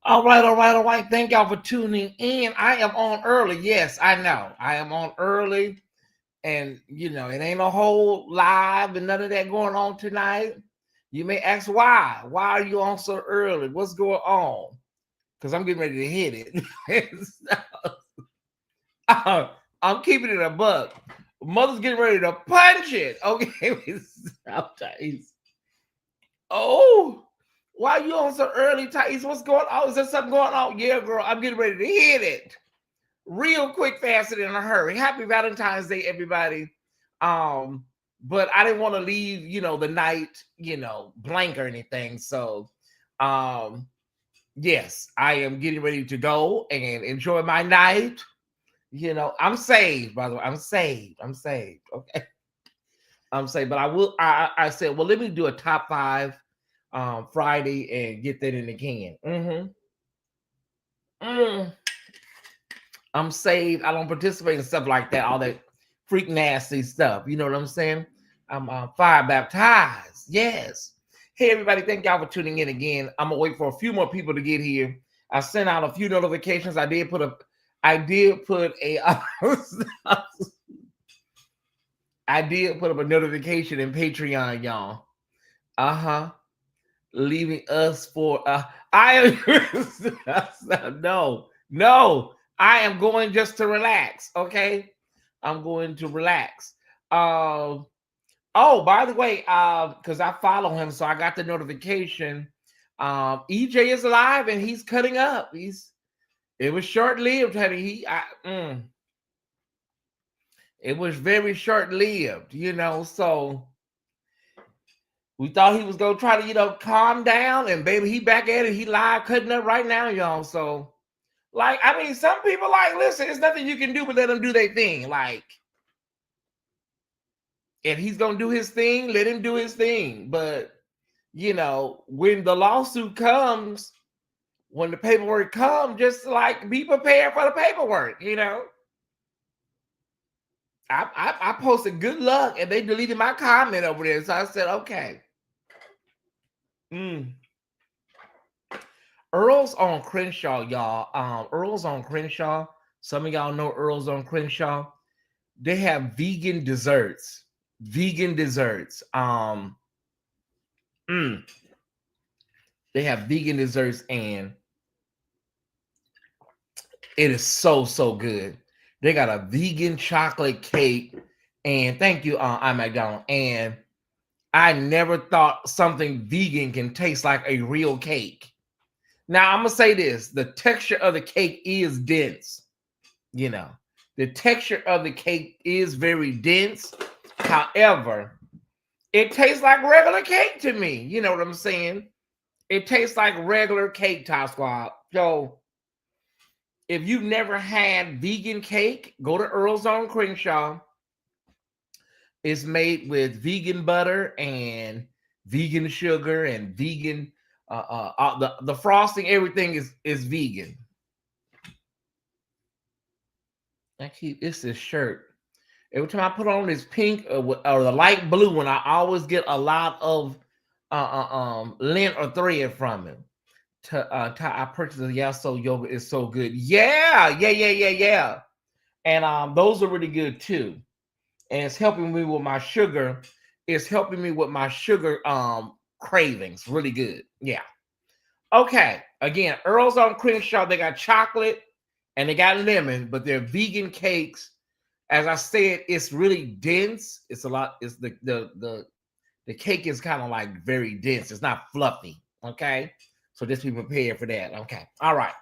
All right, all right, all right. Thank y'all for tuning in. I am on early. Yes, I know. I am on early. And, you know, it ain't a whole live and none of that going on tonight. You may ask why. Why are you on so early? What's going on? Because I'm getting ready to hit it. I'm keeping it a buck. Mother's getting ready to punch it. Okay. Oh. Why are you on so early, Tyesse? What's going on? Is there something going on? Yeah, girl, I'm getting ready to hit it. Real quick, fast, and in a hurry. Happy Valentine's Day, everybody. But I didn't want to leave, you know, the night, you know, blank or anything. So, yes, I am getting ready to go and enjoy my night. You know, I'm saved, by the way. I'm saved. Okay. I'm saved. But I said, well, let me do a top 5 Friday and get that in the can. I'm saved. I don't participate in stuff like that, all that freak nasty stuff. You know what I'm saying? I'm fire baptized. Yes. Hey everybody, thank y'all for tuning in again. I'm gonna wait for a few more people to get here. I sent out a few notifications. I did put a I did put up a notification in Patreon, y'all. Leaving us for no, I am going just to relax. Okay, I'm going to relax. Oh, by the way, because I follow him, so I got the notification. EJ is live and he's cutting up. It was short-lived, honey. It was very short-lived, you know, so we thought he was gonna try to, you know, calm down, and baby, he back at it. He live cutting up right now, y'all. So, like, I mean, some people like, listen, there's nothing you can do but let him do their thing. Like, if he's gonna do his thing, let him do his thing. But you know, when the lawsuit comes, when the paperwork comes, just like be prepared for the paperwork. You know, I posted good luck, and they deleted my comment over there. So I said, okay. Earl's on Crenshaw, y'all. Earl's on Crenshaw. Some of y'all know Earl's on Crenshaw. They have vegan desserts. They have vegan desserts, and it is so good. They got a vegan chocolate cake, and thank you, I'm McDonald. And I never thought something vegan can taste like a real cake. Now, I'm going to say this. The texture of the cake is dense. You know, the texture of the cake is very dense. However, it tastes like regular cake to me. You know what I'm saying? It tastes like regular cake, Top Squad. So, If you've never had vegan cake, go to Earl's on Crenshaw. It's made with vegan butter and vegan sugar and vegan. The frosting, everything is vegan. It's this shirt. Every time I put on this pink or the light blue one, I always get a lot of lint or thread from it. I purchased the Yasso yogurt. It's so good. Yeah. And those are really good too. And it's helping me with my sugar. It's helping me with my sugar cravings. Really good. Yeah. Okay. Again, Earl's on Crenshaw. They got chocolate and they got lemon, but they're vegan cakes. As I said, it's really dense. It's a lot. It's the cake is kind of like very dense. It's not fluffy. Okay. So just be prepared for that. Okay. All right.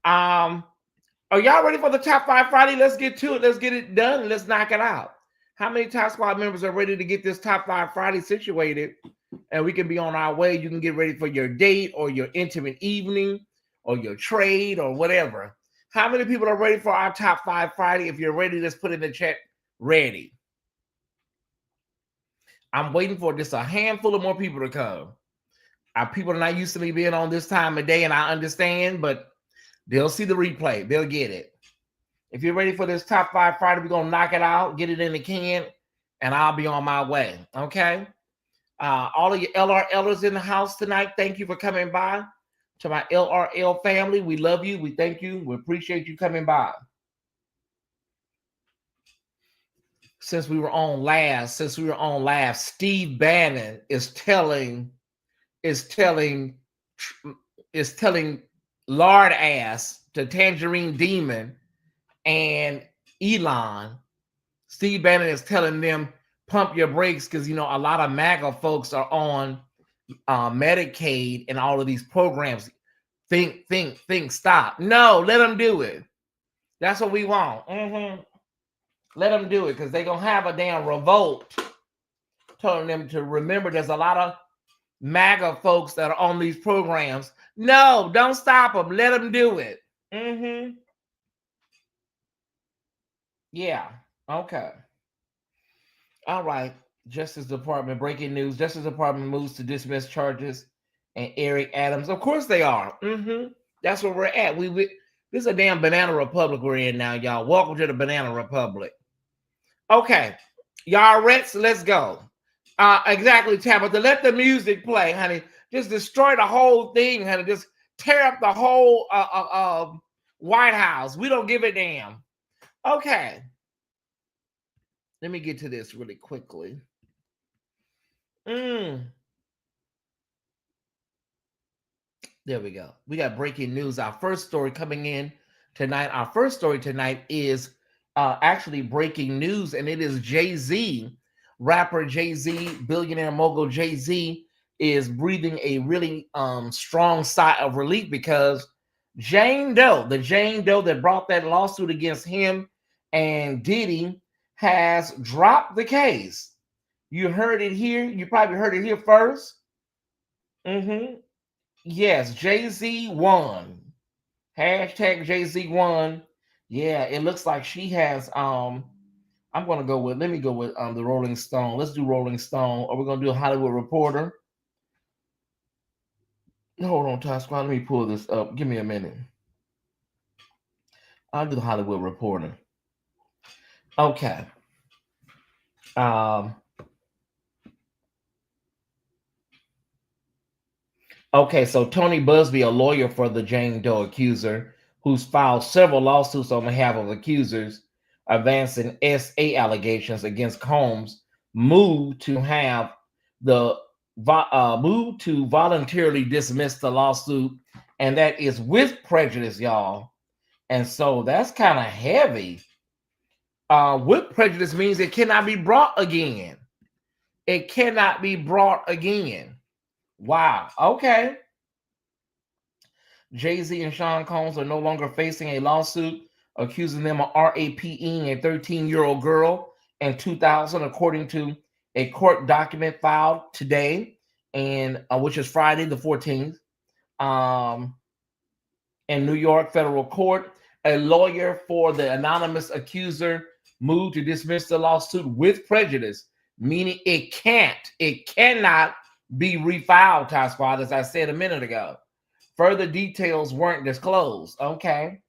Are y'all ready for the Top 5 Friday? Let's get to it. Let's get it done. Let's knock it out. How many Top Squad members are ready to get this Top 5 Friday situated? And we can be on our way. You can get ready for your date or your intimate evening or your trade or whatever. How many people are ready for our Top 5 Friday? If you're ready, let's put in the chat, ready. I'm waiting for just a handful of more people to come. Our people are not used to me being on this time of day, and I understand, but they'll see the replay. They'll get it. If you're ready for this Top 5 Friday, we're going to knock it out, get it in the can, and I'll be on my way. Okay? All of your LRLers in the house tonight, thank you for coming by. To my LRL family, we love you. We thank you. We appreciate you coming by. Since we were on last, Steve Bannon is telling Lard Ass to Tangerine Demon and Elon. Steve Bannon is telling them, pump your brakes, because a lot of MAGA folks are on Medicaid and all of these programs. Think, stop. No, let them do it. That's what we want. Let them do it, because they're going to have a damn revolt telling them to remember there's a lot of MAGA folks that are on these programs. No, don't stop them. Let them do it. Yeah. Okay. All right. Justice Department, breaking news. Justice Department moves to dismiss charges and Eric Adams. Of course they are. That's where we're at. This is a damn banana republic we're in now, y'all. Welcome to the banana republic. Okay. Y'all ready? Let's go. Exactly, Tabitha. Let the music play, honey. Just destroy the whole thing, honey. Just tear up the whole White House. We don't give a damn. Okay. Let me get to this really quickly. There we go. We got breaking news. Our first story coming in tonight. Our first story tonight is actually breaking news, and it is Jay-Z. Rapper Jay-Z, billionaire mogul Jay-Z is breathing a really strong sigh of relief, because Jane Doe, the Jane Doe that brought that lawsuit against him and Diddy, has dropped the case. You heard it here. You probably heard it here first. Yes, Jay-Z won. Hashtag Jay-Z won. Yeah, it looks like she has let me go with the Rolling Stone. Let's do Rolling Stone. Or we're gonna do a Hollywood Reporter. Hold on, Ty Squad. Let me pull this up. Give me a minute. I'll do the Hollywood Reporter. Okay. Okay, so Tony Busby, a lawyer for the Jane Doe accuser, who's filed several lawsuits on behalf of accusers advancing SA allegations against Combs, moved to voluntarily dismiss the lawsuit, and that is with prejudice, y'all. And so that's kind of heavy. With prejudice means it cannot be brought again. It cannot be brought again. Wow. Okay. Jay-Z and Sean Combs are no longer facing a lawsuit accusing them of raping a 13-year-old girl in 2000, according to a court document filed today, and which is Friday the 14th, in New York federal court. A lawyer for the anonymous accuser moved to dismiss the lawsuit with prejudice, meaning it cannot be refiled, Ty Squad, as I said a minute ago. Further details weren't disclosed. Okay.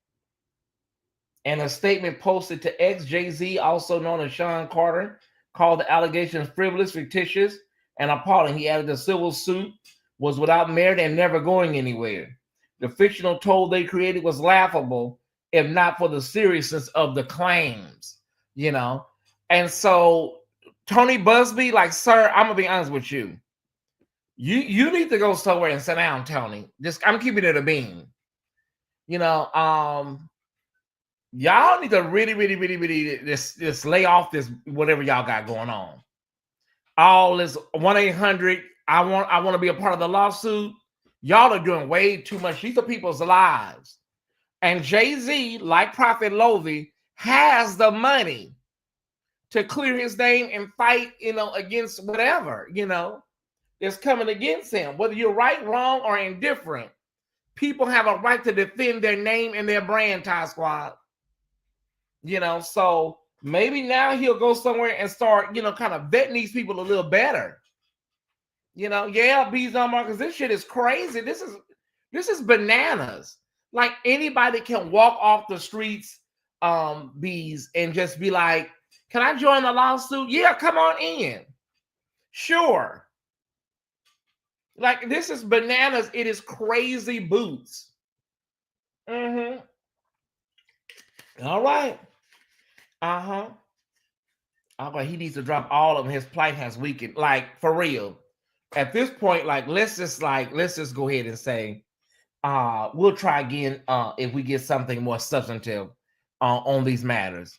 And a statement posted to ex-Jay-Z, also known as Sean Carter, called the allegations frivolous, fictitious, and appalling. He added the civil suit was without merit and never going anywhere. The fictional toll they created was laughable, if not for the seriousness of the claims, you know. And so Tony Busby, like, sir, I'm gonna be honest with you. You need to go somewhere and sit down, Tony. Just I'm keeping it a bean. You know, y'all need to really just lay off this whatever y'all got going on. All this 1-800. I want to be a part of the lawsuit. Y'all are doing way too much. These are people's lives. And Jay-Z, like Prophet Lovey, has the money to clear his name and fight, against whatever, is coming against him. Whether you're right, wrong, or indifferent, people have a right to defend their name and their brand, Ty Squad. So maybe now he'll go somewhere and start, kind of vetting these people a little better. Yeah, Bees on Marcus, this shit is crazy. This is bananas. Like, anybody can walk off the streets, Bees, and just be like, can I join the lawsuit? Yeah, come on in. Sure. Like, this is bananas. It is crazy boots. All right. But he needs to drop all of them. His plight has weakened. Like, for real. At this point, like, let's just go ahead and say, we'll try again if we get something more substantive on these matters.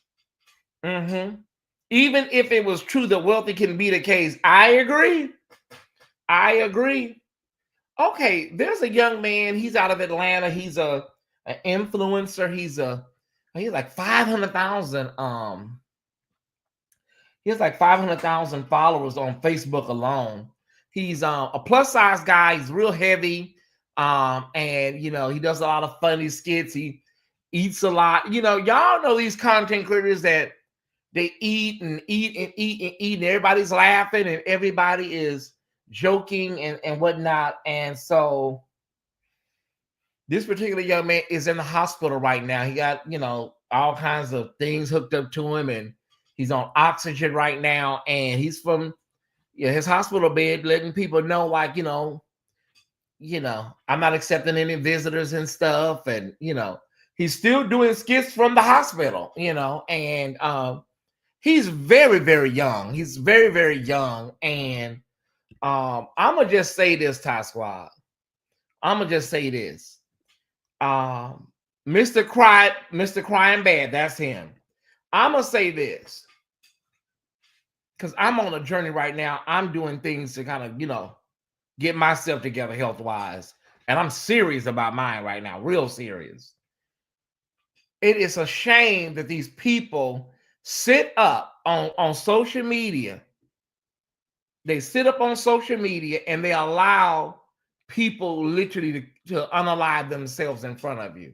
Even if it was true that wealthy can be the case, I agree. Okay, there's a young man. He's out of Atlanta. He's an influencer. He's like 500,000. He has like 500,000 followers on Facebook alone. He's a plus size guy. He's real heavy. And he does a lot of funny skits. He eats a lot. Y'all know these content creators that they eat and eat and eat and eat, and everybody's laughing and everybody is joking and whatnot. And so this particular young man is in the hospital right now. He got, all kinds of things hooked up to him, and he's on oxygen right now. And he's from his hospital bed letting people know, like, I'm not accepting any visitors and stuff. And, he's still doing skits from the hospital, and he's very, very young. He's very, very young. And I'm going to just say this, Ty Squad. I'm going to just say this. Mr. Crying Bad, that's him. I'm going to say this, because I'm on a journey right now. I'm doing things to kind of, get myself together health-wise. And I'm serious about mine right now, real serious. It is a shame that these people sit up on social media. They sit up on social media and they allow people literally to unalive themselves in front of you.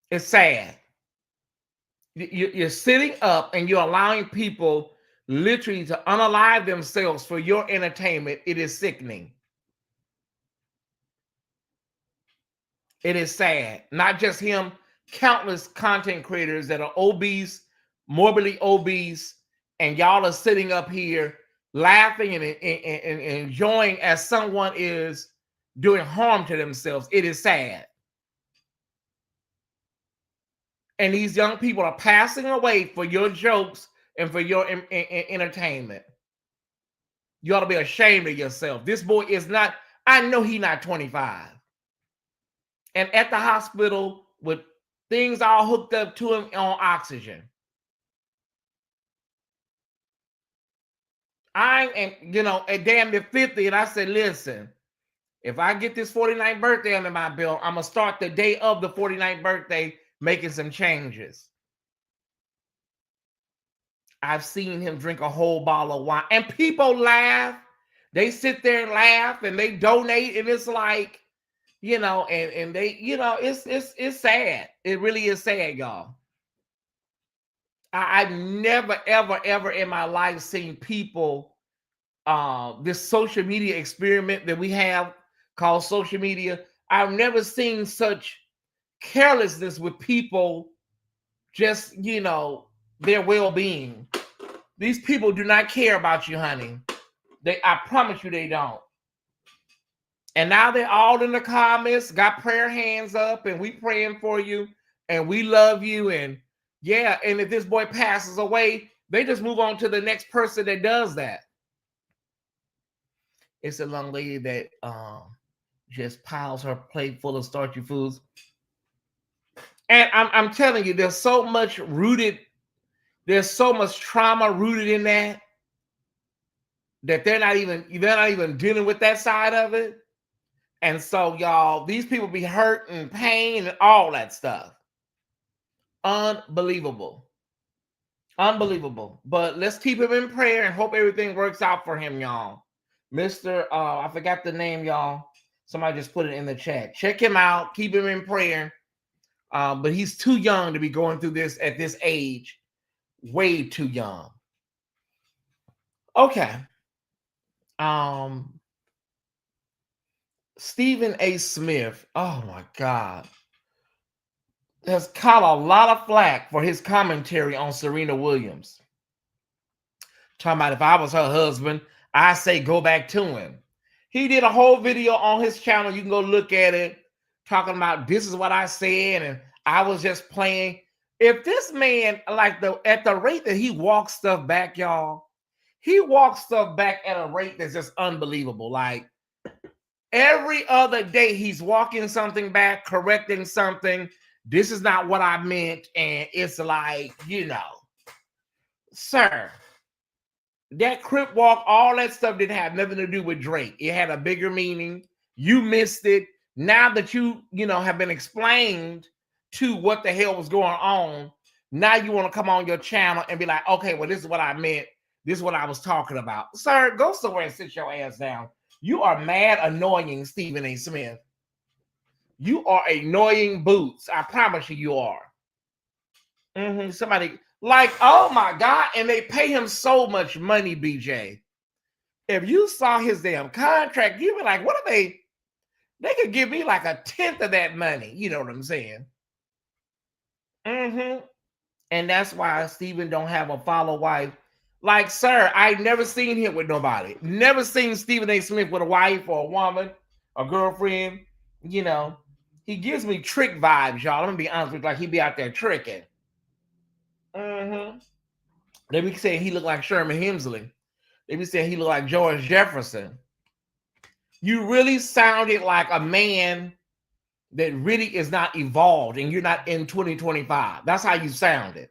It's sad. You're sitting up and you're allowing people literally to unalive themselves for your entertainment. It is sickening. It is sad. Not just him, countless content creators that are obese, morbidly obese, and y'all are sitting up here laughing and enjoying as someone is doing harm to themselves. It is sad. And these young people are passing away for your jokes and for your entertainment. You ought to be ashamed of yourself. This boy is not, I know he's not 25. And at the hospital with things all hooked up to him on oxygen. I am, at damn near 50, and I said, listen, if I get this 49th birthday under my belt, I'm going to start the day of the 49th birthday making some changes. I've seen him drink a whole bottle of wine, and people laugh. They sit there and laugh, and they donate, and it's like, and they, it's sad. It really is sad, y'all. I've never, ever, ever in my life seen people, this social media experiment that we have called social media. I've never seen such carelessness with people, just, their well-being. These people do not care about you, honey. I promise you they don't. And now they're all in the comments, got prayer hands up, and we praying for you, and we love you, and yeah, and if this boy passes away, they just move on to the next person that does that. It's a young lady that just piles her plate full of starchy foods. And I'm telling you, there's so much trauma rooted in that they're not even dealing with that side of it. And so, y'all, these people be hurt and pain and all that stuff. Unbelievable. Unbelievable. But let's keep him in prayer and hope everything works out for him, y'all. Mr. I forgot the name, y'all. Somebody just put it in the chat. Check him out. Keep him in prayer. But he's too young to be going through this at this age. Way too young. Okay. Stephen A. Smith, oh my God, has caught a lot of flack for his commentary on Serena Williams. Talking about if I was her husband, I say go back to him. He did a whole video on his channel. You can go look at it, talking about this is what I said, and I was just playing. If this man, at the rate that he walks stuff back, y'all, he walks stuff back at a rate that's just unbelievable. Like, every other day, he's walking something back, correcting something. This is not what I meant. And it's like, sir, that crip walk, all that stuff didn't have nothing to do with Drake. It had a bigger meaning. You missed it. Now that you have been explained to what the hell was going on, now you want to come on your channel and be like, okay, well, this is what I meant. This is what I was talking about. Sir, go somewhere and sit your ass down. You are mad annoying, Stephen A. Smith. You are annoying boots. I promise you are. Somebody, like, oh my God, and they pay him so much money, BJ. If you saw his damn contract, you'd be like, what are they could give me like 1/10 of that money. You know what I'm saying? And that's why Stephen don't have a follow wife. Like, sir, I never seen him with nobody. Never seen Stephen A. Smith with a wife or a woman, a girlfriend. He gives me trick vibes, y'all. I'm gonna be honest with you, like he be out there tricking. They be saying he look like Sherman Hemsley. They be saying he look like George Jefferson. You really sounded like a man that really is not evolved, and you're not in 2025. That's how you sounded.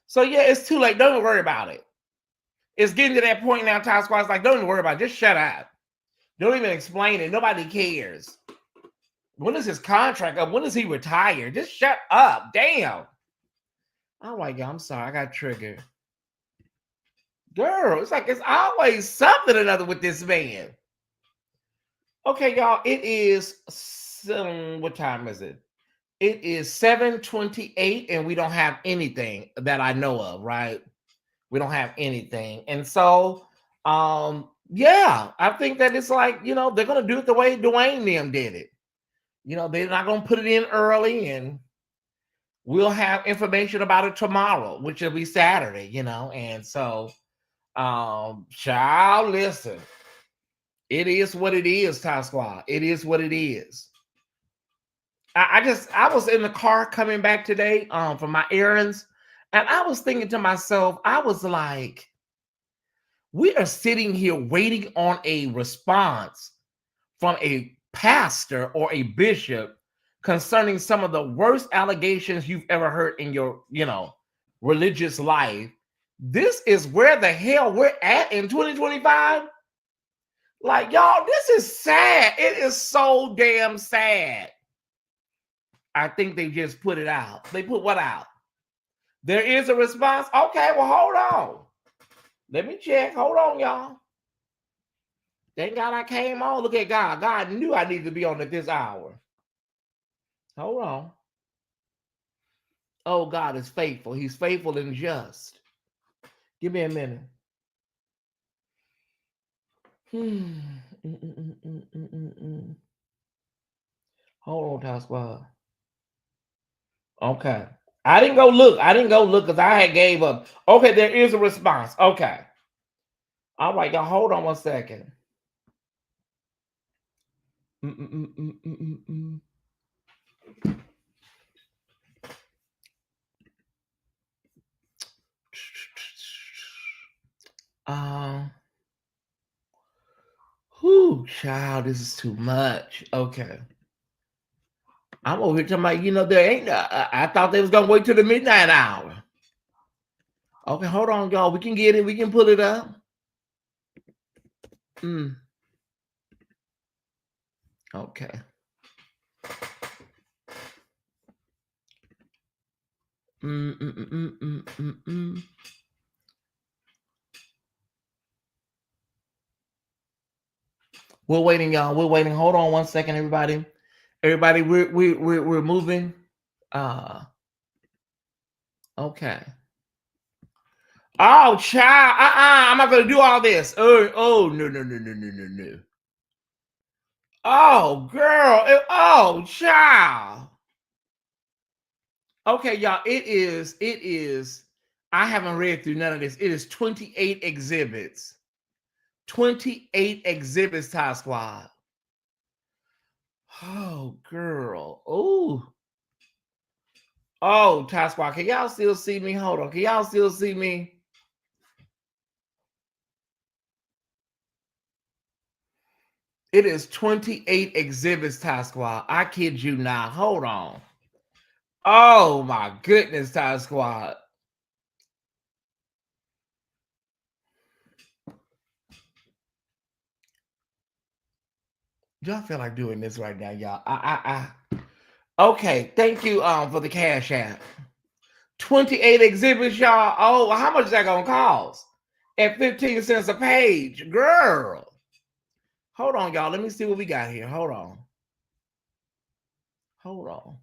So yeah, it's too late. Don't worry about it. It's getting to that point now, Ty Squad's like, don't even worry about it. Just shut up. Don't even explain it. Nobody cares. When is his contract up? When does he retire? Just shut up. Damn. Oh my God, I'm sorry. I got triggered. Girl, it's like it's always something or another with this man. Okay, y'all, it is, what time is it? It is 7:28, and we don't have anything that I know of, right? We don't have anything. And so, yeah, I think that it's like, they're going to do it the way Dwayne them did it. They're not going to put it in early, and we'll have information about it tomorrow, which will be Saturday, And so, child, listen, it is what it is, Ty Squad. It is what it is. I was in the car coming back today, from my errands, and I was thinking to myself, I was like, we are sitting here waiting on a response from a pastor or a bishop concerning some of the worst allegations you've ever heard in your, religious life. This is where the hell we're at in 2025. Like, y'all, this is sad. It is so damn sad. I think they just put it out. They put what out? There is a response. Okay, well, hold on. Let me check. Hold on, y'all. Thank God I came on. Look at God. God knew I needed to be on at this hour. Hold on. Oh, God is faithful. He's faithful and just. Give me a minute. Hold on, Top Squad. Okay. I didn't go look. Because I had gave up. Okay, there is a response. Okay. All right, y'all. Hold on 1 second. Whew, child, this is too much. Okay. I'm over here talking about, there ain't, I thought they was going to wait till the midnight hour. Okay, hold on, y'all. We can get it. We can pull it up. Okay. We're waiting, y'all. We're waiting. Hold on 1 second, everybody. Everybody, we're moving. Okay. Oh, child. I'm not gonna do all this. Oh, no. Oh, girl. Oh, child. Okay, y'all. It is. I haven't read through none of this. It is 28 exhibits. 28 exhibits, Ty Squad. Oh, girl. Oh, Ty Squad. Can y'all still see me? Hold on. Can y'all still see me? It is 28 exhibits, Ty Squad. I kid you not. Hold on. Oh, my goodness, Ty Squad. Y'all feel like doing this right now, y'all. Okay, thank you for the cash app. 28 exhibits, y'all. Oh, how much is that gonna cost? At 15 cents a page, girl. Hold on, y'all. Let me see what we got here. Hold on.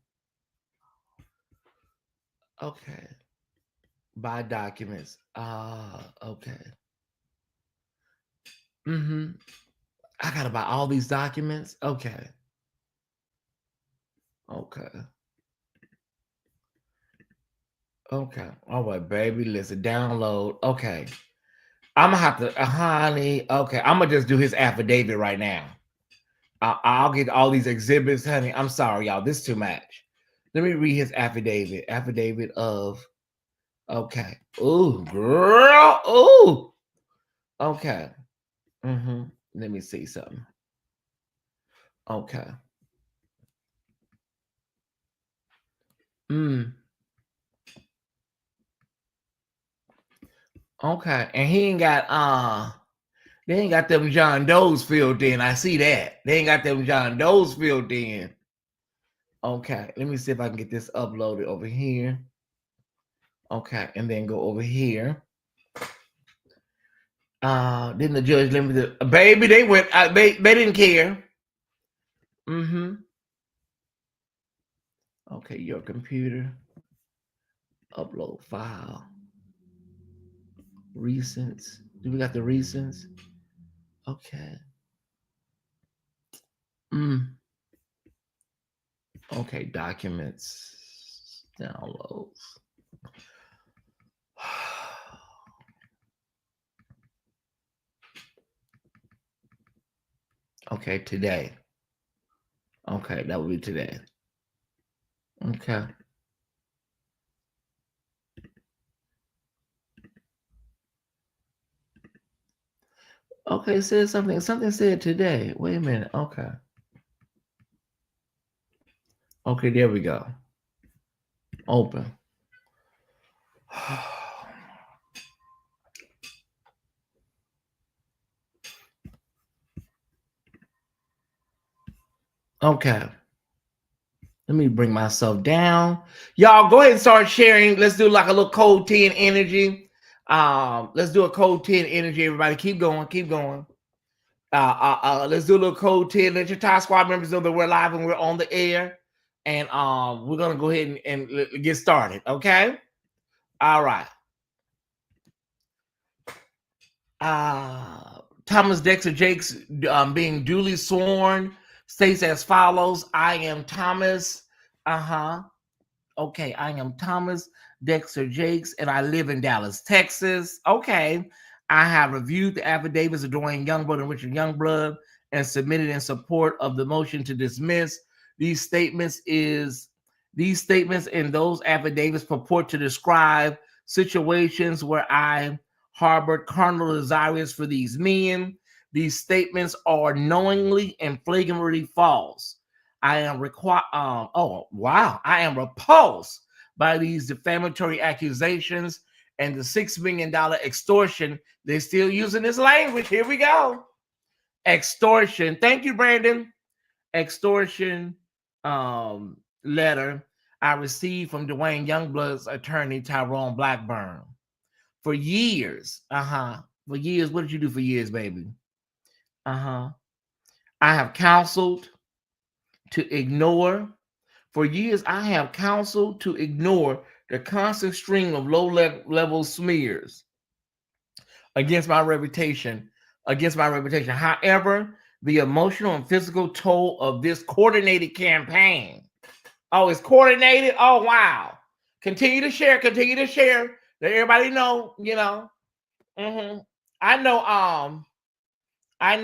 Okay. Buy documents. Okay. I gotta buy all these documents. Okay. All right, baby. Listen, download. Okay. I'm gonna have to, honey. Okay, I'm gonna just do his affidavit right now. I'll get all these exhibits, honey. I'm sorry, y'all. This is too much. Let me read his affidavit. Affidavit of. Okay. Ooh, girl. Ooh. Okay. Let me see something. Okay. Okay. And he ain't got they ain't got them John Doe's filled in. I see that. They ain't got them John Doe's filled in. Okay. Let me see if I can get this uploaded over here. Okay. And then go over here. Didn't the judge limit the baby? They went. They didn't care. Okay, your computer. Upload file. Recents. Do we got the recents? Okay. Okay, documents. Downloads. Okay, today. Okay, that would be today. Okay. Okay, it says something. Something said today. Wait a minute. Okay. Okay, there we go. Open. Okay. Let me bring myself down. Y'all go ahead and start sharing. Let's do like a little code 10 energy. Let's do a code 10 energy, everybody. Keep going, keep going. Let's do a little code 10. Let your Ty Squad members know that we're live and we're on the air. and we're gonna go ahead and get started. Okay. All right. Thomas Dexter Jakes, being duly sworn, states as follows: I am Thomas. Okay, I am Thomas Dexter Jakes, and I live in Dallas, Texas. Okay, I have reviewed the affidavits of Dwayne Youngblood and Richard Youngblood and submitted in support of the motion to dismiss. These statements and those affidavits purport to describe situations where I harbored carnal desires for these men. These statements are knowingly and flagrantly false. I am I am repulsed by these defamatory accusations and the $6 million extortion. They're still using this language. Here we go. Extortion. Thank you, Brandon. Extortion letter I received from Dwayne Youngblood's attorney, Tyrone Blackburn. For years, for years, what did you do for years, baby? I have counseled to ignore. For years, I have counseled to ignore the constant stream of low-level smears against my reputation. However, the emotional and physical toll of this coordinated campaign. Oh, it's coordinated? Oh, wow. Continue to share. Let everybody know, I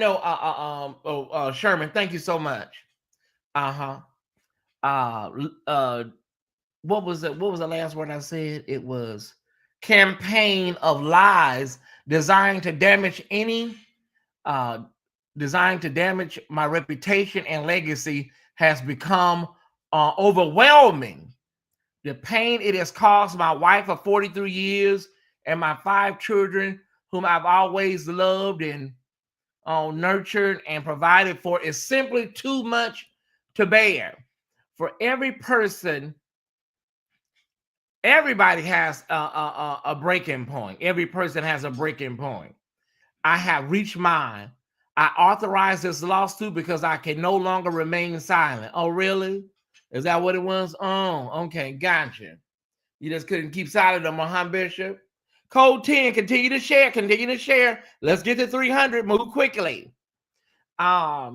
know, Sherman, thank you so much. What was it? What was the last word I said? It was campaign of lies designed to damage my reputation and legacy has become overwhelming. The pain it has caused my wife of 43 years and my 5 children, whom I've always loved and nurtured and provided for, is simply too much to bear. For every person, everybody has a breaking point. Every person has a breaking point. I have reached mine. I authorized this lawsuit because I can no longer remain silent. Oh, really? Is that what it was? Oh, okay, gotcha. You just couldn't keep silent on my Bishop. Code 10, continue to share. Let's get to 300. Move quickly. My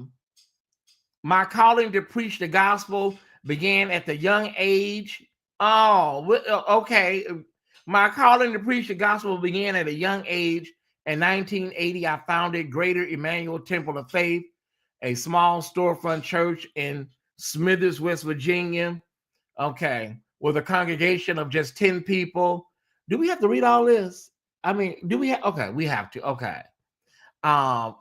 calling to preach the gospel began at the young age. Okay. My calling to preach the gospel began at a young age. In 1980, I founded Greater Emmanuel Temple of Faith, a small storefront church in Smithers, West Virginia. Okay. With a congregation of just 10 people. Do we have to read all this? I mean, do we have? Okay, we have to. Okay. I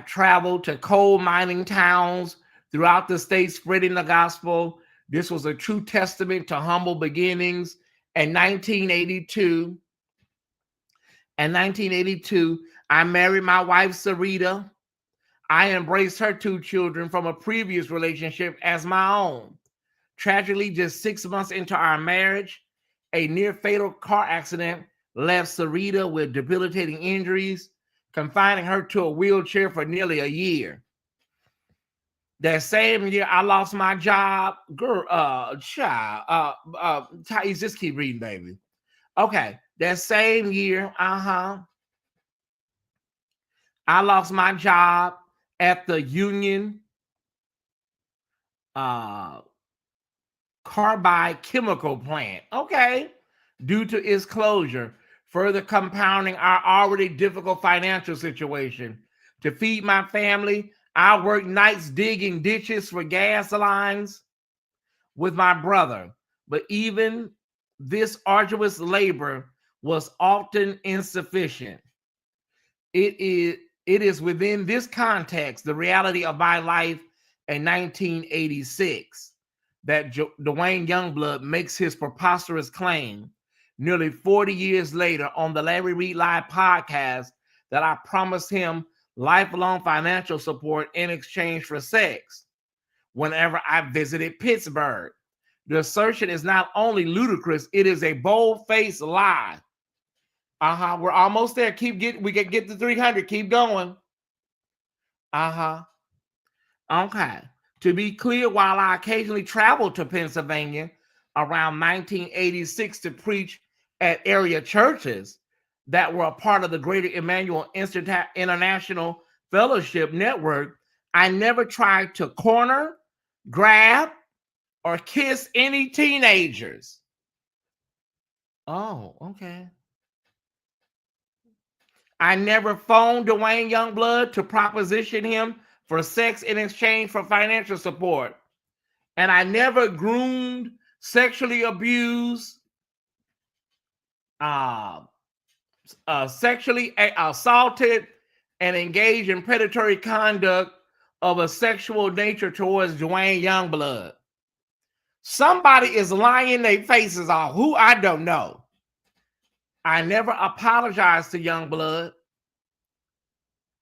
traveled to coal mining towns throughout the state spreading the gospel. This was a true testament to humble beginnings. In 1982, I married my wife, Sarita. I embraced her 2 children from a previous relationship as my own. Tragically, just 6 months into our marriage, a near-fatal car accident left Sarita with debilitating injuries, confining her to a wheelchair for nearly a year. That same year, I lost my job. Tyesse, just keep reading, baby. Okay, that same year, I lost my job at the Union Carbide Chemical Plant. Okay, due to its closure, further compounding our already difficult financial situation. To feed my family, I worked nights digging ditches for gas lines with my brother. But even this arduous labor was often insufficient. It is within this context, the reality of my life in 1986, that Dwayne Youngblood makes his preposterous claim nearly 40 years later on the Larry Reed Live podcast that I promised him lifelong financial support in exchange for sex whenever I visited Pittsburgh. The assertion is not only ludicrous, it is a bold-faced lie. We're almost there. We can get to 300. Keep going. Okay. To be clear, while I occasionally traveled to Pennsylvania around 1986 to preach at area churches that were a part of the Greater Emmanuel International Fellowship Network, I never tried to corner, grab, or kiss any teenagers. Oh, okay. I never phoned Dwayne Youngblood to proposition him for sex in exchange for financial support. And I never groomed, sexually abused, sexually assaulted, and engaged in predatory conduct of a sexual nature towards Dwayne Youngblood. Somebody is lying their faces off. Who? I don't know. I never apologized to Youngblood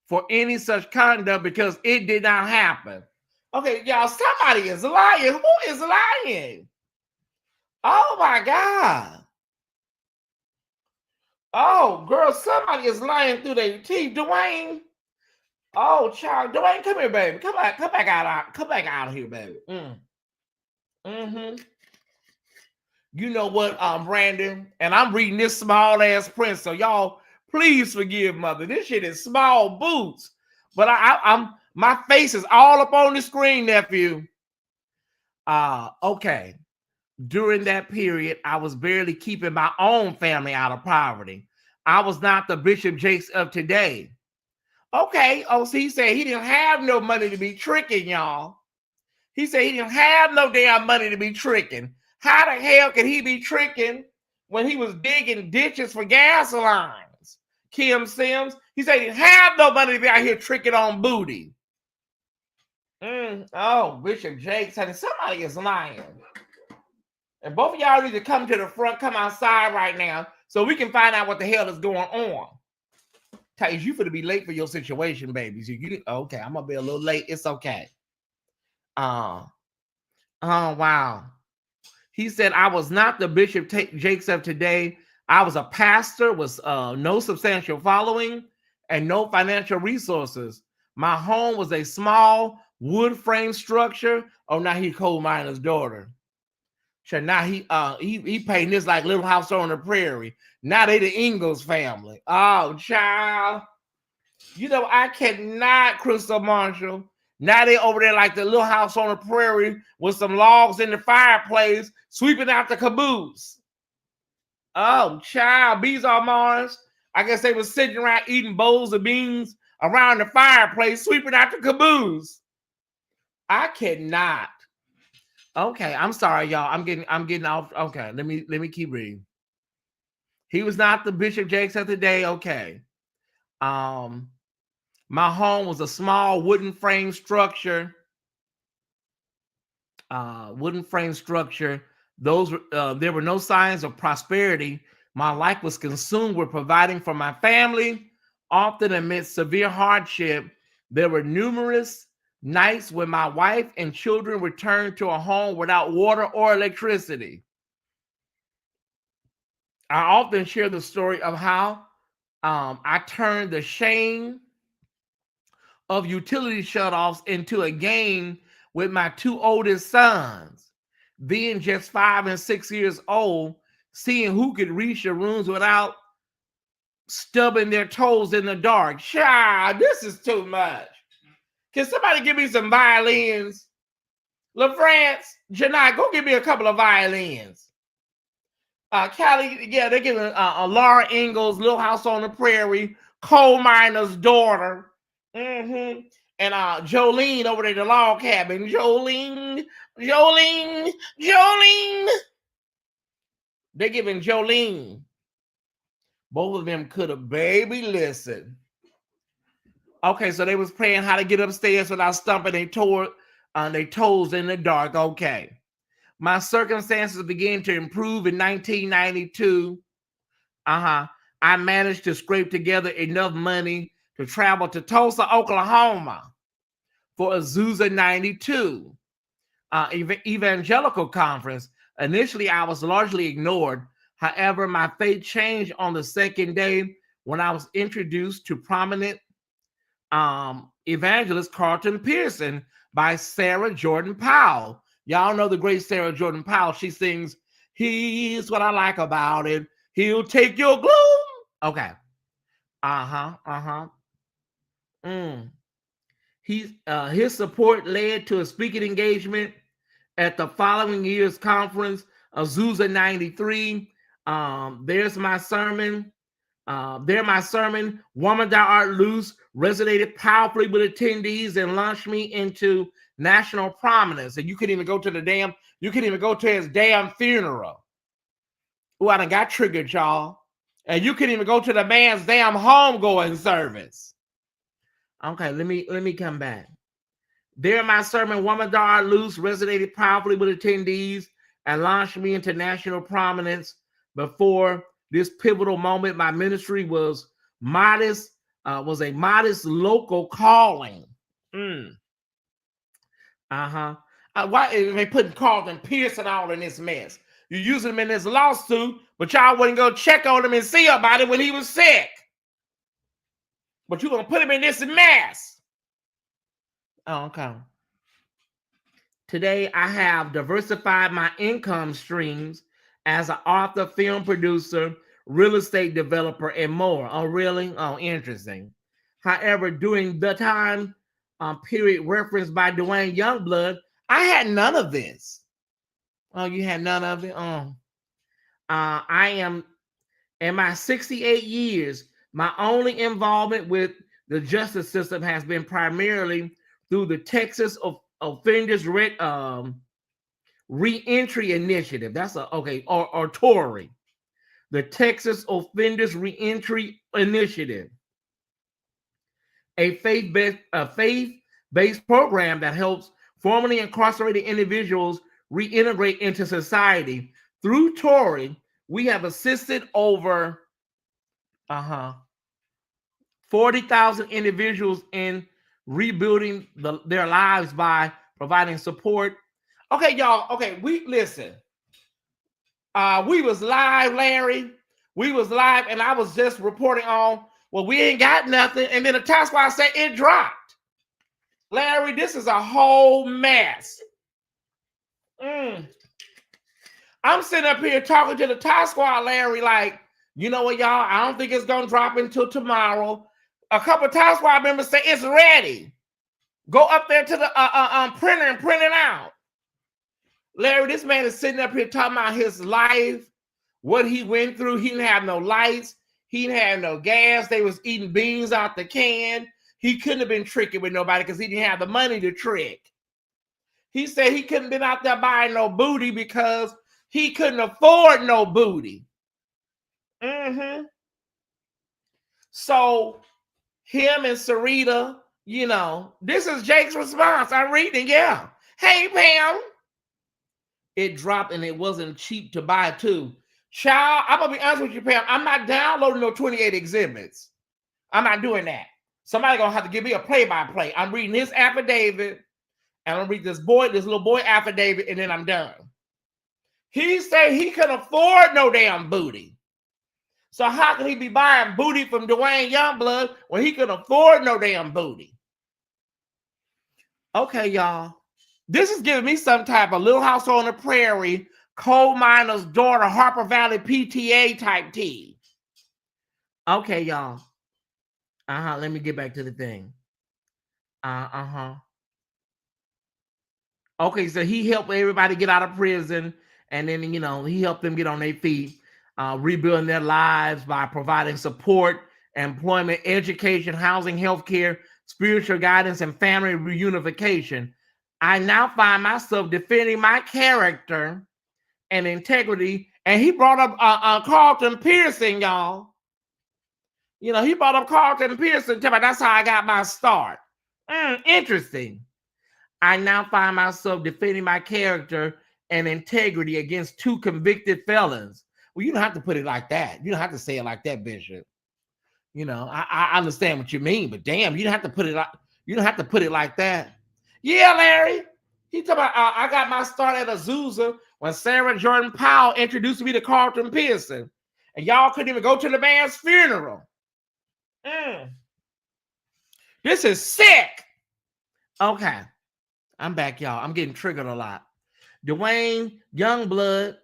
for any such conduct because it did not happen. Okay, y'all, somebody is lying. Who is lying? Oh my God. Oh, girl, somebody is lying through their teeth. Dwayne. Oh, child. Dwayne, come here, baby. Come back out of here, baby. Mm-hmm. You know what, Brandon? And I'm reading this small ass print, so y'all please forgive mother. This shit is small boots. But I'm my face is all up on the screen, nephew. Okay. During that period, I was barely keeping my own family out of poverty. I was not the Bishop Jakes of today. Okay. Oh, so he said he didn't have no money to be tricking, y'all. He said he didn't have no damn money to be tricking. How the hell could he be tricking when he was digging ditches for gas lines? Kim Sims, he said he didn't have no money to be out here tricking on booty. Oh, Bishop Jakes, honey, somebody is lying. And both of y'all need to come to the front, come outside right now, so we can find out what the hell is going on. Tyesse, you finna be late for your situation, baby. So okay, I'm gonna be a little late. It's okay. Oh, wow. He said, I was not the Bishop Jakes of today. I was a pastor with no substantial following and no financial resources. My home was a small wood frame structure. Oh, now he coal miner's daughter. So now he painting this like Little House on the Prairie. Now they the Ingalls family. Oh, child. You know, I cannot, Crystal Marshall. Now they over there like the Little House on the Prairie with some logs in the fireplace, sweeping out the caboose. Oh, child, bees on Mars. I guess they were sitting around eating bowls of beans around the fireplace, sweeping out the caboose. I cannot. Okay, I'm sorry, y'all. I'm getting off. Okay, let me keep reading. He was not the Bishop Jakes of the day. Okay. My home was a small wooden frame structure. There were no signs of prosperity. My life was consumed with providing for my family, often amidst severe hardship. There were numerous nights when my wife and children returned to a home without water or electricity. I often share the story of how I turned the shame of utility shutoffs into a game with my two oldest sons, being just 5 and 6 years old, seeing who could reach the rooms without stubbing their toes in the dark. Child, this is too much. Can somebody give me some violins? LaFrance, Janai, go give me a couple of violins. Callie, yeah, they're giving Laura Ingalls, Little House on the Prairie, coal miner's daughter. And Jolene over there, the log cabin. Jolene. They're giving Jolene. Both of them could have, baby, listen. Okay, so they was praying how to get upstairs without stumping their toes in the dark. Okay. My circumstances began to improve in 1992. I managed to scrape together enough money to travel to Tulsa, Oklahoma for Azusa 92 evangelical conference. Initially, I was largely ignored. However, my faith changed on the second day when I was introduced to prominent evangelist Carlton Pearson by Sarah Jordan Powell. Y'all know the great Sarah Jordan Powell. She sings, "Here's what I like about it. He'll take your gloom." Okay. Mm. His support led to a speaking engagement at the following year's conference, Azusa 93. There's my sermon. There, my sermon, "Woman Thou Art Loose," resonated powerfully with attendees and launched me into national prominence. And you couldn't even go to his damn funeral. Oh, I done got triggered, y'all. And you couldn't even go to the man's damn homegoing service. Okay, let me come back. There, my sermon, "Woman Thou Art Loose," resonated powerfully with attendees and launched me into national prominence. Before this pivotal moment, my ministry was a modest local calling. Why are they putting Carlton Pearson all in this mess? You using him in this lawsuit, but y'all wouldn't go check on him and see about it when he was sick. But you're gonna put him in this mess. Oh, okay. Today, I have diversified my income streams as an author, film producer, real estate developer, and more. Oh, really? Oh, interesting. However, during the time period referenced by Dwayne Youngblood, I had none of this. Oh, you had none of it? Oh. I am, in my 68 years, my only involvement with the justice system has been primarily through the Texas Offenders Reentry Initiative. That's or Tory. The Texas Offenders Reentry Initiative, a faith-based program that helps formerly incarcerated individuals reintegrate into society. Through Tory, we have assisted over 40,000 individuals in rebuilding their lives by providing support. Okay, y'all. Okay, we listen. We was live, Larry. We was live, and I was just reporting on, well, we ain't got nothing. And then the task force said it dropped. Larry, this is a whole mess. I'm sitting up here talking to the task squad, Larry, like, you know what, y'all? I don't think it's gonna drop until tomorrow. A couple of task squad members say it's ready. Go up there to the printer and print it out. Larry, this man is sitting up here talking about his life, what he went through. He didn't have no lights. He didn't have no gas. They was eating beans out the can. He couldn't have been tricking with nobody because he didn't have the money to trick. He said he couldn't have been out there buying no booty because he couldn't afford no booty. So him and Sarita, you know, this is Jake's response. I'm reading, yeah. "Hey, Pam." It dropped and it wasn't cheap to buy too. Child, I'm gonna be honest with you, Pam. I'm not downloading no 28 exhibits. I'm not doing that. Somebody gonna have to give me a play-by-play. I'm reading his affidavit, and I'm gonna read this little boy affidavit, and then I'm done. He said he couldn't afford no damn booty. So how can he be buying booty from Dwayne Youngblood when he couldn't afford no damn booty? Okay, y'all. This is giving me some type of Little House on the Prairie, coal miner's daughter, Harper Valley PTA type tea. Okay, y'all. Let me get back to the thing. Okay, so he helped everybody get out of prison, and then, you know, he helped them get on their feet, rebuilding their lives by providing support, employment, education, housing, healthcare, spiritual guidance, and family reunification. I now find myself defending my character and integrity. And he brought up Carlton Pearson, y'all. You know, he brought up Carlton Pearson. Tell me, that's how I got my start. Interesting. I now find myself defending my character and integrity against 2 convicted felons. Well, you don't have to put it like that. You don't have to say it like that, Bishop. You know, I understand what you mean, but damn, you don't have to put it like that. Yeah, Larry. He talking about I got my start at Azusa when Sarah Jordan Powell introduced me to Carlton Pearson, and y'all couldn't even go to the man's funeral. This is sick. Okay. I'm back, y'all. I'm getting triggered a lot. Dwayne Youngblood.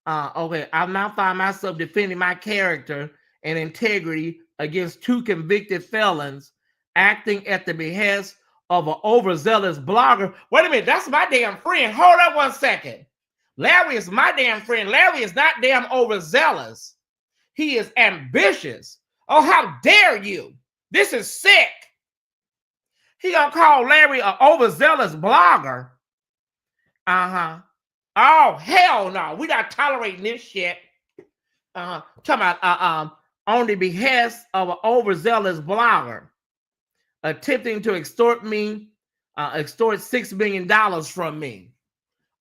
Okay, I now find myself defending my character and integrity against two convicted felons acting at the behest of an overzealous blogger. Wait a minute, that's my damn friend. Hold up 1 second. Larry is my damn friend. Larry is not damn overzealous. He is ambitious. Oh, how dare you? This is sick. He gonna call Larry an overzealous blogger. Uh-huh. Oh, hell no. We not tolerating this shit. Talking about on the behest of an overzealous blogger attempting to extort $6 million from me.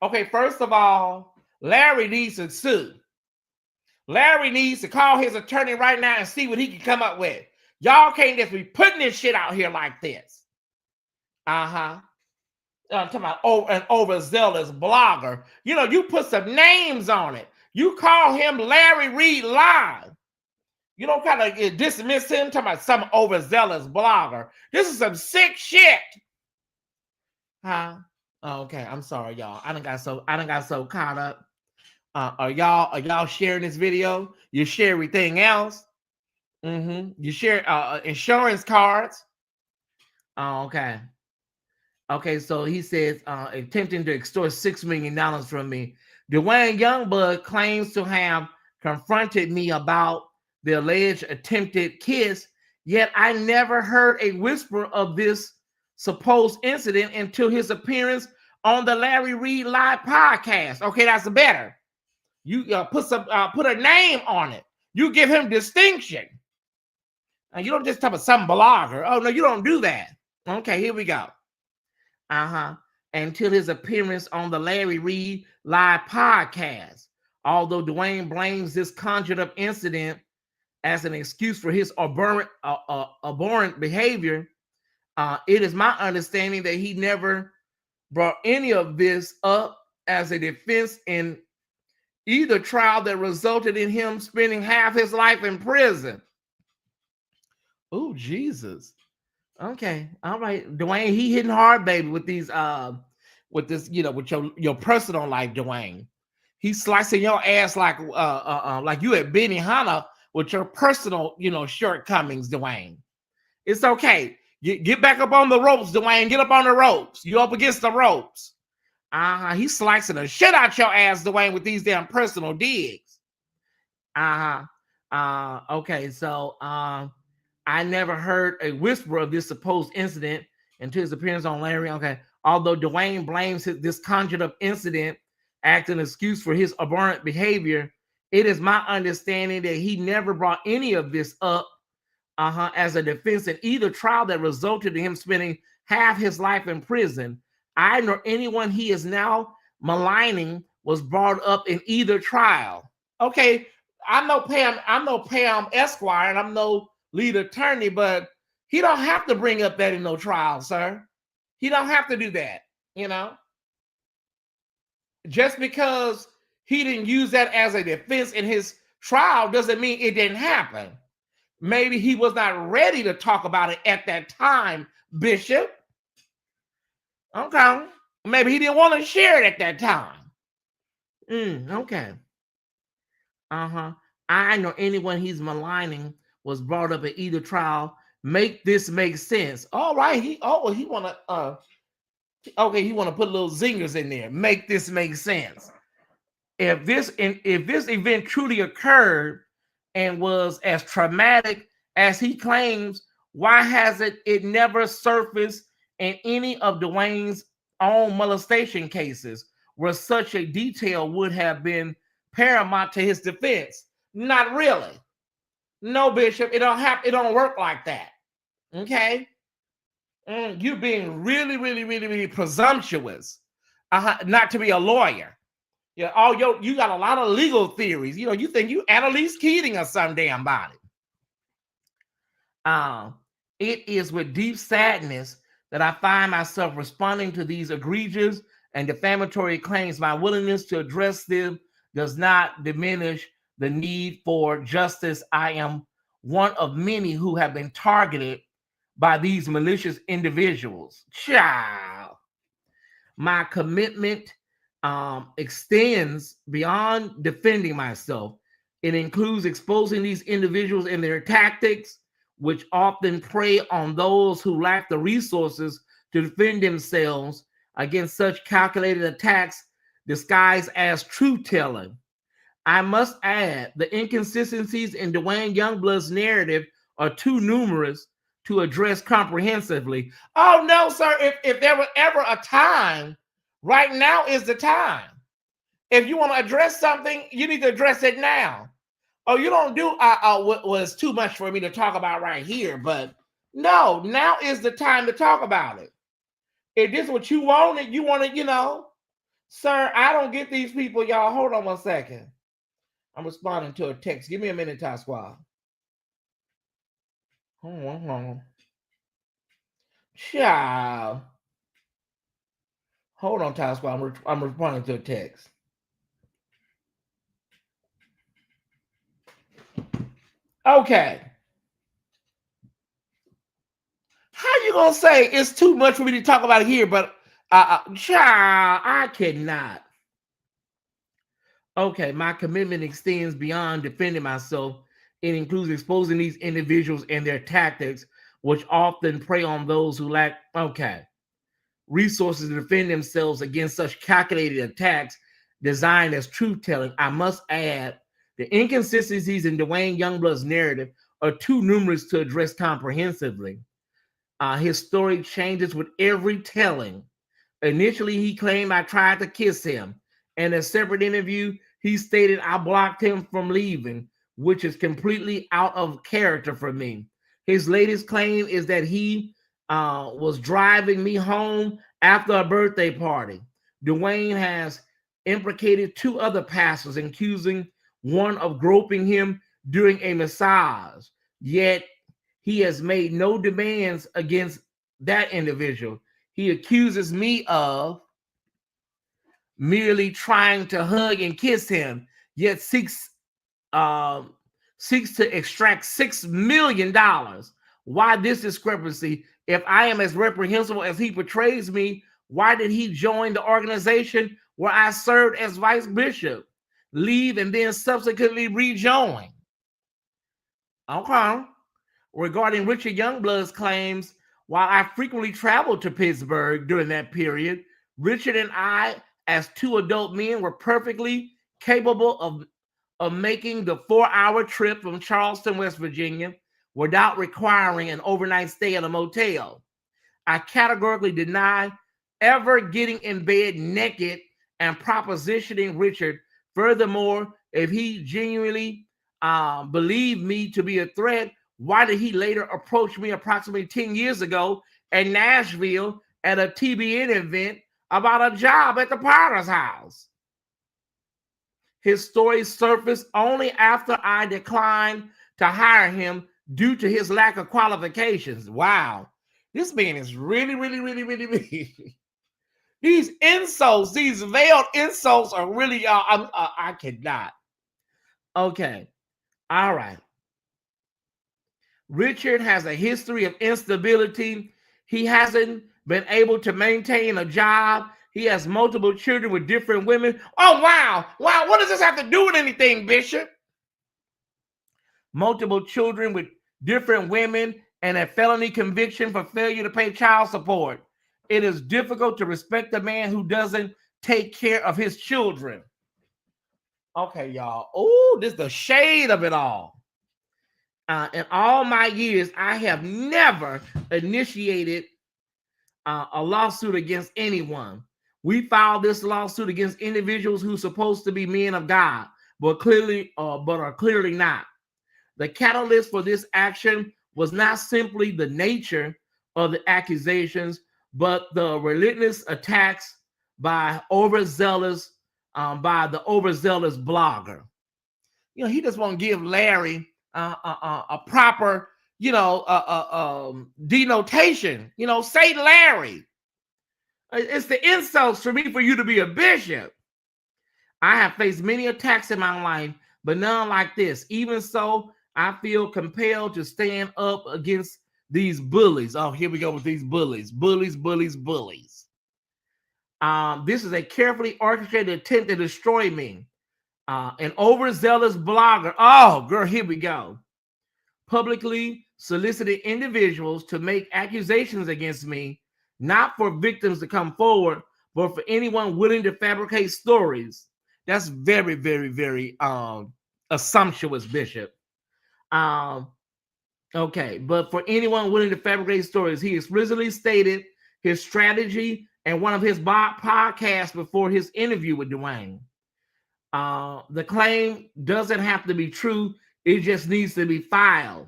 Okay, first of all, Larry needs to sue. Larry needs to call his attorney right now and see what he can come up with. Y'all can't just be putting this shit out here like this. I'm talking about an overzealous blogger. You know, you put some names on it. You call him Larry Reed Live. You don't kind of dismiss him talking about some overzealous blogger. This is some sick shit. Huh? Oh, okay, I'm sorry, y'all. I done got so caught up. Are y'all sharing this video? You share everything else. You share insurance cards. Oh, okay. Okay, so he says attempting to extort $6 million from me. Dwayne Youngblood claims to have confronted me about the alleged attempted kiss, yet I never heard a whisper of this supposed incident until his appearance on the Larry Reed Live podcast. Okay, that's better. You put a name on it. You give him distinction. And you don't just talk about some blogger. Oh no, you don't do that. Okay, here we go. Until his appearance on the Larry Reed Live podcast. Although Dwayne blames this conjured up incident as an excuse for his abhorrent behavior, it is my understanding that he never brought any of this up as a defense in either trial that resulted in him spending half his life in prison. Oh, Jesus. Okay, all right, Dwayne, he hitting hard, baby, with these with this, you know, with your personal life, Dwayne. He's slicing your ass like you at Benihana with your personal, you know, shortcomings, Dwayne. It's okay. Get back up on the ropes, Dwayne. Get up on the ropes. You up against the ropes. He's slicing the shit out your ass, Dwayne, with these damn personal digs. Okay, so I never heard a whisper of this supposed incident until his appearance on Larry. Okay. Although Dwayne blames this conjured up incident as an excuse for his abhorrent behavior, it is my understanding that he never brought any of this up as a defense in either trial that resulted in him spending half his life in prison. I nor anyone he is now maligning was brought up in either trial. Okay. I'm no Pam Esquire, and I'm no lead attorney, but he don't have to bring up that in no trial, sir. He don't have to do that, you know. Just because he didn't use that as a defense in his trial doesn't mean it didn't happen. Maybe he was not ready to talk about it at that time, Bishop. Okay. Maybe he didn't want to share it at that time. Okay. I know anyone he's maligning was brought up at either trial. Make this make sense. All right. He want to he want to put little zingers in there. Make this make sense. If this event truly occurred and was as traumatic as he claims, why hasn't it never surfaced in any of Dwayne's own molestation cases where such a detail would have been paramount to his defense? Not really. No, Bishop, it don't work like that. Okay? You're being really, really, really, really presumptuous not to be a lawyer. Yeah, you got a lot of legal theories. You know, you think you Annalise Keating or some damn body. It is with deep sadness that I find myself responding to these egregious and defamatory claims. My willingness to address them does not diminish the need for justice. I am one of many who have been targeted by these malicious individuals. Child. My commitment extends beyond defending myself. It includes exposing these individuals and their tactics, which often prey on those who lack the resources to defend themselves against such calculated attacks disguised as truth telling. I must add, the inconsistencies in Dwayne Youngblood's narrative are too numerous to address comprehensively. Oh, no, sir. If there were ever a time, right now is the time. If you want to address something, you need to address it now. Oh, you don't do what was too much for me to talk about right here, but no, now is the time to talk about it. If this is what you wanted, sir, I don't get these people, y'all. Hold on 1 second. I'm responding to a text. Give me a minute, Ty Squad. Hold on. Child. Hold on, Ty Squad. I'm responding to a text. Okay. How you gonna say it's too much for me to talk about it here, but child, I cannot. Okay, my commitment extends beyond defending myself. It includes exposing these individuals and their tactics, which often prey on those who lack resources to defend themselves against such calculated attacks designed as truth telling. I must add, the inconsistencies in Dwayne Youngblood's narrative are too numerous to address comprehensively. His story changes with every telling. Initially, he claimed I tried to kiss him. In a separate interview, he stated I blocked him from leaving, which is completely out of character for me. His latest claim is that he was driving me home after a birthday party. Dwayne has implicated 2 other pastors, accusing one of groping him during a massage. Yet he has made no demands against that individual. He accuses me of merely trying to hug and kiss him, yet seeks to extract $6 million. Why this discrepancy? If I am as reprehensible as he portrays me, why did he join the organization where I served as vice bishop, leave, and then subsequently rejoin? Okay. Regarding Richard Youngblood's claims, while I frequently traveled to Pittsburgh during that period, Richard and I, as 2 adult men, were perfectly capable of making the 4-hour trip from Charleston, West Virginia, without requiring an overnight stay at a motel. I categorically deny ever getting in bed naked and propositioning Richard. Furthermore, if he genuinely believed me to be a threat, why did he later approach me approximately 10 years ago in Nashville at a TBN event about a job at the Potter's house? His story surfaced only after I declined to hire him due to his lack of qualifications. Wow. This man is really, really, really, really, really. These insults, these veiled insults are really, I cannot. Okay. All right. Richard has a history of instability. He hasn't been able to maintain a job. He has multiple children with different women. Oh, wow. Wow. What does this have to do with anything, Bishop? Multiple children with different women and a felony conviction for failure to pay child support. It is difficult to respect a man who doesn't take care of his children. Okay, y'all. Oh, this is the shade of it all. In all my years, I have never initiated a lawsuit against anyone. We filed this lawsuit against individuals who are supposed to be men of God, but are clearly not. The catalyst for this action was not simply the nature of the accusations, but the relentless attacks by the overzealous blogger. He just won't give Larry a proper, denotation. Say Larry. It's the insults for me for you to be a bishop. I have faced many attacks in my life, but none like this. Even so, I feel compelled to stand up against these bullies. Oh, here we go with these bullies. Bullies. This is a carefully orchestrated attempt to destroy me. An overzealous blogger. Oh, girl, here we go. Publicly solicited individuals to make accusations against me, not for victims to come forward, but for anyone willing to fabricate stories. That's very, very, very assumptuous, Bishop. Okay, but for anyone willing to fabricate stories, he explicitly stated his strategy and one of his podcasts before his interview with Dwayne. The claim doesn't have to be true. It just needs to be filed.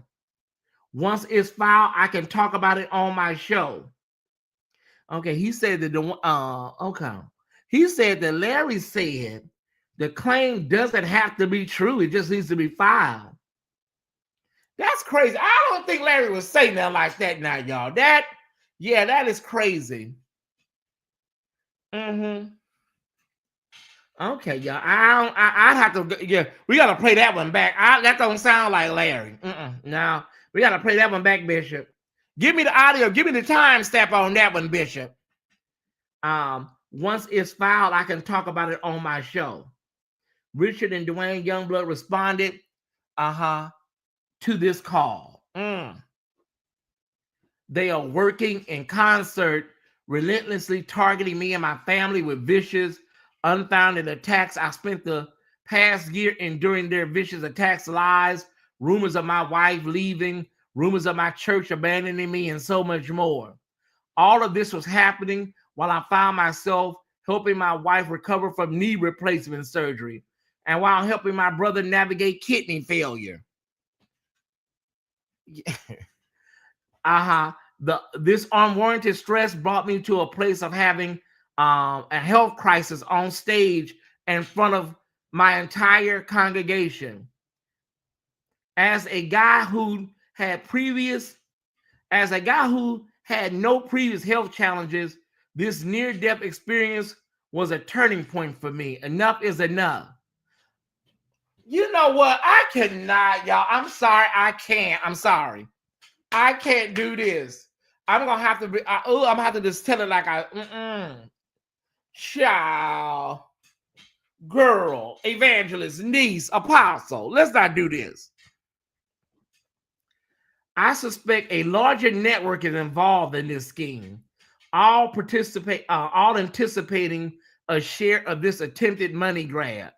Once it's filed, I can talk about it on my show. Okay, he said that he said that Larry said the claim doesn't have to be true. It just needs to be filed. That's crazy. I don't think Larry would say nothing like that now, y'all. That is crazy. Okay, y'all. I'd have to. Yeah, we gotta play that one back. That don't sound like Larry. No, we gotta play that one back, Bishop. Give me the audio. Give me the time stamp on that one, Bishop. Once it's filed, I can talk about it on my show. Richard and Dwayne Youngblood responded, to this call. They are working in concert, relentlessly targeting me and my family with vicious, unfounded attacks. I spent the past year enduring their vicious attacks, lies, rumors of my wife leaving, rumors of my church abandoning me, and so much more. All of this was happening while I found myself helping my wife recover from knee replacement surgery and while helping my brother navigate kidney failure. This unwarranted stress brought me to a place of having a health crisis on stage in front of my entire congregation. As a guy who had no previous health challenges, this near-death experience was a turning point for me. Enough is enough. You know what? I cannot, y'all. I'm sorry. I can't. I'm sorry. I can't do this. I'm gonna have to be. I'm gonna have to just tell it like child, girl, evangelist, niece, apostle. Let's not do this. I suspect a larger network is involved in this scheme, all anticipating a share of this attempted money grab.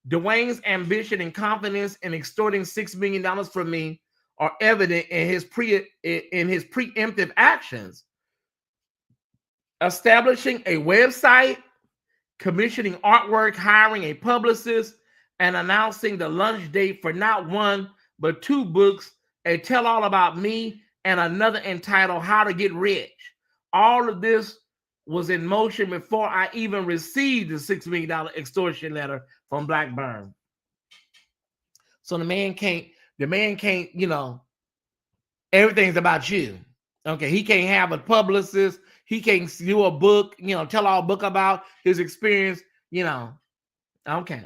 Dwayne's ambition and confidence in extorting $6 million from me are evident in his preemptive actions. Establishing a website, commissioning artwork, hiring a publicist, and announcing the launch date for not one, but two books, a tell-all about me and another entitled How to Get Rich. All of this was in motion before I even received the $6 million extortion letter from Blackburn. So the man can't, everything's about you. Okay, he can't have a publicist. He can't do a book, tell all book about his experience, Okay,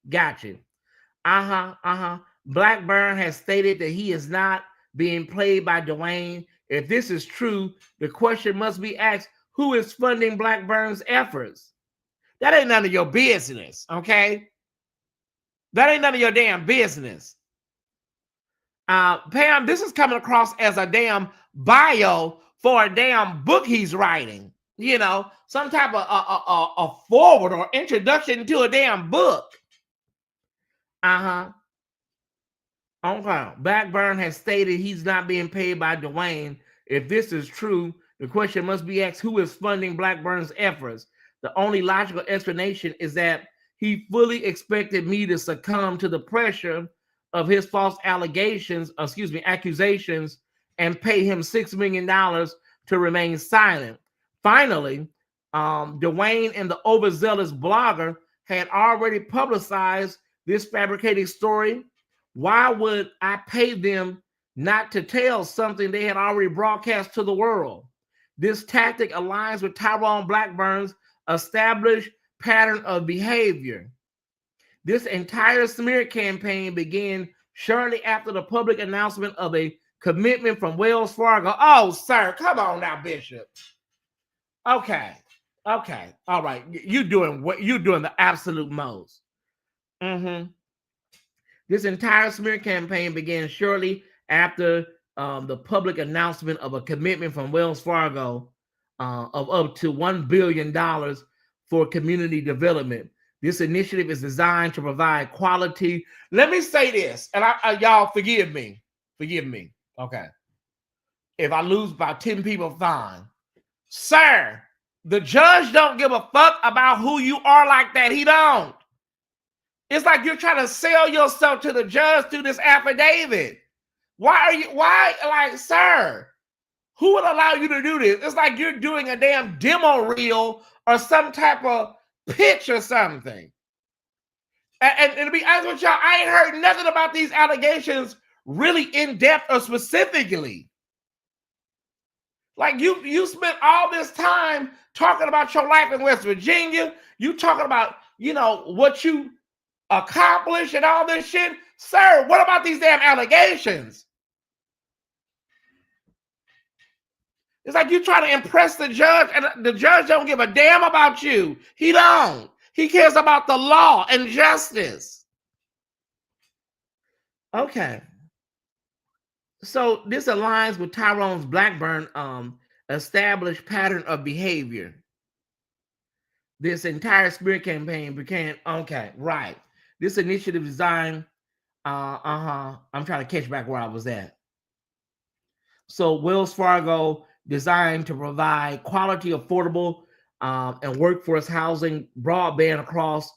got you. Blackburn has stated that he is not being played by Dwayne. If this is true, the question must be asked, who is funding Blackburn's efforts? That ain't none of your business, okay? That ain't none of your damn business. Pam, this is coming across as a damn bio for a damn book he's writing. Some type of a forward or introduction to a damn book. Okay. Blackburn has stated he's not being paid by Dwayne. If this is true, the question must be asked, who is funding Blackburn's efforts? The only logical explanation is that he fully expected me to succumb to the pressure of his false accusations, and pay him $6 million to remain silent. Finally, Dwayne and the overzealous blogger had already publicized this fabricated story. Why would I pay them not to tell something they had already broadcast to the world? This tactic aligns with Tyrone Blackburn's established pattern of behavior. This entire smear campaign began shortly after the public announcement of a commitment from Wells Fargo. Oh, sir, come on now, Bishop. Okay. Okay. All right. You doing what you doing the absolute most. Mm-hmm. This entire smear campaign began shortly after the public announcement of a commitment from Wells Fargo of up to $1 billion for community development. This initiative is designed to provide quality. Let me say this, and y'all forgive me. Forgive me. Okay. If I lose by 10 people, fine. Sir, the judge don't give a fuck about who you are like that. He don't. It's like you're trying to sell yourself to the judge through this affidavit. Why, like, sir, who would allow you to do this? It's like you're doing a damn demo reel or some type of pitch or something. And to be honest with y'all, I ain't heard nothing about these allegations really in depth or specifically. Like you spent all this time talking about your life in West Virginia. You talking about, what you accomplished and all this shit. Sir, what about these damn allegations? It's like you trying to impress the judge, and the judge don't give a damn about you. He don't. He cares about the law and justice. Okay. So this aligns with Tyrone's Blackburn established pattern of behavior. This entire smear campaign became okay, right. This initiative designed, I'm trying to catch back where I was at. So Wells Fargo designed to provide quality, affordable, and workforce housing, broadband across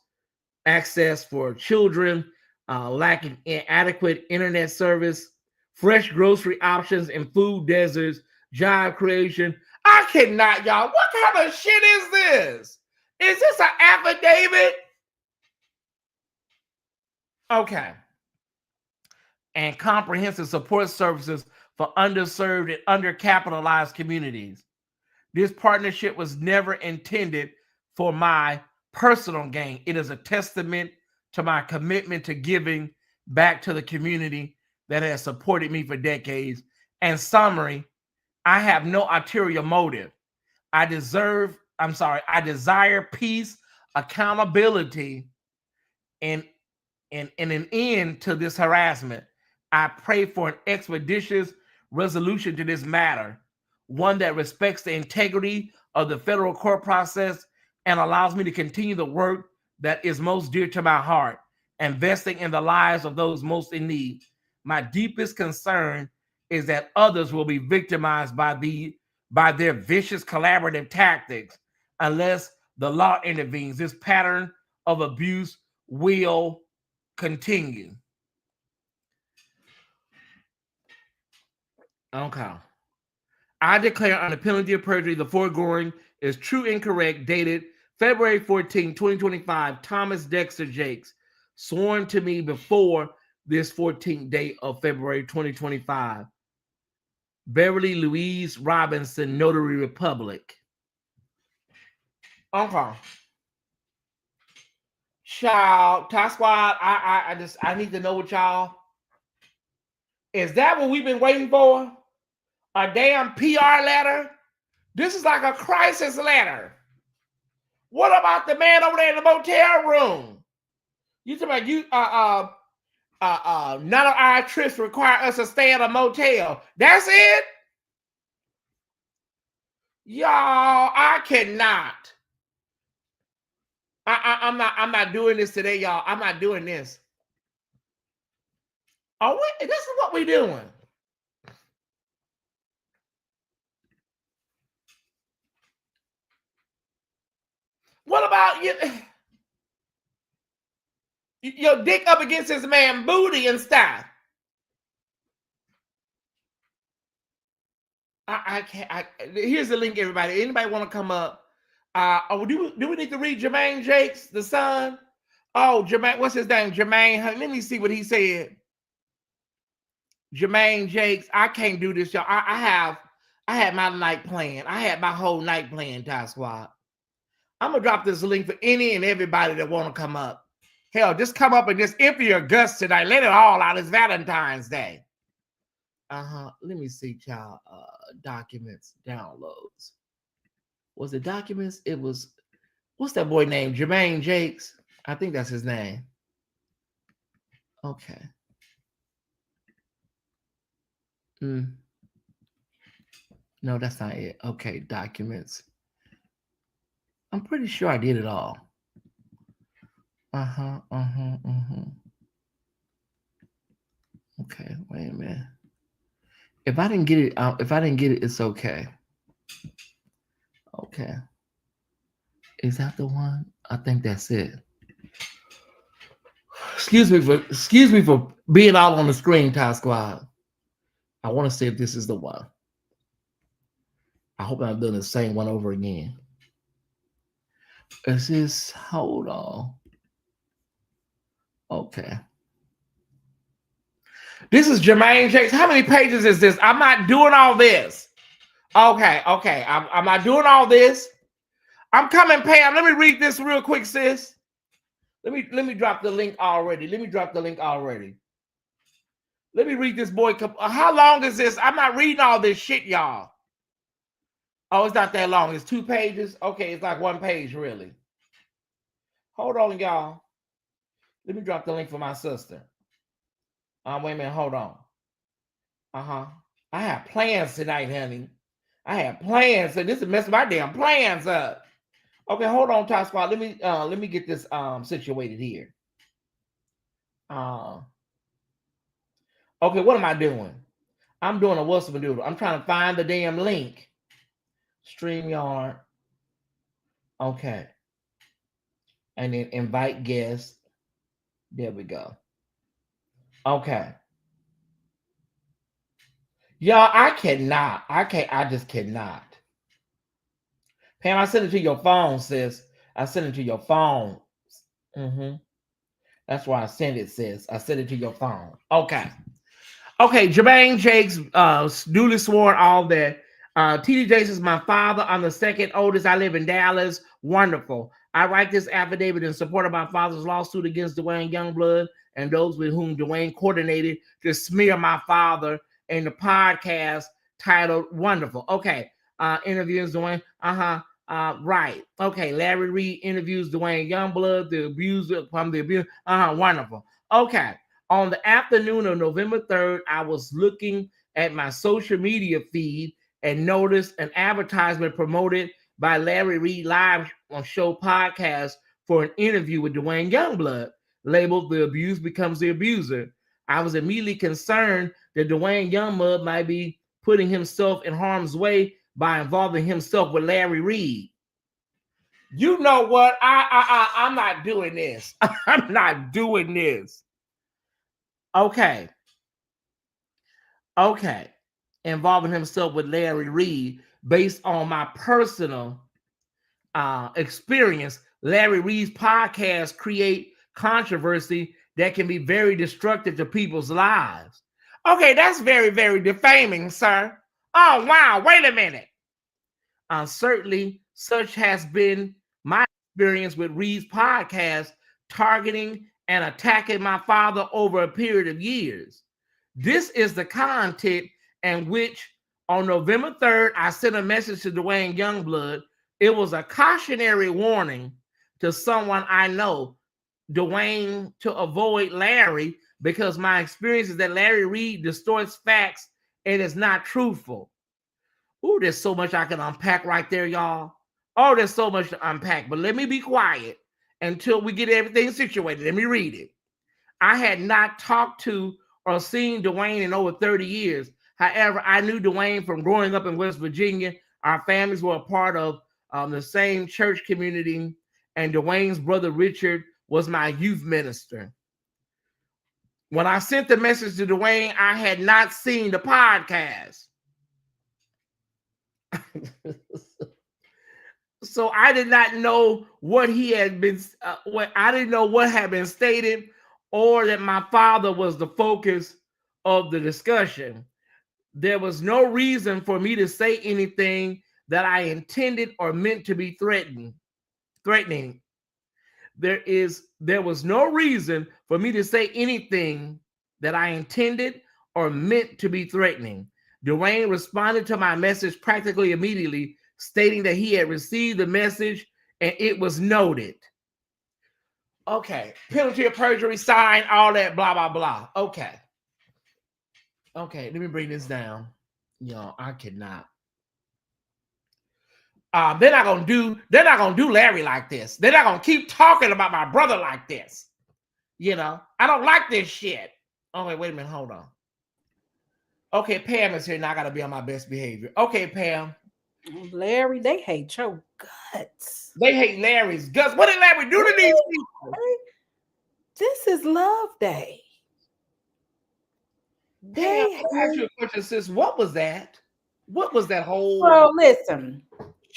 access for children lacking adequate internet service, fresh grocery options in food deserts, job creation. I cannot, y'all. What kind of shit is this? Is this an affidavit? Okay. And comprehensive support services for underserved and undercapitalized communities. This partnership was never intended for my personal gain. It is a testament to my commitment to giving back to the community that has supported me for decades. And summary, I have no ulterior motive. I desire peace, accountability, and an end to this harassment. I pray for an expeditious resolution to this matter, one that respects the integrity of the federal court process and allows me to continue the work that is most dear to my heart, investing in the lives of those most in need. My deepest concern is that others will be victimized by their vicious collaborative tactics unless the law intervenes. This pattern of abuse will continue. Okay. I declare on the penalty of perjury the foregoing is true and correct, dated February 14, 2025, Thomas Dexter Jakes, sworn to me before this 14th day of February 2025. Beverly Louise Robinson, Notary Republic. Okay. Child, Top Squad, I need to know what y'all. Is that what we've been waiting for? A damn PR letter? This is like a crisis letter. What about the man over there in the motel room? You talking about none of our trips require us to stay at a motel. That's it? Y'all, I cannot. I'm not doing this today, y'all. I'm not doing this. Oh, this is what we're doing. What about you? Your dick up against this man's booty and stuff. I can't. Here's the link, everybody. Anybody want to come up? Do we need to read Jermaine Jakes, the son? Oh, Jermaine, what's his name? Jermaine. Let me see what he said. Jermaine Jakes. I can't do this, y'all. I had my night plan. I had my whole night plan, Ty Squad. I'm gonna drop this link for any and everybody that want to come up. Hell, just come up and just empty your guts tonight. Let it all out. It's Valentine's Day. Let me see, y'all. Documents, downloads. Was it documents? It was, what's that boy named? Jermaine Jakes? I think that's his name. Okay. No, that's not it. Okay, documents. I'm pretty sure I did it all. Okay, wait a minute. If I didn't get it, it's okay. Okay. Is that the one? I think that's it. Excuse me for being all on the screen, Ty Squad. I want to see if this is the one. I hope I'm doing the same one over again. Is this? Hold on. Okay. This is Jermaine Jakes. How many pages is this? I'm not doing all this. Okay. I'm not doing all this. I'm coming, Pam. Let me read this real quick, sis. Let me drop the link already. Let me read this boy. How long is this? I'm not reading all this shit, y'all. Oh, it's not that long. It's 2 pages. Okay, it's like 1 page, really. Hold on, y'all. Let me drop the link for my sister. Wait a minute. Hold on. I have plans tonight, honey. I have plans. So this is messing my damn plans up. Okay, hold on, Top Squad. Let me get this situated here. Okay, what am I doing? I'm doing a what's doodle. I'm trying to find the damn link. StreamYard. Okay. And then invite guests. There we go. Okay. Y'all, I just cannot. Pam, I sent it to your phone, sis. I sent it to your phone. That's why I sent it, sis. I sent it to your phone. Okay. Okay, Jermaine Jakes, duly sworn, all that. TD Jakes is my father. I'm the second oldest. I live in Dallas. Wonderful. I write this affidavit in support of my father's lawsuit against Dwayne Youngblood and those with whom Dwayne coordinated to smear my father in the podcast titled Wonderful. Okay. Interviews Dwayne. Right. Okay. Larry Reed interviews Dwayne Youngblood, the abuser from the abuse. Wonderful. Okay. On the afternoon of November 3rd, I was looking at my social media feed and noticed an advertisement promoted by Larry Reed Live on Show podcast for an interview with Dwayne Youngblood, labeled "The Abuse Becomes the Abuser." I was immediately concerned that Dwayne Youngblood might be putting himself in harm's way by involving himself with Larry Reed. You know what? I'm not doing this. I'm not doing this. Okay. Involving himself with Larry Reed based on my personal experience. Larry Reed's podcasts create controversy that can be very destructive to people's lives. Okay, that's very, very defaming, sir. Oh, wow. Wait a minute. Certainly, such has been my experience with Reed's podcast, targeting and attacking my father over a period of years. This is the content in which on November 3rd, I sent a message to Dwayne Youngblood. It was a cautionary warning to someone I know, Dwayne, to avoid Larry, because my experience is that Larry Reed distorts facts and is not truthful. Ooh, there's so much I can unpack right there, y'all. Oh, there's so much to unpack, but let me be quiet until we get everything situated. Let me read it. I had not talked to or seen Dwayne in over 30 years. However, I knew Dwayne from growing up in West Virginia. Our families were a part of the same church community, and Dwayne's brother Richard was my youth minister. When I sent the message to Dwayne, I had not seen the podcast. So I did not know what he had been, I didn't know what had been stated, or that my father was the focus of the discussion. There was no reason for me to say anything that I intended or meant to be threatening. There was no reason for me to say anything that I intended or meant to be threatening. Dwayne responded to my message practically immediately, stating that he had received the message and it was noted. Okay, penalty of perjury, sign, all that, blah, blah, blah. Okay. Okay, let me bring this down. Yo, I cannot. They're not gonna do Larry like this. They're not gonna keep talking about my brother like this. You know, I don't like this shit. Oh, wait a minute, hold on. Okay, Pam is here now. I gotta be on my best behavior. Okay, Pam. Larry, they hate your guts. They hate Larry's guts. What did Larry do to these people? This is Love Day. They ask you a question, sis. What was that? What was that whole? Well, listen.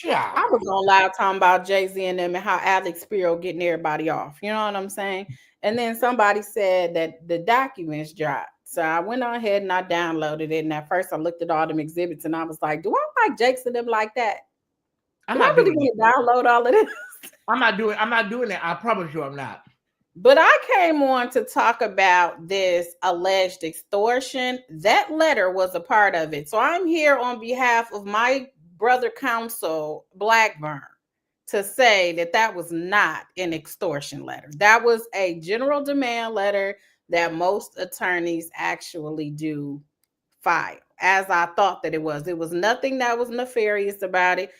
Yeah. I was on live talking about Jay-Z and them and how Alex Spiro getting everybody off. You know what I'm saying? And then somebody said that the documents dropped. So I went on ahead and I downloaded it. And at first I looked at all them exhibits and I was like, do I like Jakes and them like that? I'm not really going to download all of this. I'm not doing that. I promise you I'm not. But I came on to talk about this alleged extortion. That letter was a part of it. So I'm here on behalf of my brother counsel, Blackburn, to say that that was not an extortion letter. That was a general demand letter that most attorneys actually do file, as I thought that it was. It was nothing that was nefarious about it.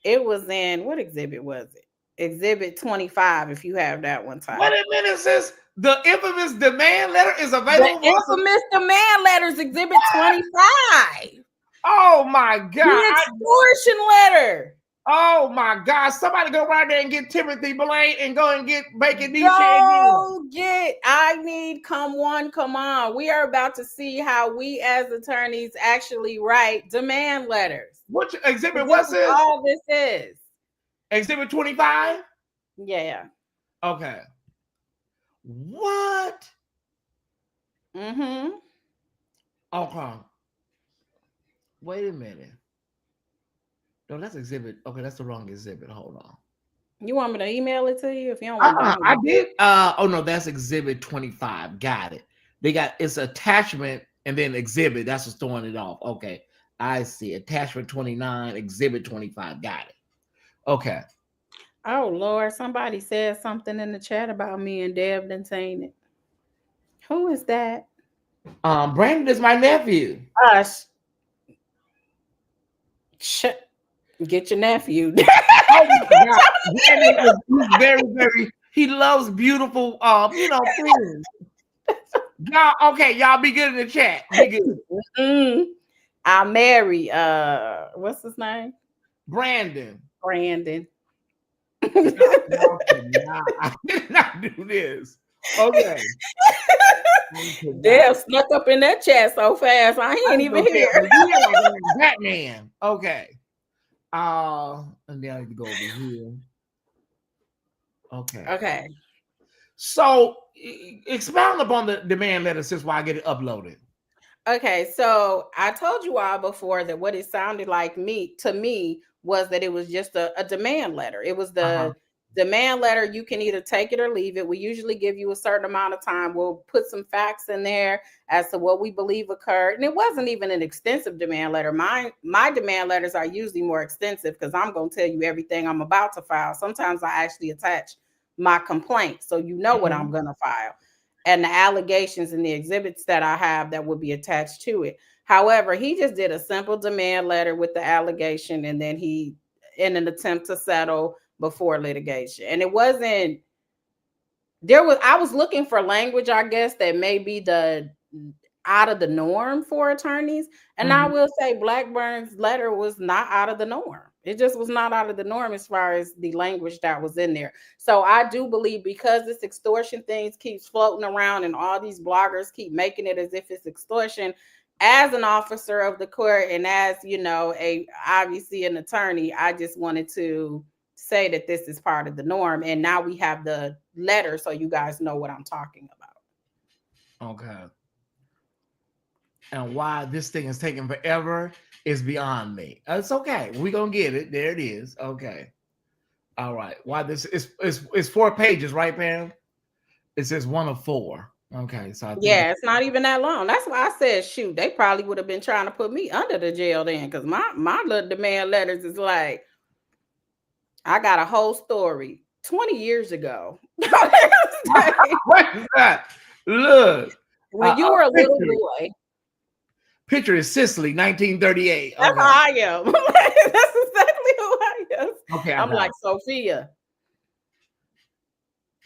It was in, what exhibit was it? Exhibit 25, if you have that one time. Wait a minute, sis. The infamous demand letter is available. The infamous demand letters, exhibit 25. Oh my God. The extortion letter. Oh my God. Somebody go right there and get Timothy Blaine and go and get Bacon DJ. I need come on. We are about to see how we as attorneys actually write demand letters. What exhibit was this? All this is. Exhibit 25? Yeah. Okay. What? Mm-hmm. Okay. Wait a minute. No, that's exhibit. Okay, that's the wrong exhibit. Hold on. You want me to email it to you if you don't want to? I did. Oh no, that's exhibit 25. Got it. They got it's attachment and then exhibit. That's what's throwing it off. Okay. I see. Attachment 29, exhibit 25. Got it. Okay. Oh Lord, somebody said something in the chat about me and Deb done seen it. Who is that? Brandon is my nephew. Get your nephew. Oh my God. Brandon is very, very, he loves beautiful things. Y'all, okay, y'all be good in the chat. Be good. I'll marry what's his name? Brandon. I did not do this. Okay. Dale snuck up in that chat so fast. I ain't even here. Batman. Okay. And then I need to go over here. Okay. So expound upon the demand letter since while I get it uploaded. Okay, so I told you all before that what it sounded like to me was that it was just a demand letter. It was the demand letter. You can either take it or leave it. We usually give you a certain amount of time. We'll put some facts in there as to what we believe occurred. And it wasn't even an extensive demand letter. My demand letters are usually more extensive because I'm going to tell you everything I'm about to file. Sometimes I actually attach my complaint so you know what I'm going to file and the allegations and the exhibits that I have that would be attached to it. However, he just did a simple demand letter with the allegation and then he in an attempt to settle before litigation. And it wasn't, I was looking for language, I guess, that may be the out of the norm for attorneys. And I will say Blackburn's letter was not out of the norm. It just was not out of the norm as far as the language that was in there. So I do believe because this extortion things keeps floating around and all these bloggers keep making it as if it's extortion, as an officer of the court and as, obviously an attorney, I just wanted to say that this is part of the norm. And now we have the letter so you guys know what I'm talking about. Okay. And why this thing is taking forever is beyond me. It's okay. We're going to get it. There it is. Okay. All right. Why this is 4 pages, right, Pam? It says 1 of 4. Okay. So I think it's not even that long. That's why I said, shoot, they probably would have been trying to put me under the jail then because my little demand letters is like I got a whole story 20 years ago. What is that? Look. When you were a little Picture. boy. Picture is Sicily, 1938. That's Okay. how I am. That's exactly who I am. Okay. I'm like Sophia.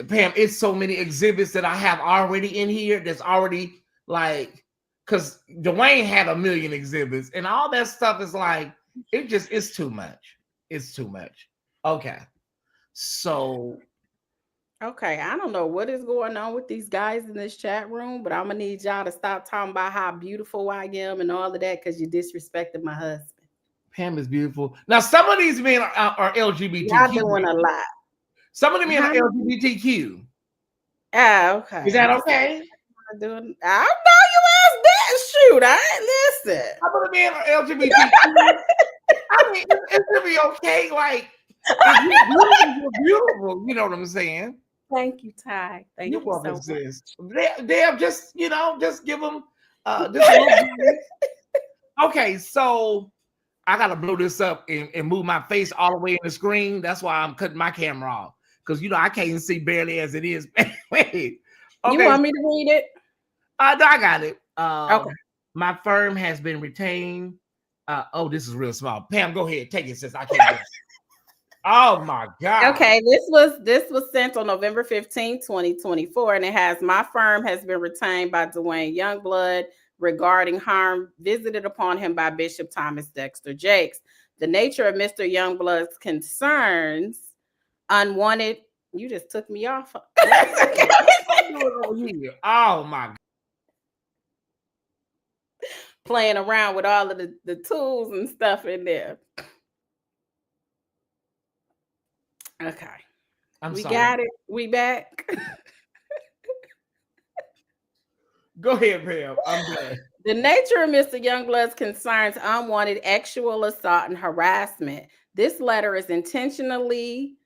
Pam, it's so many exhibits that I have already in here that's already like, because Dwayne had 1,000,000 exhibits and all that stuff is like, it's too much. It's too much. Okay. So Okay, I don't know what is going on with these guys in this chat room, but I'm gonna need y'all to stop talking about how beautiful I am and all of that because you disrespected my husband. Pam is beautiful. Now, some of these men are Y'all LGBTQ. doing a lot. Some of the men are Huh? LGBTQ. Ah, okay. Is that okay? I don't know you asked that. Shoot, I ain't listen. Some of the men are LGBTQ. I mean, it should be okay. Like, if you're beautiful, you're beautiful. You know what I'm saying? Thank you, Ty. Thank You're you so welcome, much. sis. They'll just, just give them just a little bit. Okay, so I gotta blow this up and move my face all the way in the screen. That's why I'm cutting my camera off. Because I can't see barely as it is. Wait. You Okay. want me to read it? No, I got it. Okay. My firm has been retained. Oh, this is real small. Pam, go ahead. Take it, sis. I can't do it. Oh my God. Okay, this was sent on November 15, 2024, and it has my firm has been retained by Dwayne Youngblood regarding harm visited upon him by Bishop Thomas Dexter Jakes. The nature of Mr. Youngblood's concerns, unwanted. You just took me off. Oh my God. Playing around with all of the tools and stuff in there. Okay. We sorry. got it. We back. Go ahead, Pam. I'm done. The nature of Mr. Youngblood's concerns unwanted sexual assault and harassment. This letter is intentionally,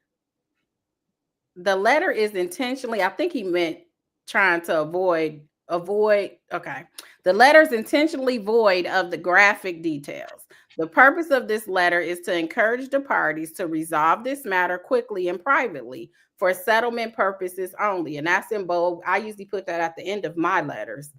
I think he meant trying to avoid, okay. The letter is intentionally void of the graphic details. The purpose of this letter is to encourage the parties to resolve this matter quickly and privately for settlement purposes only. And that's in bold. I usually put that at the end of my letters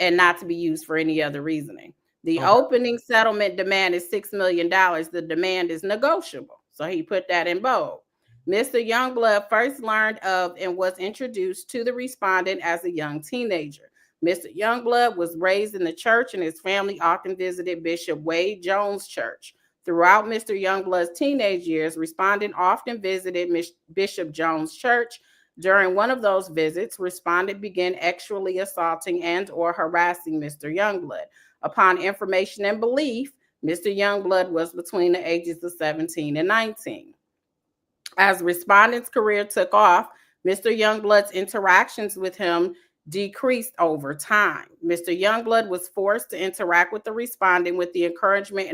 and not to be used for any other reasoning. The opening settlement demand is $6 million. The demand is negotiable. So he put that in bold. Mr. Youngblood first learned of and was introduced to the respondent as a young teenager. Mr. Youngblood was raised in the church and his family often visited Bishop Wade Jones Church. Throughout Mr. Youngblood's teenage years, respondent often visited Bishop Jones Church. During one of those visits, respondent began sexually assaulting and or harassing Mr. Youngblood. Upon information and belief, Mr. Youngblood was between the ages of 17 and 19. As respondent's career took off, Mr. Youngblood's interactions with him decreased over time. Mr. Youngblood was forced to interact with the respondent with the encouragement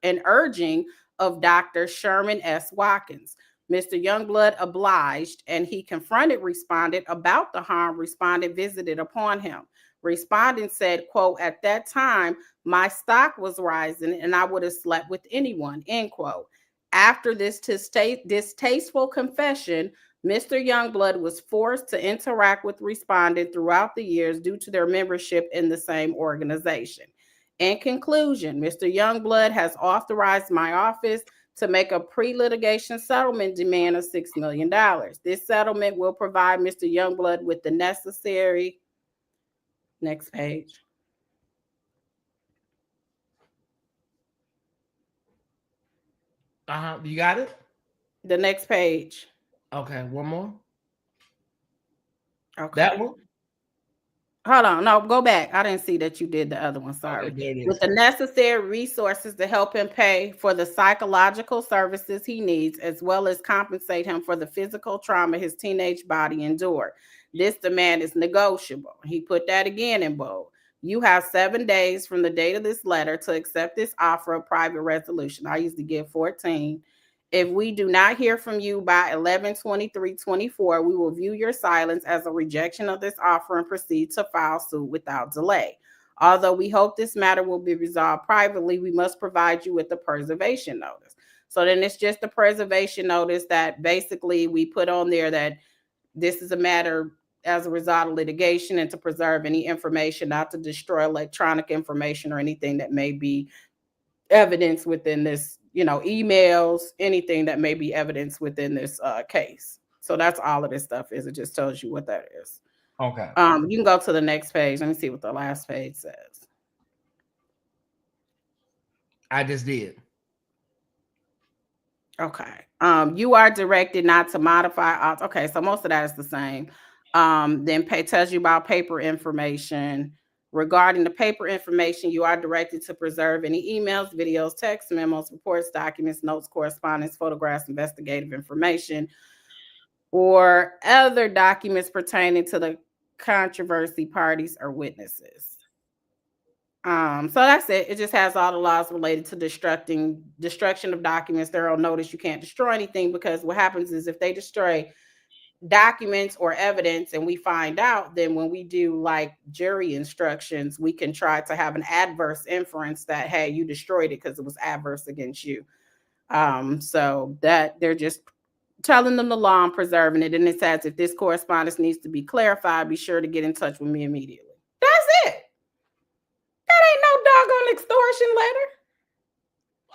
and urging of Dr. Sherman S. Watkins. Mr. Youngblood obliged, and he confronted respondent about the harm respondent visited upon him. Respondent said, quote, "At that time, my stock was rising and I would have slept with anyone," end quote. After this distasteful confession, Mr. Youngblood was forced to interact with respondent throughout the years due to their membership in the same organization. In conclusion, Mr. Youngblood has authorized my office to make a pre-litigation settlement demand of $6 million. This settlement will provide Mr. Youngblood with the necessary, next page. You got it? The next page. Okay, one more. Okay. That one? Hold on. No, go back. I didn't see that you did the other one. Sorry. Okay, with the necessary resources to help him pay for the psychological services he needs, as well as compensate him for the physical trauma his teenage body endured. This demand is negotiable. He put that again in bold. You have 7 days from the date of this letter to accept this offer of private resolution. I usually give 14. If we do not hear from you by 11/23/24, we will view your silence as a rejection of this offer and proceed to file suit without delay. Although we hope this matter will be resolved privately, we must provide you with a preservation notice. So then it's just a preservation notice that basically we put on there that this is a matter as a result of litigation and to preserve any information, not to destroy electronic information or anything that may be evidence within this, emails, anything that may be evidence within this case. So that's all of this stuff is. It just tells you what that is. Okay. You can go to the next page. Let me see what the last page says. I just did. Okay. You are directed not to modify. Okay, so most of that is the same. Then tells you about paper information. Regarding the paper information, you are directed to preserve any emails, videos, text, memos, reports, documents, notes, correspondence, photographs, investigative information, or other documents pertaining to the controversy, parties, or witnesses. So that's it. It just has all the laws related to destruction of documents. They're on notice. You can't destroy anything, because what happens is if they destroy documents or evidence and we find out, then when we do like jury instructions, we can try to have an adverse inference that, hey, you destroyed it because it was adverse against you. So that they're just telling them the law and preserving it. And it says, if this correspondence needs to be clarified, be sure to get in touch with me immediately. That's it. That ain't no doggone extortion letter.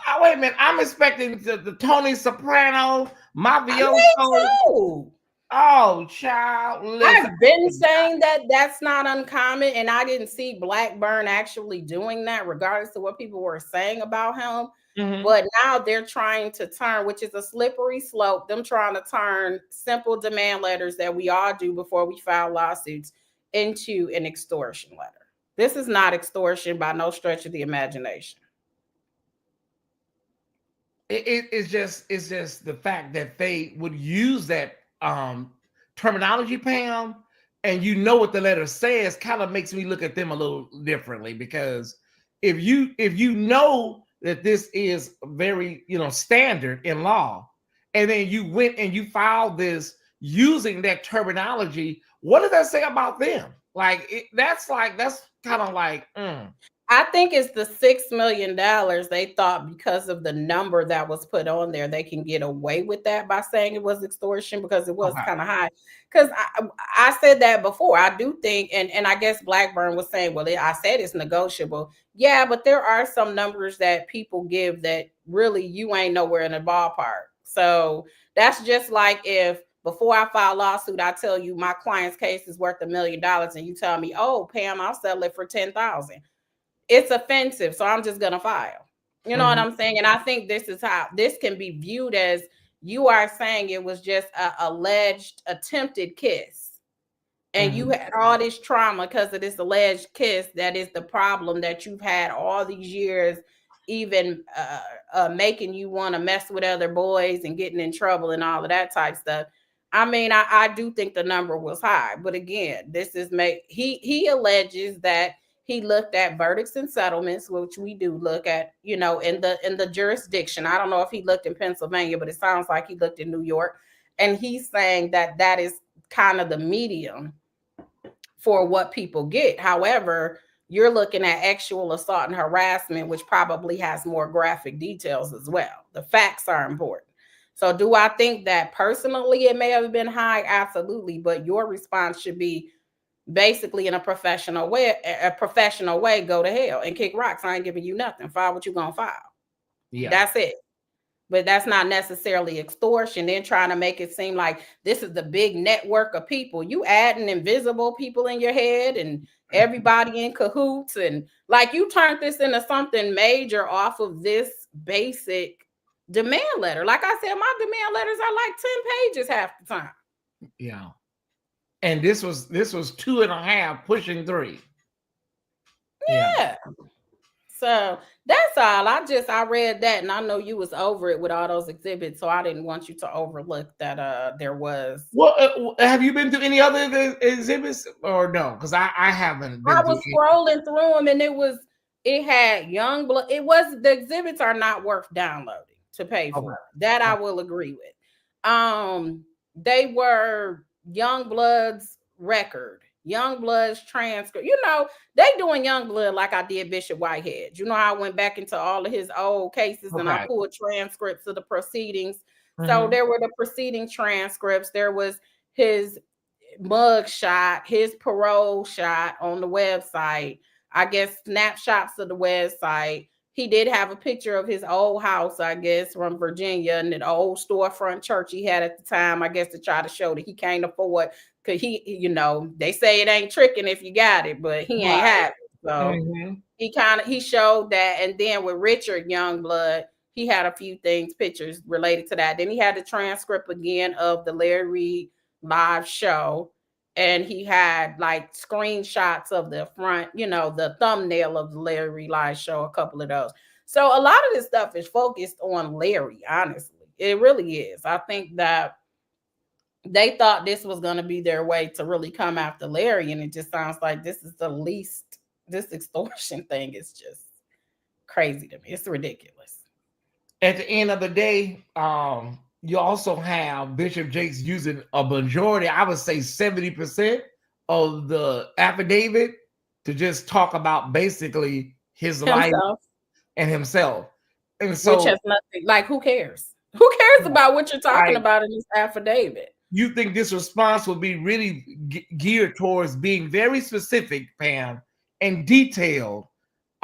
Oh, wait a minute. I'm expecting the Tony Soprano, mafioso. Me too. Oh, child. Listen. I've been saying that that's not uncommon, and I didn't see Blackburn actually doing that, regardless of what people were saying about him. Mm-hmm. But now they're trying to turn, which is a slippery slope, them trying to turn simple demand letters that we all do before we file lawsuits into an extortion letter. This is not extortion by no stretch of the imagination. It's just the fact that they would use that terminology, Pam, and what the letter says kind of makes me look at them a little differently, because if you know that this is very standard in law, and then you went and you filed this using that terminology, what does that say about them? That's kind of like. I think it's the $6 million. They thought because of the number that was put on there, they can get away with that by saying it was extortion, because it was kind of high. Because I said that before. I do think, and I guess Blackburn was saying, well, I said it's negotiable. Yeah, but there are some numbers that people give that really you ain't nowhere in the ballpark. So that's just like if before I file a lawsuit, I tell you my client's case is worth $1 million, and you tell me, oh, Pam, I'll sell it for $10,000. It's offensive, so I'm just gonna file. You know what I'm saying? And I think this is how this can be viewed, as you are saying it was just a alleged attempted kiss, and you had all this trauma because of this alleged kiss. That is the problem that you've had all these years, even making you want to mess with other boys and getting in trouble and all of that type stuff. I mean, I do think the number was high, but again, this is he alleges that he looked at verdicts and settlements, which we do look at, in the jurisdiction. I don't know if he looked in Pennsylvania, but it sounds like he looked in New York. And he's saying that that is kind of the medium for what people get. However, you're looking at actual assault and harassment, which probably has more graphic details as well. The facts are important. So do I think that personally it may have been high? Absolutely. But your response should be, basically, in a professional way, go to hell and kick rocks. I ain't giving you nothing. File what you gonna file. Yeah, that's it. But that's not necessarily extortion. Then trying to make it seem like this is the big network of people. You adding invisible people in your head and everybody in cahoots, and like you turned this into something major off of this basic demand letter. Like I said, my demand letters are like 10 pages half the time. Yeah. And this was 2.5 pushing 3. Yeah. So that's all. I read that, and I know you was over it with all those exhibits, so I didn't want you to overlook that there was. Well, have you been to any other exhibits or no? Because I haven't. I was scrolling through them, and it had young blood. The exhibits are not worth downloading to pay for. That I will agree with. They were Young Blood's record Youngblood's transcript. You know, they doing Youngblood like I did Bishop Whitehead. You know, I went back into all of his old cases and I pulled transcripts of the proceedings. So there were the proceeding transcripts. There was his mug shot, his parole shot on the website. I guess snapshots of the website. He did have a picture of his old house, I guess, from Virginia, and the old storefront church he had at the time, I guess, to try to show that he can't afford. Cause he, you know, they say it ain't tricking if you got it, but he ain't have it. So he showed that. And then with Richard Youngblood, he had a few things, pictures related to that. Then he had the transcript again of the Larry Reid live show. And he had like screenshots of the front, you know, the thumbnail of the Larry Reid live show, a couple of those. So a lot of this stuff is focused on Larry, honestly. It really is. I think that they thought this was going to be their way to really come after Larry. And it just sounds like this is the least, this extortion thing is just crazy to me. It's ridiculous. At the end of the day, you also have Bishop Jakes using a majority, I would say 70% of the affidavit to just talk about basically his life and himself. And so, which has nothing, like, who cares? Who cares about what you're talking about in this affidavit? You think this response will be really geared towards being very specific, Pam, and detailed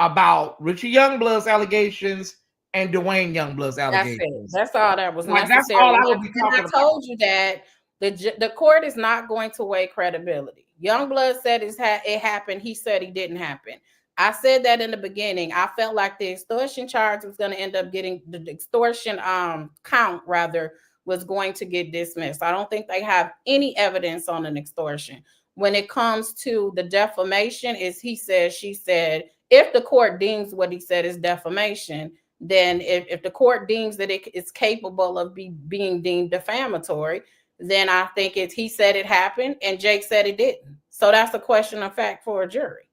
about Richard Youngblood's allegations and Dwayne Youngblood's allegations. That's all that was necessary. That's all I would be talking about. I told you that the court is not going to weigh credibility. Youngblood said it happened. He said it didn't happen. I said that in the beginning. I felt like the extortion charge was going to end up getting the extortion count rather was going to get dismissed. I don't think they have any evidence on an extortion. When it comes to the defamation, is he said, she said, if the court deems what he said is defamation, then if the court deems that it is capable of being deemed defamatory, then I think it's he said it happened and Jake said it didn't. So that's a question of fact for a jury.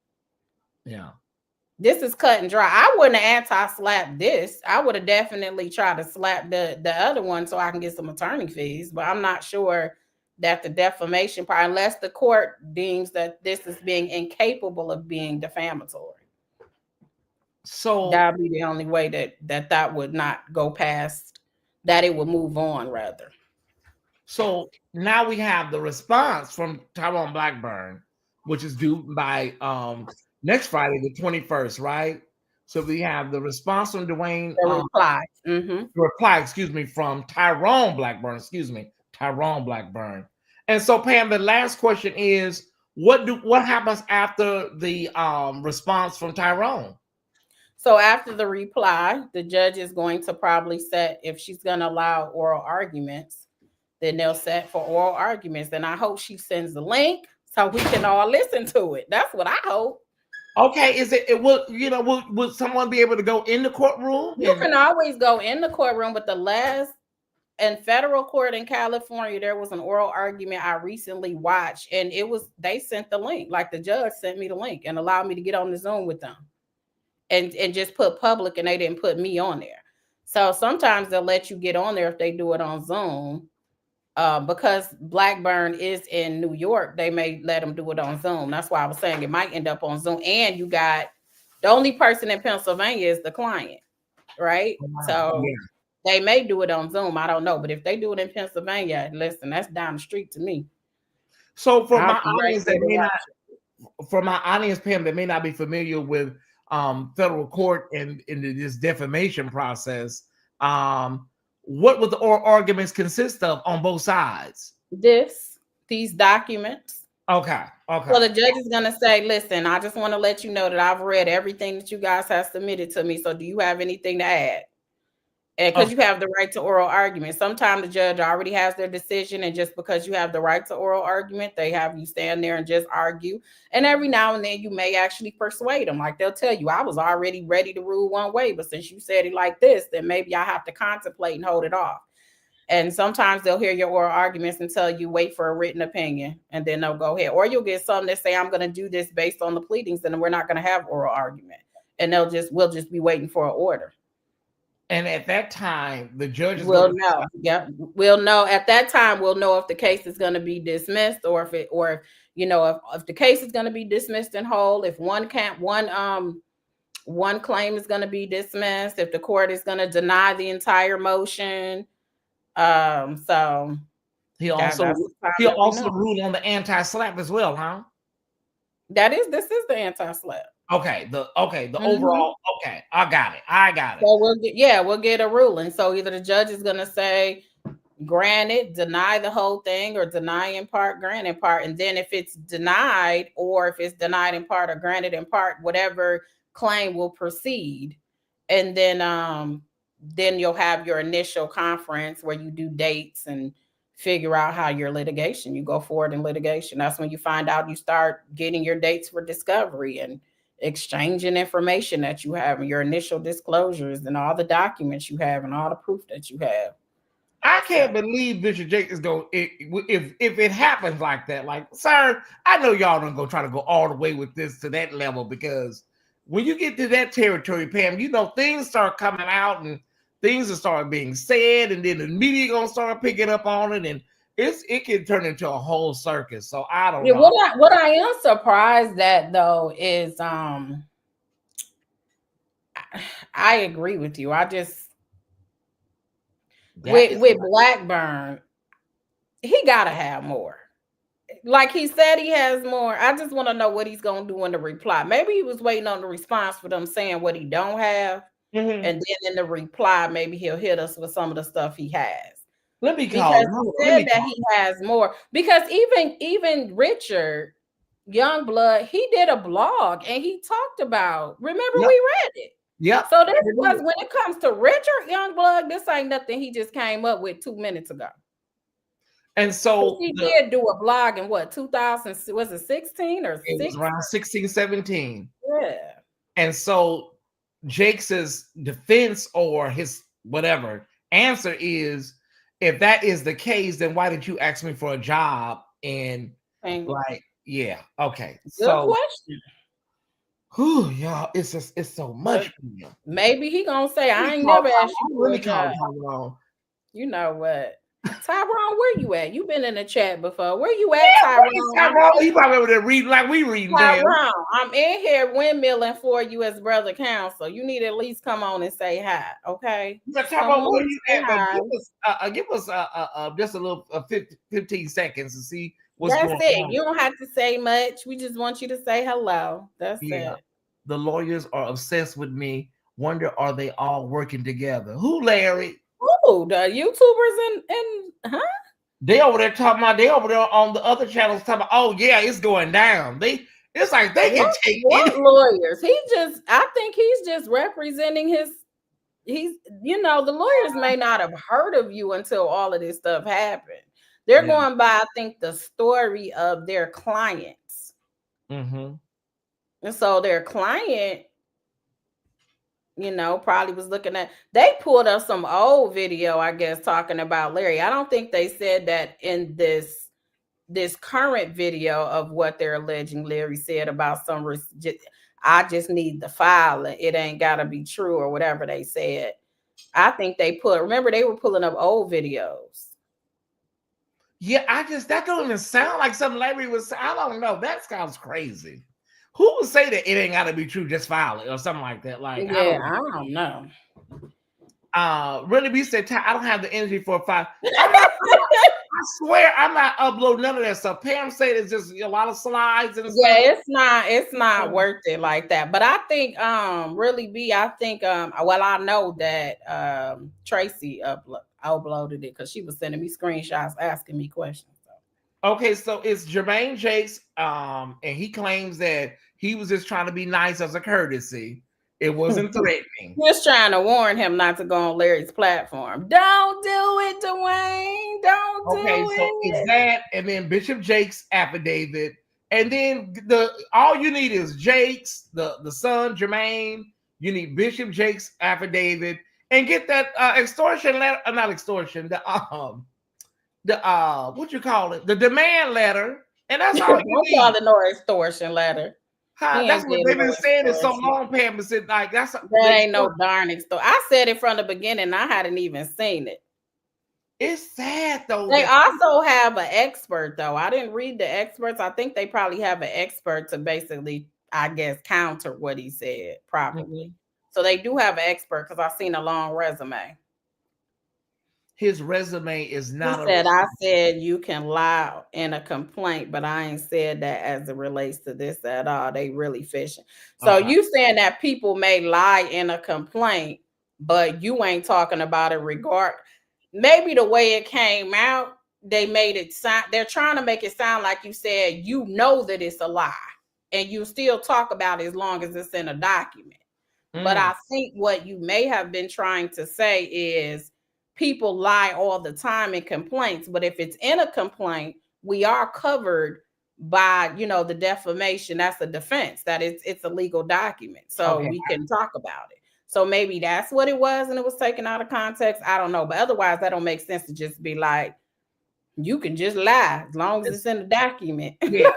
Yeah. This is cut and dry. I wouldn't have anti-slapped this. I would have definitely tried to slap the other one so I can get some attorney fees, but I'm not sure that the defamation part, unless the court deems that this is being incapable of being defamatory. So that would be the only way that would not go past, that it would move on rather. So now we have the response from Tyrone Blackburn, which is due by next Friday, the 21st, right? So we have the response from Dwayne. The reply. The reply, from Tyrone Blackburn, Tyrone Blackburn. And so, Pam, the last question is, what happens after the response from Tyrone? So after the reply, the judge is going to probably set, if she's going to allow oral arguments, then they'll set for oral arguments. And I hope she sends the link so we can all listen to it. That's what I hope. Okay, will someone be able to go in the courtroom? You can always go in the courtroom, but in federal court in California, there was an oral argument I recently watched, and they sent the link. Like, the judge sent me the link and allowed me to get on the Zoom with them and just put public, and they didn't put me on there. So sometimes they'll let you get on there if they do it on Zoom. Because Blackburn is in New York, they may let them do it on Zoom. That's why I was saying it might end up on Zoom. And you got the only person in Pennsylvania is the client, right? So they may do it on Zoom. I don't know. But if they do it in Pennsylvania, listen, that's down the street to me. So for my audience Pam, that may not be familiar with federal court and in this defamation process, what would the oral arguments consist of on both sides? These documents. Okay. So the judge is going to say, listen, I just want to let you know that I've read everything that you guys have submitted to me. So do you have anything to add? And because you have the right to oral argument. Sometimes the judge already has their decision, and just because you have the right to oral argument, they have you stand there and just argue. And every now and then you may actually persuade them. Like, they'll tell you, I was already ready to rule one way, but since you said it like this, then maybe I have to contemplate and hold it off. And sometimes they'll hear your oral arguments and tell you, wait for a written opinion, and then they'll go ahead. Or you'll get some that say, I'm going to do this based on the pleadings, and we're not going to have oral argument. And we'll just be waiting for an order. And at that time, the judge is going We'll to know. Yeah, we'll know at that time. We'll know if the case is going to be dismissed, or if if the case is going to be dismissed in whole. If one claim is going to be dismissed, if the court is going to deny the entire motion. So he'll that's also the time he'll that we also know. rule on the anti-slap as well, huh? This is the anti-slap. Okay, the overall. Okay, I got it. So we'll get a ruling. So either the judge is going to say granted, deny the whole thing, or deny in part, grant in part. And then if it's denied, or if it's denied in part or granted in part, whatever claim will proceed. And then you'll have your initial conference where you do dates and figure out how your litigation, you go forward in litigation. That's when you find out, you start getting your dates for discovery and exchanging information that you have, and your initial disclosures and all the documents you have and all the proof that you have. I can't believe Bishop Jake is going. If it happens like that, like, sir, I know y'all don't go try to go all the way with this to that level, because when you get to that territory, Pam, things start coming out and things will start being said, and then the media gonna start picking up on it, and it can turn into a whole circus. So I don't know. What I am surprised at, though, is I agree with you. I just with Blackburn, he gotta have more. Like he said, he has more. I just want to know what he's gonna do in the reply. Maybe he was waiting on the response for them saying what he don't have, and then in the reply, maybe he'll hit us with some of the stuff he has. Because he said that he has more. Because even Richard Youngblood, he did a blog and he talked about. Remember, we read it. Yeah. So this was, when it comes to Richard Youngblood, this ain't nothing he just came up with 2 minutes ago. And so he did do a blog in what, 2000, was it 16 or 16? It was around 16, 17. Yeah. And so Jake's defense, or his whatever answer, is, if that is the case, then why did you ask me for a job? And like, yeah, okay. Good question. Whew, y'all, it's so much. Maybe he gonna say, I ain't never asked you for a job. You know what? Tyrone, where you at? You been in the chat before. Where you at, Tyrone? He probably over there reading like we reading. Tyrone, I'm in here windmilling for you as brother counsel. You need to at least come on and say hi, okay? Tyrone, where you at? Give us just a little 15 seconds to see what's going on. That's it. You don't have to say much. We just want you to say hello. That's it. The lawyers are obsessed with me. Wonder, are they all working together? Who, Larry? Oh, the YouTubers and they over there talking about, they over there on the other channels talking about, oh yeah, it's going down. It's like they can take it. Lawyers. I think he's just representing the lawyers may not have heard of you until all of this stuff happened. They're going by, I think, the story of their clients. And so their client, probably was looking at, they pulled up some old video, I guess, talking about Larry. I don't think they said that in this current video of what they're alleging Larry said about some, I just need the file, it ain't gotta be true, or whatever they said. I think they remember they were pulling up old videos. Yeah, that don't even sound like something Larry was. I don't know. That sounds crazy. Who would say that it ain't got to be true? Just file it or something like that. Like, yeah, I don't know. Really, we said, I don't have the energy for a file. I swear, I'm not uploading none of that stuff. Pam said it's just a lot of slides and stuff. Yeah, it's not worth it like that. But I think, really, I think, well, I know that Tracy uploaded it because she was sending me screenshots asking me questions. Okay, so it's Jermaine Jakes, and he claims that he was just trying to be nice as a courtesy. It wasn't threatening. Just trying to warn him not to go on Larry's platform. Don't do it, Dwayne. Don't do it. Okay, so it's that, and then Bishop Jakes' affidavit, and then all you need is Jakes, the son, Jermaine. You need Bishop Jakes' affidavit, and get that extortion letter, not extortion, what you call it, the demand letter, and that's all you need. Don't call it no extortion letter. Huh? He That's ain't what getting they've no been saying it so extortion. long, Pam. It's like that's That ain't no darn extortion. I said it from the beginning. I hadn't even seen it. it's sad though They that also have an expert, though. I didn't read the experts. I think they probably have an expert to basically, I guess, counter what he said, probably. So they do have an expert because I've seen a long resume. his resume is He not a said, I said you can lie in a complaint, but I ain't said that as it relates to this at all. They really fishing. So okay. you saying that people may lie in a complaint, but you ain't talking about it regard. Maybe the way it came out, they made it sound, they're trying to make it sound like you said, you know that it's a lie. And you still talk about it as long as it's in a document. But I think what you may have been trying to say is people lie all the time in complaints, but if it's in a complaint, we are covered by, you know, the defamation. That's a defense, that it's a legal document. So Okay. we can talk about it. So maybe that's what it was and it was taken out of context. I don't know. But otherwise, that don't make sense to just be like, you can just lie as long as it's in the document. Yeah,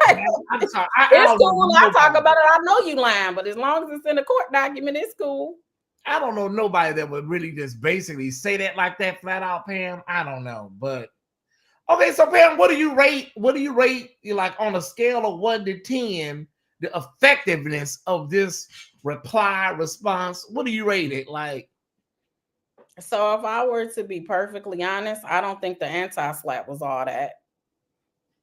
I'm sorry. I It's don't know cool. I talk nobody. about it. I know you lying, but as long as it's in a court document, it's cool. I don't know nobody that would really just basically say that like that flat out, Pam. I don't know, but okay. So Pam, what do you rate? What do you rate? You like on a scale of 1 to 10, the effectiveness of this reply response? What do you rate it? Like, So if I were to be perfectly honest, I don't think the anti-slap was all that.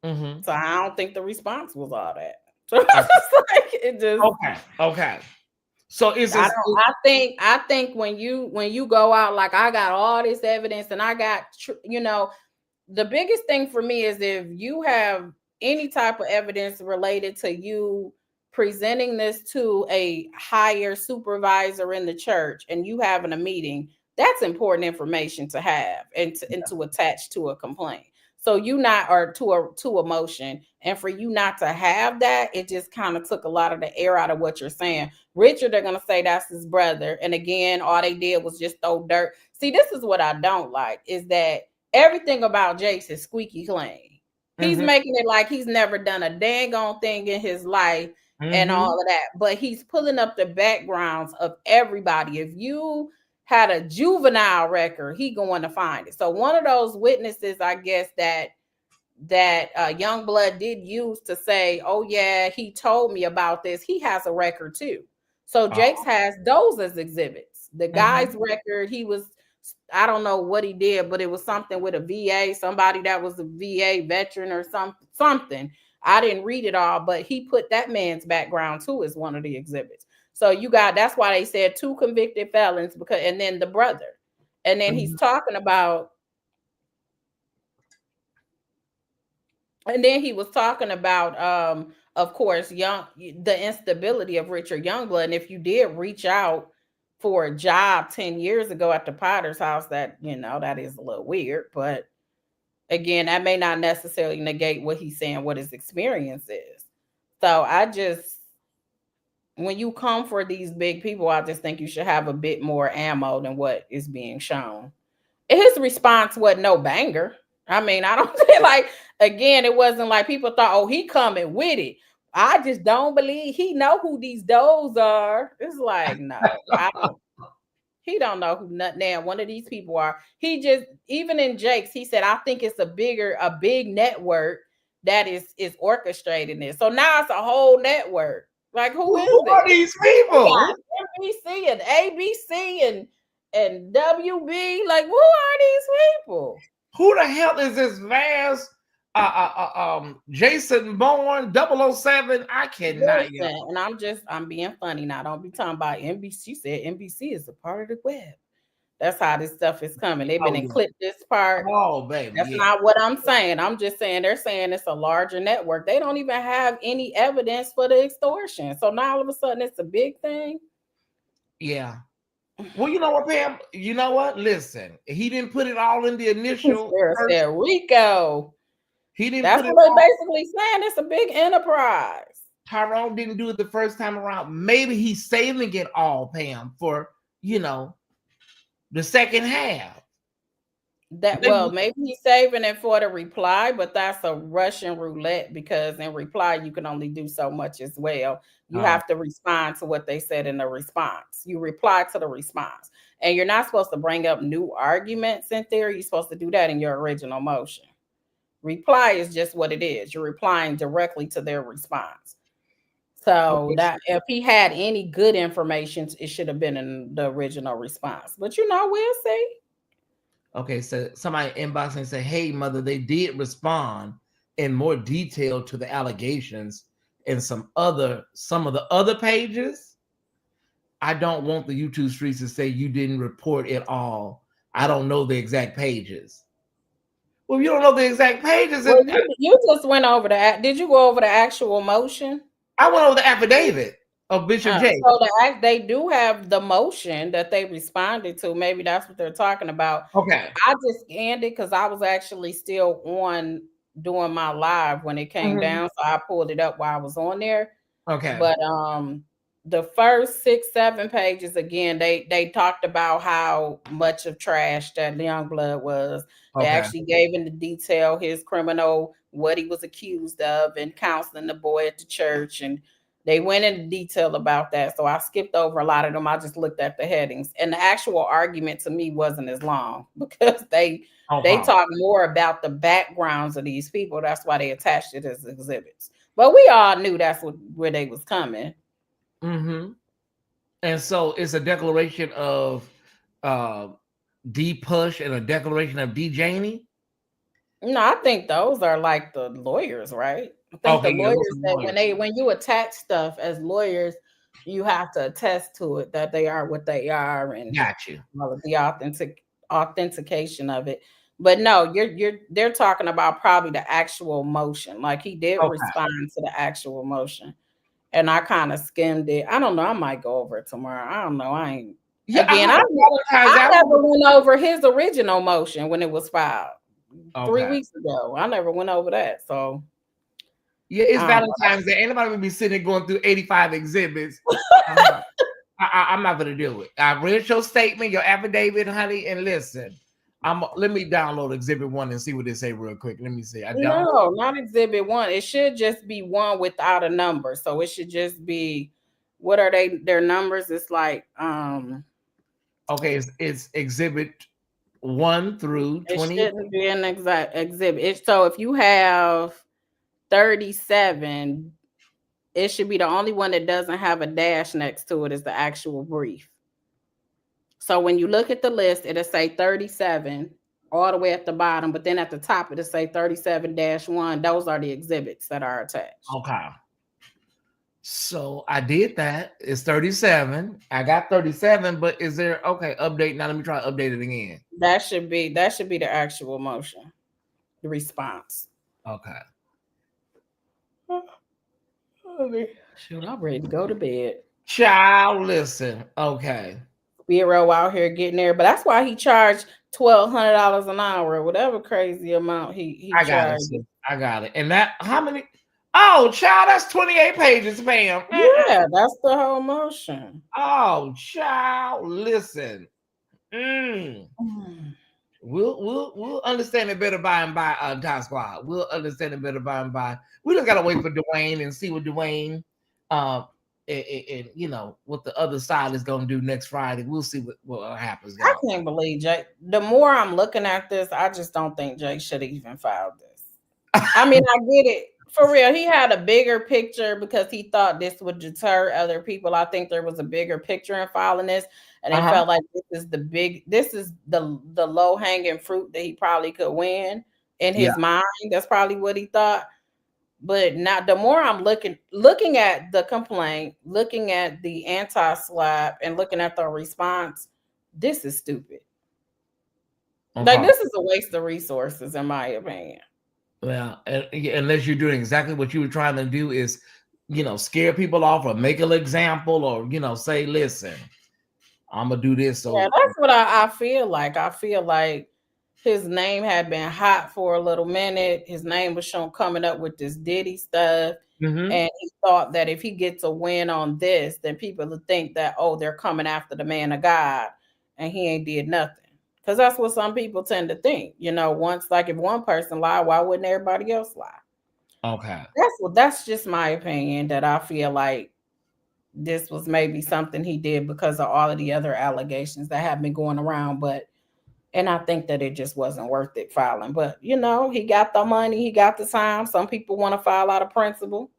So I don't think the response was all that. So okay, like it just okay. So is I this? don't I think when you go out like I got all this evidence and I got you know, the biggest thing for me is if you have any type of evidence related to you presenting this to a higher supervisor in the church and you having a meeting, that's important information to have and to attach to a complaint. So you not or to a motion, and for you not to have that, it just kind of took a lot of the air out of what you're saying. Richard, they're gonna say that's his brother, and again, all they did was just throw dirt. See, this is what I don't like is that everything about Jace is squeaky clean. He's making it like he's never done a dang on thing in his life and all of that, but he's pulling up the backgrounds of everybody. If you had a juvenile record, he going to find it. So one of those witnesses, I guess that young blood did use to say, oh yeah, he told me about this. He has a record too. So Jake's has those as exhibits. The guy's record, he was, I don't know what he did, but it was something with a VA, somebody that was a VA veteran or something. I didn't read it all, but he put that man's background too as one of the exhibits. So you got, that's why they said 2 convicted felons, because, and then the brother. And then he's talking about, and then he was talking about, of course, the instability of Richard Youngblood. And if you did reach out for a job 10 years ago at the Potter's house, that, you know, that is a little weird. But again, that may not necessarily negate what he's saying, what his experience is. So I just, when you come for these big people, I just think you should have a bit more ammo than what is being shown. His response wasn't no banger. I mean, I don't feel like, again, it wasn't like people thought, oh, he coming with it. I just don't believe he know who these does are. It's like, no, I don't. He don't know who damn one of these people are. He just, even in Jake's, he said, I think it's a big network that is orchestrating this. So now it's a whole network. Like, who is Who it? are these people? NBC and ABC and WB. Like, who are these people? Who the hell is this vast Jason Bourne 007? I cannot. Listen, and I'm being funny now. Don't be talking about NBC. She said NBC is a part of the web. That's how this stuff is coming. They've been clipped this part. Oh, baby. That's not what I'm saying. I'm just saying they're saying it's a larger network. They don't even have any evidence for the extortion. So now all of a sudden it's a big thing. Yeah. Well, you know what, Pam? You know what? Listen, he didn't put it all in the initial. Said Rico. He didn't. That's what they're basically saying. It's a big enterprise. Tyrone didn't do it the first time around. Maybe he's saving it all, Pam, for the second half. Well, maybe he's saving it for the reply, but that's a Russian roulette because in reply you can only do so much as well. You have to respond to what they said in the response. You reply to the response. And you're not supposed to bring up new arguments in theory. You're supposed to do that in your original motion. Reply is just what it is. You're replying directly to their response. So that if he had any good information, it should have been in the original response. But we'll see. Okay, so somebody inbox and say, "Hey, mother, they did respond in more detail to the allegations in some of the other pages. I don't want the YouTube streets to say you didn't report at all. I don't know the exact pages." Well, you don't know the exact pages. Well, you just went over did you go over the actual motion? I went over the affidavit of Bishop J. So they do have the motion that they responded to. Maybe that's what they're talking about. Okay. I just scanned it because I was actually still on doing my live when it came down. So I pulled it up while I was on there. Okay. But the first 6-7 pages, again, they talked about how much of trash that Youngblood was. They actually gave in the detail his criminal, what he was accused of, and counseling the boy at the church, and they went into detail about that. So I skipped over a lot of them. I just looked at the headings, and the actual argument to me wasn't as long because they talk more about the backgrounds of these people. That's why they attached it as exhibits. But we all knew that's where they was coming. Mm-hmm. And so it's a declaration of D Push and a declaration of D Janey. No, I think those are like the lawyers, right? I think the lawyers that when you attach stuff as lawyers, you have to attest to it that they are what they are and got you. The authentication of it. But no, they're talking about probably the actual motion. Like he did respond to the actual motion. And I kind of skimmed it. I don't know. I might go over it tomorrow. I don't know. I ain't. Yeah, again, I never went over his original motion when it was filed 3 weeks ago. I never went over that. So yeah, it's Valentine's Day. Ain't nobody gonna be sitting going through 85 exhibits. I'm not gonna do it. I read your statement, your affidavit, honey, and listen. Let me download Exhibit 1 and see what they say real quick. Let me see. No, not Exhibit 1. It should just be 1 without a number. So it should just be, what are their numbers? It's like okay, it's Exhibit 1 through 20. It shouldn't be an exact exhibit. So if you have 37, it should be the only one that doesn't have a dash next to it is the actual brief. So when you look at the list, it'll say 37 all the way at the bottom, but then at the top it'll say 37-1. Those are the exhibits that are attached. Okay. So I did that. It's 37. I got 37, but is there update? Now let me try to update it again. That should be the actual motion, the response. Okay. Shoot, I'm ready to go to bed. Child, listen. Okay. Bureau out here getting there, but that's why he charged $1,200 an hour or whatever crazy amount he charged. I got it. And that, how many? Oh, child, that's 28 pages, ma'am. Yeah, that's the whole motion. Oh, child, listen. We'll understand it better by and by, Time Squad. We'll understand it better by and by. We just gotta wait for Dwayne and see what Dwayne and you know what the other side is gonna do next Friday. We'll see what happens. I can't believe Jake. The more I'm looking at this, I just don't think Jake should have even filed this. I mean, I get it. For real, he had a bigger picture because he thought this would deter other people. I think there was a bigger picture in filing this, and he felt like this is the low hanging fruit that he probably could win in his mind. That's probably what he thought. But now, the more I'm looking at the complaint, looking at the anti-slap, and looking at the response, this is stupid. Like, this is a waste of resources, in my opinion. Well, unless you're doing exactly what you were trying to do, is scare people off or make an example, or say, listen, I'm gonna do this. So yeah, that's what I feel like. I feel like his name had been hot for a little minute. His name was shown coming up with this Diddy stuff. And he thought that if he gets a win on this, then people would think that, oh, they're coming after the man of God, and he ain't did nothing. Because that's what some people tend to think. Once, like, if one person lied, why wouldn't everybody else lie? Okay. That's just my opinion, that I feel like this was maybe something he did because of all of the other allegations that have been going around. And I think that it just wasn't worth it filing. But he got the money, he got the time. Some people want to file out of principle.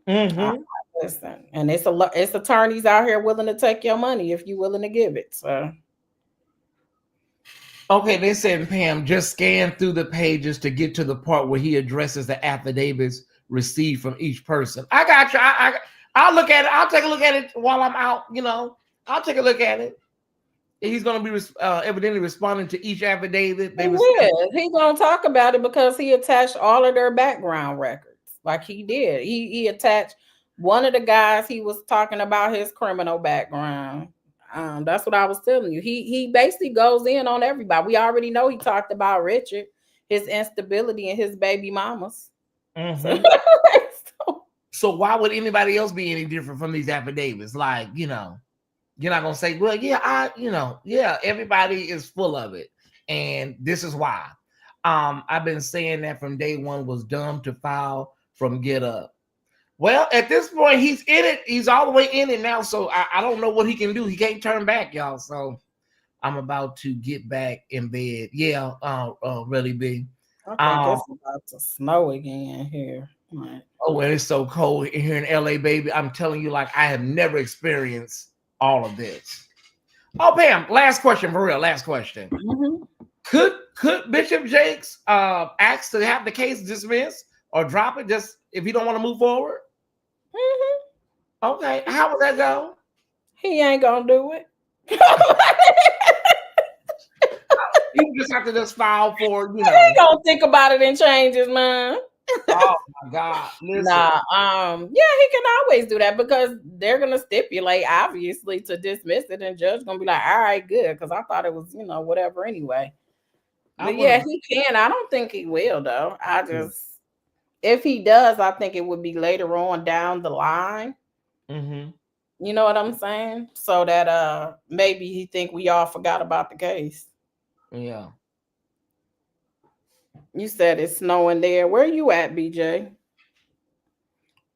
Listen, and it's attorneys out here willing to take your money if you're willing to give it. So okay, they said, Pam, just scan through the pages to get to the part where he addresses the affidavits received from each person. I got you. I'll look at it. I'll take a look at it while I'm out. I'll take a look at it. He's going to be evidently responding to each affidavit. He's going to talk about it because he attached all of their background records, like he did. He attached one of the guys. He was talking about his criminal background. That's what I was telling you. He basically goes in on everybody. We already know he talked about Richard, his instability, and his baby mamas. So why would anybody else be any different from these affidavits? Like, you're not gonna say, well, yeah, everybody is full of it, and this is why. I've been saying that from day one, was dumb to file from Get Up. Well, at this point, he's in it. He's all the way in it now. So I don't know what he can do. He can't turn back, y'all. So I'm about to get back in bed. Yeah, really big. I think it's about to snow again here. Right. Oh, and it's so cold here in LA, baby. I'm telling you, like, I have never experienced all of this. Oh, Pam, last question for real. Last question. Could Bishop Jakes ask to have the case dismissed or drop it just if he don't want to move forward? Okay, how would that go? He ain't gonna do it. You just have to just file for, He ain't gonna think about it and change his mind. Oh my God! Listen. Nah, yeah, he can always do that because they're gonna stipulate, obviously, to dismiss it, and judge gonna be like, all right, good, because I thought it was, whatever anyway. But yeah, he can. I don't think he will, though. If he does, I think it would be later on down the line. You know what I'm saying? So that maybe he think we all forgot about the case. Yeah. You said it's snowing there. Where you at, BJ?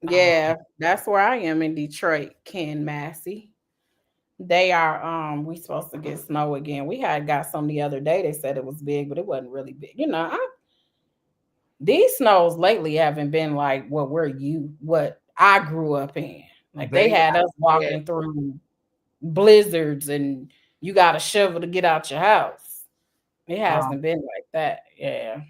Yeah, that's where I am in Detroit, Ken Massey. They are we supposed to get snow again. We had got some the other day. They said it was big, but it wasn't really big. These snows lately haven't been like what I grew up in. Like they had us walking through blizzards and you got a shovel to get out your house. It hasn't been like that. Yeah.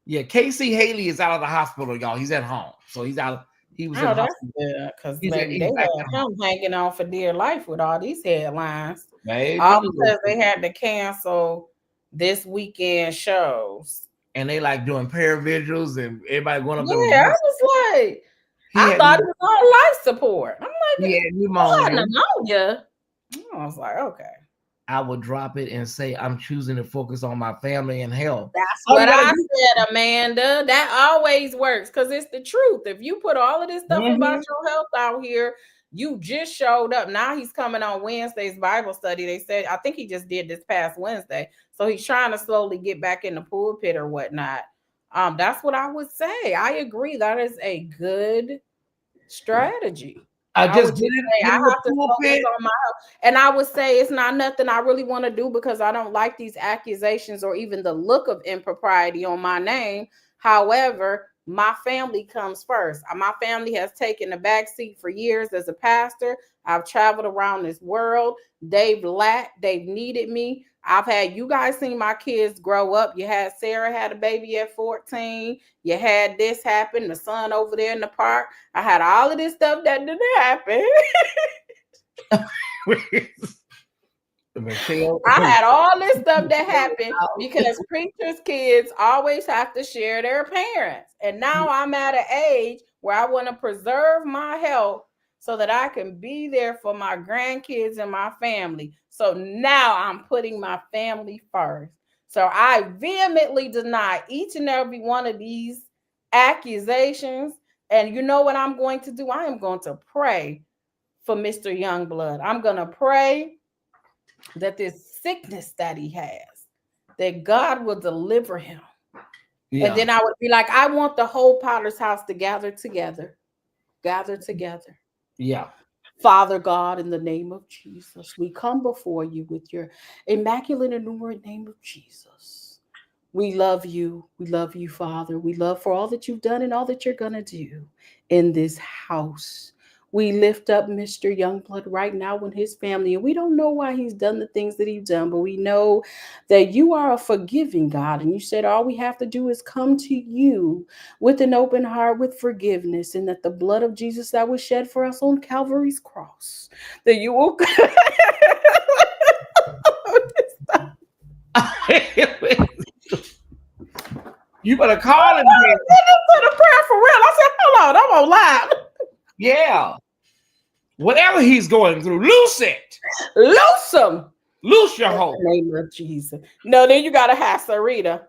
Yeah, Casey Haley is out of the hospital, y'all. He's at home. So he's out. He was in the hospital. Because maybe they had him hanging on for dear life with all these headlines. All because they had to cancel this weekend shows. And they like doing prayer vigils and everybody going up there. Yeah, I was like, I thought he was on life support. I'm like, pneumonia. I was like, okay. I would drop it and say, I'm choosing to focus on my family and health. That's what I said, Amanda. That always works because it's the truth. If you put all of this stuff about your health out here, you just showed up. Now he's coming on Wednesday's Bible study. They said, I think he just did this past Wednesday. So he's trying to slowly get back in the pulpit or whatnot. That's what I would say. I agree. That is a good strategy. I just did it. I have to focus on my health. And I would say it's not nothing I really want to do because I don't like these accusations or even the look of impropriety on my name. However, my family comes first. My family has taken the back seat for years as a pastor. I've traveled around this world. They've needed me. I've had you guys seen my kids grow up. You had Sarah had a baby at 14. You had this happen, the son over there in the park. I had all of this stuff that didn't happen. I had all this stuff that happened because preachers' kids always have to share their parents. And now I'm at an age where I want to preserve my health so that I can be there for my grandkids and my family. So now I'm putting my family first. So I vehemently deny each and every one of these accusations. And you know what I'm going to do? I am going to pray for Mr. Youngblood. I'm going to pray that this sickness that he has that God will deliver him. Yeah. And then I would be like, I want the whole Potter's house to gather together. Gather together. Yeah. Father God, in the name of Jesus, we come before you with your immaculate and numerate name of Jesus. We love you. We love you, Father. We love for all that you've done and all that you're going to do in this house. We lift up Mr. Youngblood right now with his family, and we don't know why he's done the things that he's done, but we know that you are a forgiving God, and you said all we have to do is come to you with an open heart, with forgiveness, and that the blood of Jesus that was shed for us on Calvary's cross, that you will. You better call him. I said a prayer for real. I said, hold on, I'm on live. Yeah. Whatever he's going through, loose it. Loose him. Loose your hold. In the name of Jesus. No, then you gotta have Sarita.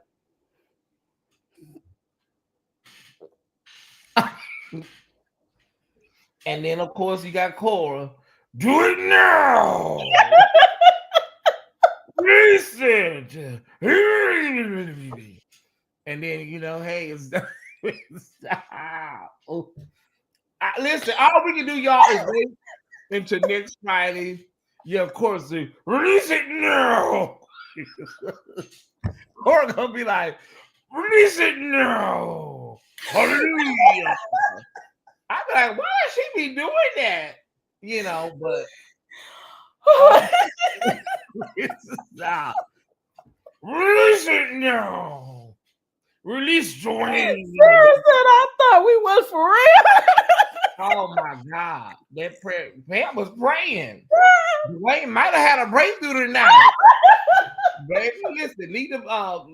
And then of course you got Cora. Do it now. Listen. And then hey, it's oh. Listen, all we can do, y'all, is wait until next Friday. Yeah, of course, release it now. Or gonna be like, release it now. Hallelujah. I'd be like, why does she be doing that? But stop. Release it now. Release Dwayne. Sarah said, I thought we was for real. Oh my God. That prayer, Pam was praying. Dwayne might have had a breakthrough tonight. Baby, listen, leave them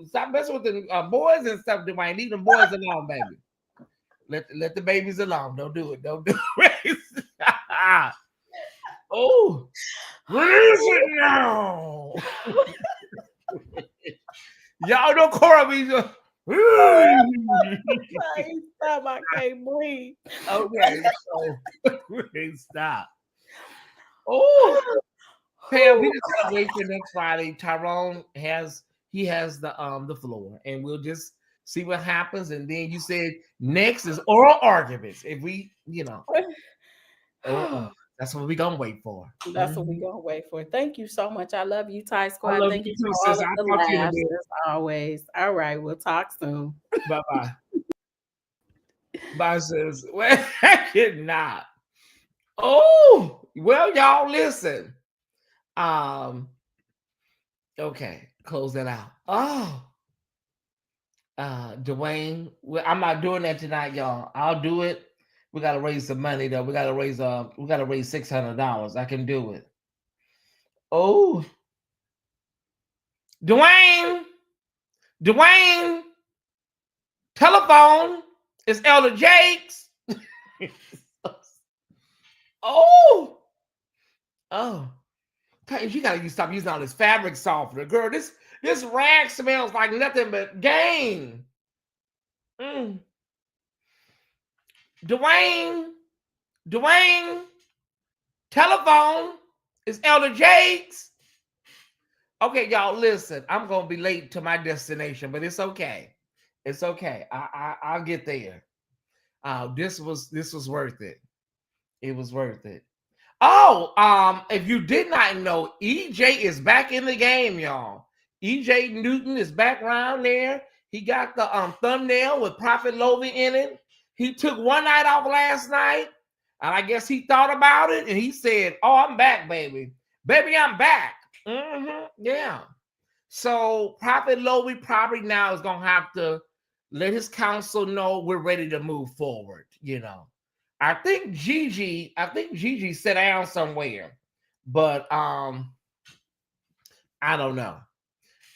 stop messing with the boys and stuff, Dwayne. Leave them boys alone, baby. Let the babies alone. Don't do it. Don't do it. Oh, release it now. Y'all know Cora be just Stop, I can't breathe. okay, so stop. Oh, Pam, we just gotta wait for next Friday. Tyrone has the floor, and we'll just see what happens. And then you said next is oral arguments. If we, that's what we're gonna wait for. That's what we're gonna wait for. Thank you so much. I love you, Ty Squad. I love Thank you too, for all sis. of the I'll talk to you in a laughs, bit. as always. All right, we'll talk soon. Bye-bye. Bye, sis. Well, I cannot. Oh, well, y'all listen. Okay, close that out. Oh, Dwayne, I'm not doing that tonight, y'all. I'll do it. We gotta raise some money though. We gotta raise $600. I can do it. Oh, Dwayne, telephone is Elder Jakes. Oh, you gotta stop using all this fabric softener, girl. This rag smells like nothing but gain. Dwayne, telephone is Elder Jakes. Okay, y'all, listen. I'm gonna be late to my destination, but it's okay. It's okay. I'll get there. This was worth it. It was worth it. Oh, if you did not know, EJ is back in the game, y'all. EJ Newton is back around there. He got the thumbnail with Prophet Lovey in it. He took one night off last night, and I guess he thought about it, and he said, "Oh, I'm back, baby. Baby, I'm back." Yeah. So Prophet Lovey probably now is gonna have to let his counsel know we're ready to move forward. I think Gigi sat down somewhere, but I don't know.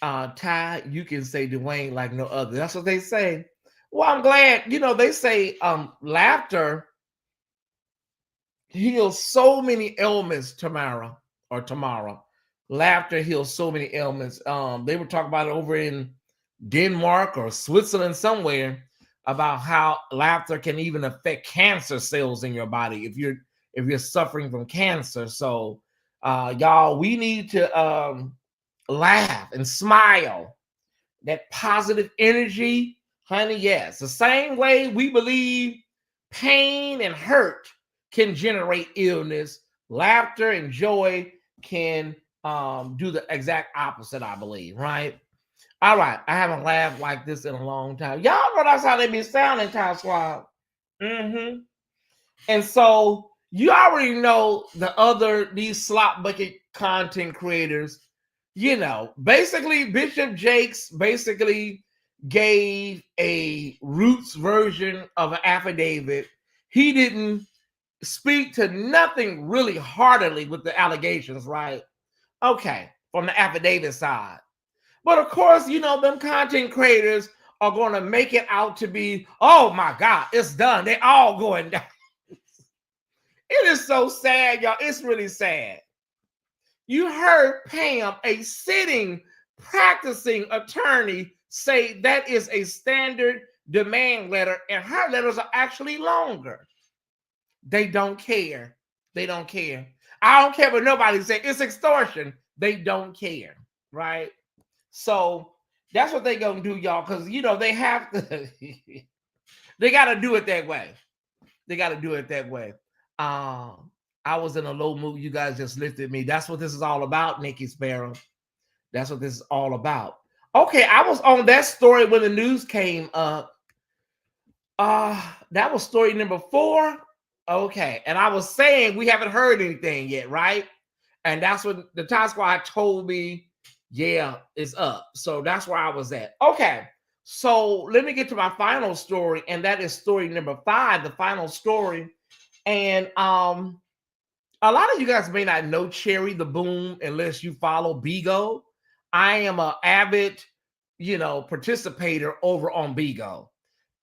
Ty, you can say Dwayne like no other. That's what they say. Well, I'm glad. They say laughter heals so many ailments tomorrow. Laughter heals so many ailments. They were talking about it over in Denmark or Switzerland somewhere about how laughter can even affect cancer cells in your body if you're suffering from cancer. So y'all, we need to laugh and smile. that positive energy, honey. Yes, the same way we believe pain and hurt can generate illness, laughter and joy can do the exact opposite, I believe, right? All right, I haven't laughed like this in a long time. Y'all know that's how they be sounding, Time Squad. Mm-hmm. And so you already know these slop bucket content creators, basically Bishop Jakes basically gave a roots version of an affidavit. He didn't speak to nothing really heartily with the allegations, right? Okay, from the affidavit side. But of course, them content creators are going to make it out to be, oh my God, it's done. They all going down. It is so sad, y'all. It's really sad. You heard Pam, a sitting, practicing attorney, say that is a standard demand letter, and her letters are actually longer. They don't care. They don't care. I don't care what nobody say. It's extortion. They don't care, right? So that's what they gonna do, y'all, because they have to. They got to do it that way. They got to do it that way. I was in a low mood. You guys just lifted me. That's what this is all about, Nikki Sparrow. That's what this is all about. Okay, I was on that story when the news came up. That was story number 4. Okay, and I was saying we haven't heard anything yet, right? And that's what the Time Squad told me. Yeah, it's up. So that's where I was at. Okay, so let me get to my final story, and that is story number 5, the final story. And a lot of you guys may not know Cherie the Boom unless you follow Bigo. I am an avid, participator over on Bigo.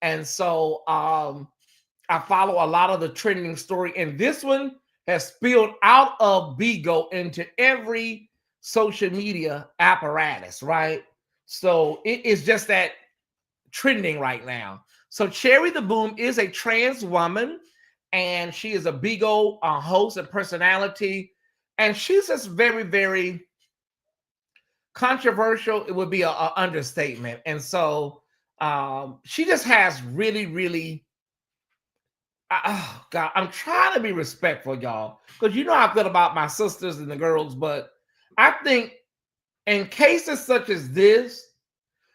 And so I follow a lot of the trending story, and this one has spilled out of Bigo into every social media apparatus, right? So it is just that trending right now. So Cherie the Boom is a trans woman, and she is a Bigo host and personality, and she's just very, very controversial. It would be an understatement. And so she just has really, really, oh God, I'm trying to be respectful, y'all, because how I feel about my sisters and the girls, but I think in cases such as this,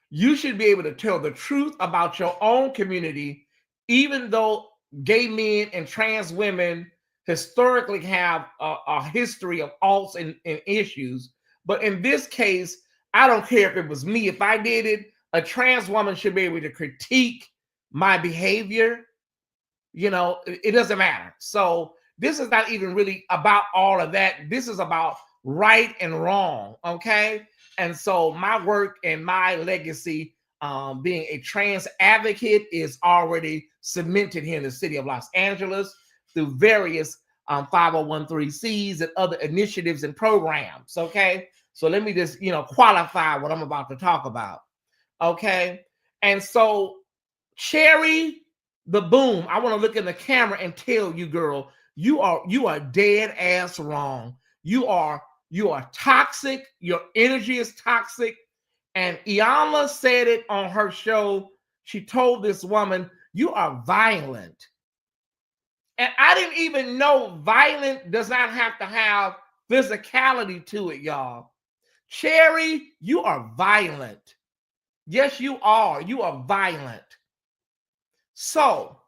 you should be able to tell the truth about your own community, even though gay men and trans women historically have a history of alts and issues. But in this case, I don't care if it was me. If I did it, a trans woman should be able to critique my behavior. It doesn't matter. So this is not even really about all of that. This is about right and wrong, okay? And so my work and my legacy, being a trans advocate, is already cemented here in the city of Los Angeles through various 501(c)(3)s and other initiatives and programs, okay? So let me just, qualify what I'm about to talk about, okay? And so Cherie the Boom, I want to look in the camera and tell you, girl, you are dead ass wrong. You are toxic. Your energy is toxic. And Iyanla said it on her show. She told this woman, you are violent. And I didn't even know violent does not have to have physicality to it, y'all. Cherie, you are violent. Yes, you are. You are violent. So,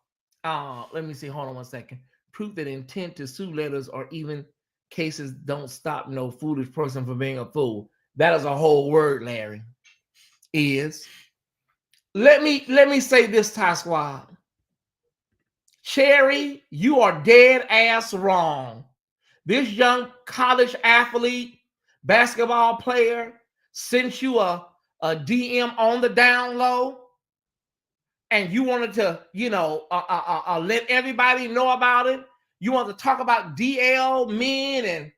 let me see. Hold on one second. Proof that intent to sue letters or even cases don't stop no foolish person from being a fool. That is a whole word, Larry. Let me say this, Ty Squad. Cherie, you are dead ass wrong. This young college athlete, basketball player, sent you a DM on the down low, and you wanted to, let everybody know about it. You want to talk about DL men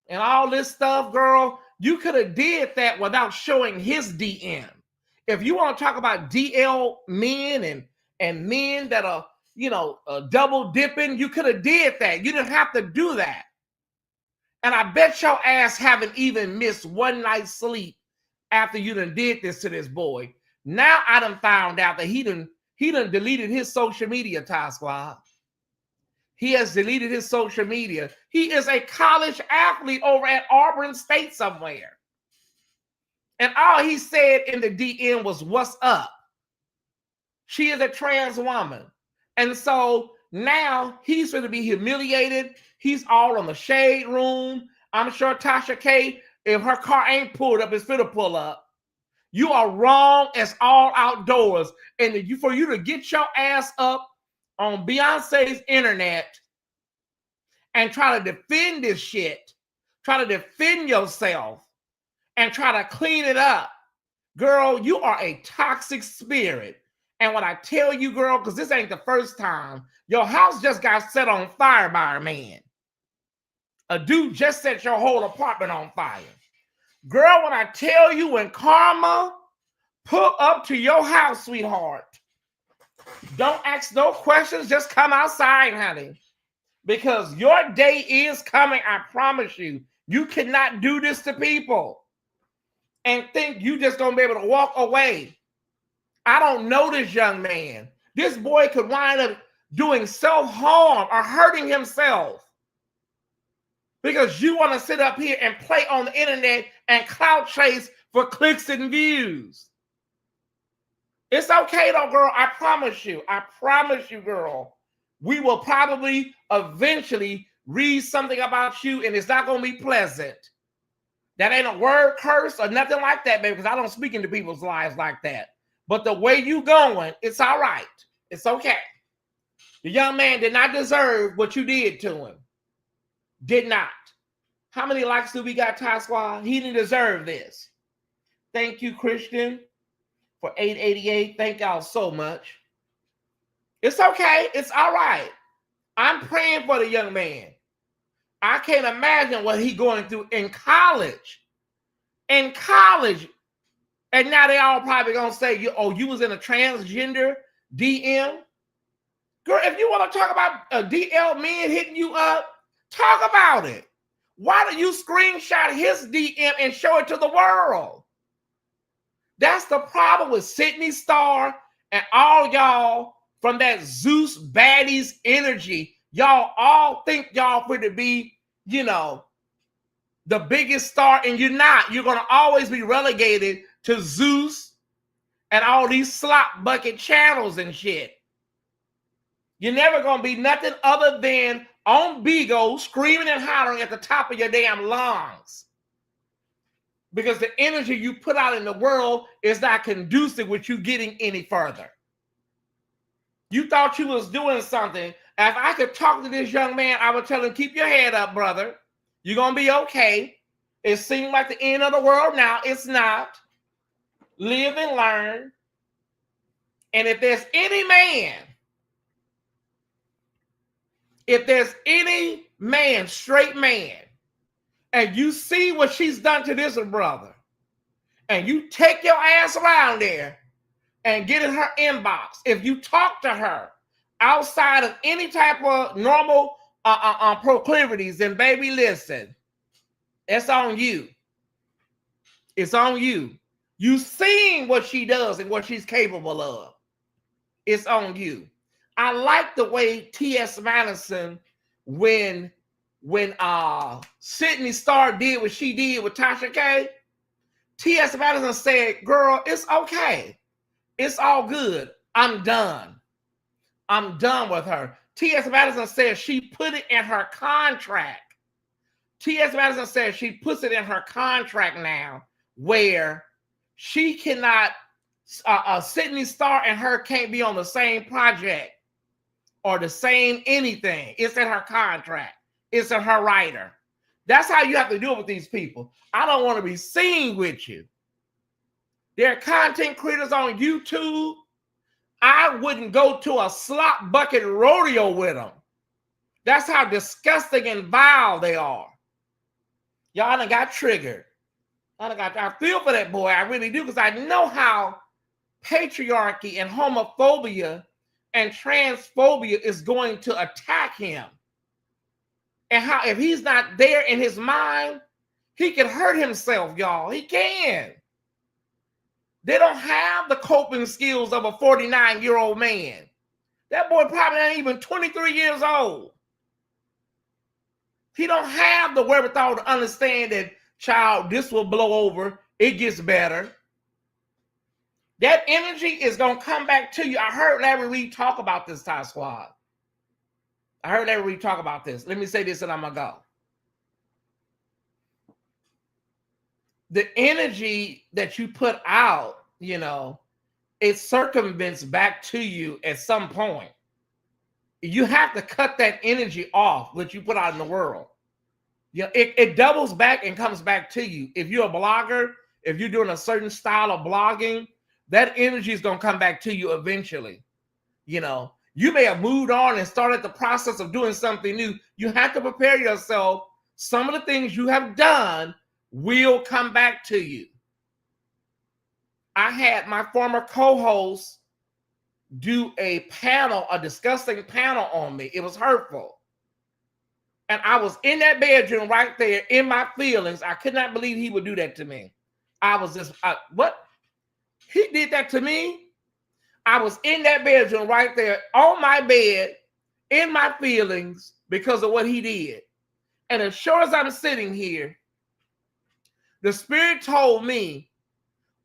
and all this stuff, girl. You could have did that without showing his DM. If you want to talk about DL men and men that are, double dipping, you could have did that. You didn't have to do that. And I bet your ass haven't even missed one night's sleep after you done did this to this boy. Now I done found out that he done deleted his social media, Ty Squad. He has deleted his social media. He is a college athlete over at Auburn State somewhere. And all he said in the DM was, "What's up?" She is a trans woman. And so now he's going to be humiliated. He's all on the shade room. I'm sure Tasha K, if her car ain't pulled up, it's going to pull up. You are wrong as all outdoors. And for you to get your ass up on Beyonce's internet and try to defend this shit, try to defend yourself and try to clean it up, girl, you are a toxic spirit. And when I tell you, girl, because this ain't the first time, your house just got set on fire by a man. A dude just set your whole apartment on fire. Girl, when I tell you, when karma pull up to your house, sweetheart, don't ask no questions, just come outside, honey. Because your day is coming, I promise you. You cannot do this to people and think you just gonna be able to walk away. I don't know this young man. This boy could wind up doing self-harm or hurting himself because you want to sit up here and play on the internet and clout chase for clicks and views. It's okay though, girl. I promise you. I promise you, girl. We will probably eventually read something about you and it's not going to be pleasant. That ain't a word curse or nothing like that, baby, because I don't speak into people's lives like that. But the way you going, it's all right. It's okay. The young man did not deserve what you did to him. Did not. How many likes do we got, Ty Squad? He didn't deserve this. Thank you, Christian, for 888. Thank y'all so much. It's okay. It's all right. I'm praying for the young man. I can't imagine what he's going through in college. In college. And now they all probably going to say, oh, you was in a transgender DM? Girl, if you want to talk about a DL man hitting you up, talk about it. Why don't you screenshot his DM and show it to the world? That's the problem with Sydney Starr and all y'all from that Zeus baddies energy. Y'all all think y'all going to be, you know, the biggest star, and you're not. You're going to always be relegated to Zeus and all these slop bucket channels and shit. You're never going to be nothing other than on Bigo screaming and hollering at the top of your damn lungs. Because the energy you put out in the world is not conducive with you getting any further. You thought you was doing something. If I could talk to this young man, I would tell him, keep your head up, brother. You're going to be okay. It seems like the end of the world now. It's not. Live and learn. And if there's any man, straight man, and you see what she's done to this brother, and you take your ass around there and get in her inbox, if you talk to her outside of any type of normal proclivities, then baby, listen, it's on you. It's on you. You seen what she does and what she's capable of. It's on you. I like the way Tyesse Madison, when Sydney Starr did what she did with Tasha K, Tyesse Madison said, girl, it's okay. It's all good. I'm done. I'm done with her. Tyesse Madison said she put it in her contract. Tyesse Madison said she puts it in her contract now where she cannot, Sydney Starr and her can't be on the same project or the same anything. It's in her contract. It's in her writer. That's how you have to do it with these people. I don't want to be seen with you. There are content creators on YouTube. I wouldn't go to a slop bucket rodeo with them. That's how disgusting and vile they are. Y'all done got triggered. I feel for that boy. I really do, because I know how patriarchy and homophobia and transphobia is going to attack him. And how if he's not there in his mind, he can hurt himself, y'all. He can. They don't have the coping skills of a 49-year-old man. That boy probably ain't even 23 years old. He don't have the wherewithal to understand that, child, this will blow over. It gets better. That energy is going to come back to you. I heard Larry Reed talk about this, Ty Squad. I heard Larry Reed talk about this. Let me say this and I'm going to go. The energy that you put out, you know, it circumvents back to you at some point. You have to cut that energy off, which you put out in the world. Yeah, it doubles back and comes back to you. If you're a blogger, if you're doing a certain style of blogging, that energy is going to come back to you eventually. You know, you may have moved on and started the process of doing something new. You have to prepare yourself. Some of the things you have done will come back to you. I had my former co-host do a disgusting panel on me. It was hurtful. And I was in that bedroom right there in my feelings. I could not believe he would do that to me. I was just, what? He did that to me? I was in that bedroom right there on my bed in my feelings because of what he did. And as sure as I'm sitting here, the Spirit told me,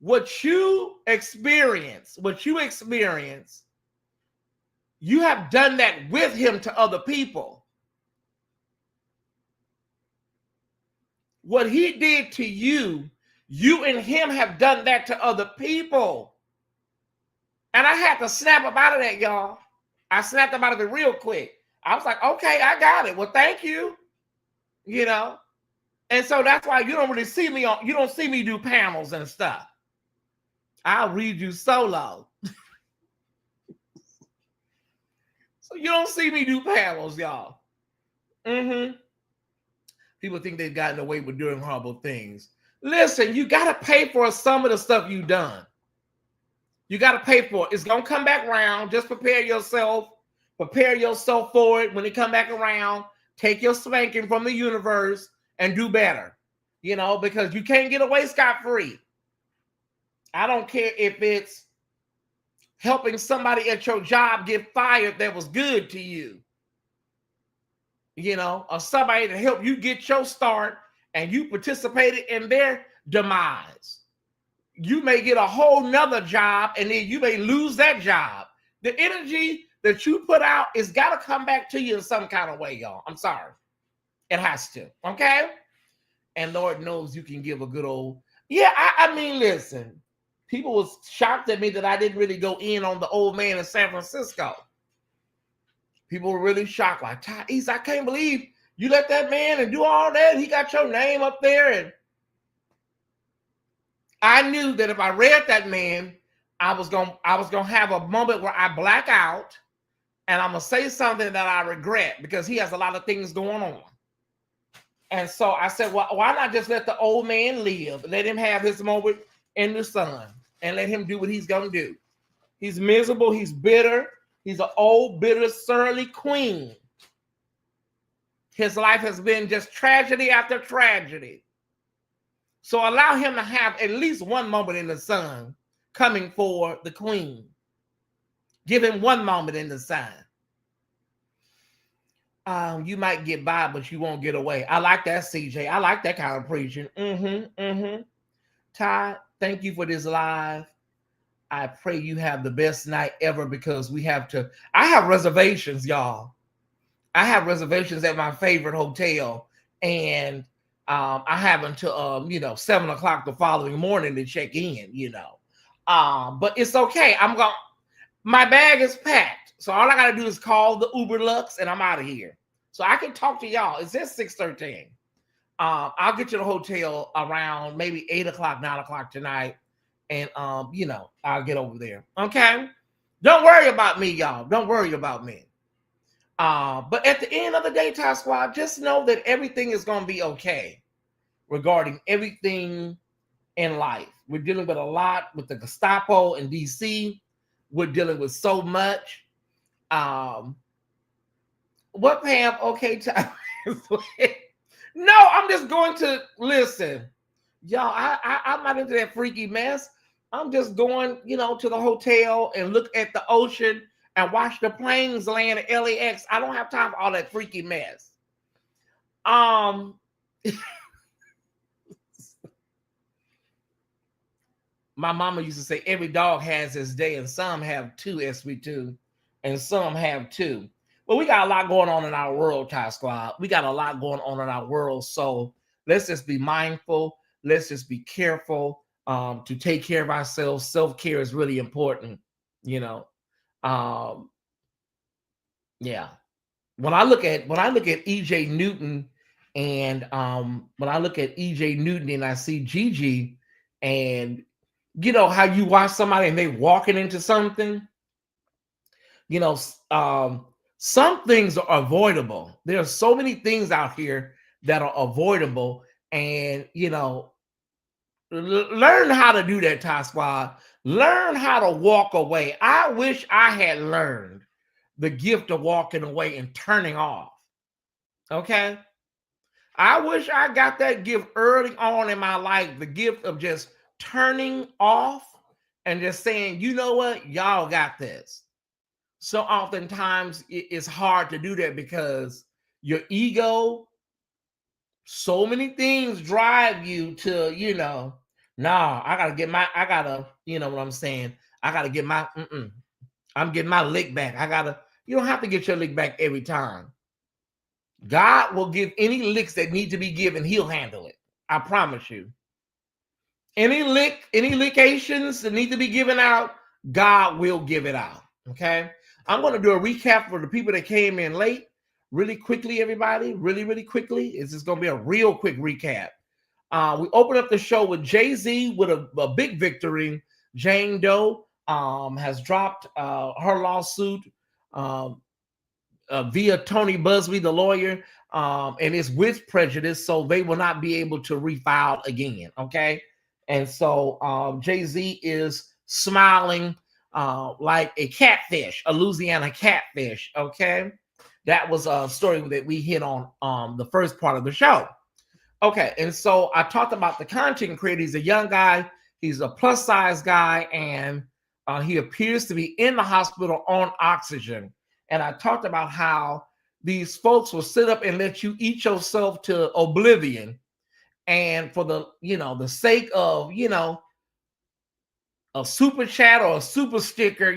what you experience, you have done that with him to other people. What he did to you, you and him have done that to other people. And I had to snap up out of that, y'all. I snapped up out of it real quick. I was like, okay, I got it. Well, thank you. You know? And so that's why you don't really see me you don't see me do panels and stuff. I'll read you solo. So you don't see me do panels, y'all. People think they've gotten away with doing horrible things. Listen, you got to pay for some of the stuff you've done. You got to pay for it. It's going to come back around. Just prepare yourself. Prepare yourself for it. When it come back around, take your spanking from the universe and do better. You know, because you can't get away scot-free. I don't care if it's helping somebody at your job get fired that was good to you. You know, or somebody to help you get your start and you participated in their demise. You may get a whole nother job and then you may lose that job. The energy that you put out is got to come back to you in some kind of way, y'all. I'm sorry. It has to. Okay? And Lord knows you can give a good old, yeah, I mean, listen. People was shocked at me that I didn't really go in on the old man in San Francisco. People were really shocked, like, Tyesse, I can't believe you let that man and do all that. He got your name up there. And I knew that if I read that man, I was gonna have a moment where I black out and I'm gonna say something that I regret because he has a lot of things going on. And so I said, well, why not just let the old man live? Let him have his moment in the sun and let him do what he's gonna do. He's miserable, he's bitter. He's an old, bitter, surly queen. His life has been just tragedy after tragedy. So allow him to have at least one moment in the sun coming for the queen. Give him one moment in the sun. You might get by, but you won't get away. I like that, CJ. I like that kind of preaching. Ty, thank you for this live. I pray you have the best night ever because I have reservations, y'all. I have reservations at my favorite hotel and I have until, 7 o'clock the following morning to check in, but it's okay. My bag is packed. So all I got to do is call the Uber Lux and I'm out of here. So I can talk to y'all. It's at 6:13. I'll get to the hotel around maybe 8 o'clock, 9 o'clock tonight. And, I'll get over there. Okay. Don't worry about me, y'all. Don't worry about me. But at the end of the day, Ty Squad, just know that everything is going to be okay regarding everything in life. We're dealing with a lot with the Gestapo in DC. We're dealing with so much. What, Pam? Okay, Ty. No, I'm just going to listen. Y'all, I'm not into that freaky mess. I'm just going, to the hotel and look at the ocean and watch the planes land at LAX. I don't have time for all that freaky mess. My mama used to say every dog has its day, and some have two SB2, and some have two. But we got a lot going on in our world, Ty Squad. We got a lot going on in our world. So let's just be mindful. Let's just be careful to take care of ourselves. Self-care is really important, Yeah. When I look at EJ Newton, and when I look at EJ Newton and I see Gigi, and how you watch somebody and they walking into something, some things are avoidable. There are so many things out here that are avoidable, and learn how to do that, Ty Squad. Learn how to walk away. I wish I had learned the gift of walking away and turning off. Okay? I wish I got that gift early on in my life, the gift of just turning off and just saying, you know what, y'all got this. So oftentimes it's hard to do that because your ego, so many things drive you to, nah, I gotta, you know what I'm saying? I gotta get I'm getting my lick back. You don't have to get your lick back every time. God will give any licks that need to be given. He'll handle it. I promise you. Any lickations that need to be given out, God will give it out. Okay. I'm going to do a recap for the people that came in late. Really quickly, everybody. Really, really quickly. It's just going to be a real quick recap. We opened up the show with Jay-Z with a big victory. Jane Doe has dropped her lawsuit via Tony Busby, the lawyer, and it's with prejudice, so they will not be able to refile again. Okay. And so Jay-Z is smiling like a catfish, a Louisiana catfish. Okay. That was a story that we hit on the first part of the show. Okay. And so I talked about the content creator. He's a young guy. He's a plus size guy. And he appears to be in the hospital on oxygen. And I talked about how these folks will sit up and let you eat yourself to oblivion. And for the sake of, a super chat or a super sticker,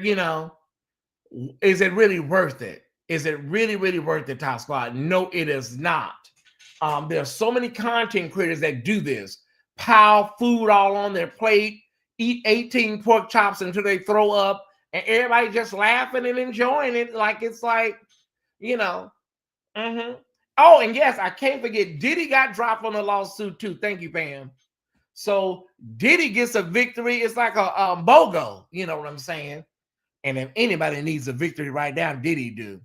is it really worth it? Is it really, really worth it, Top Squad? No, it is not. There are so many content creators that do this. Pile food all on their plate, eat 18 pork chops until they throw up, and everybody just laughing and enjoying it like it's like, Oh, and yes, I can't forget, Diddy got dropped on the lawsuit too. Thank you, Pam. So Diddy gets a victory. It's like a BOGO, you know what I'm saying? And if anybody needs a victory right now, Diddy do.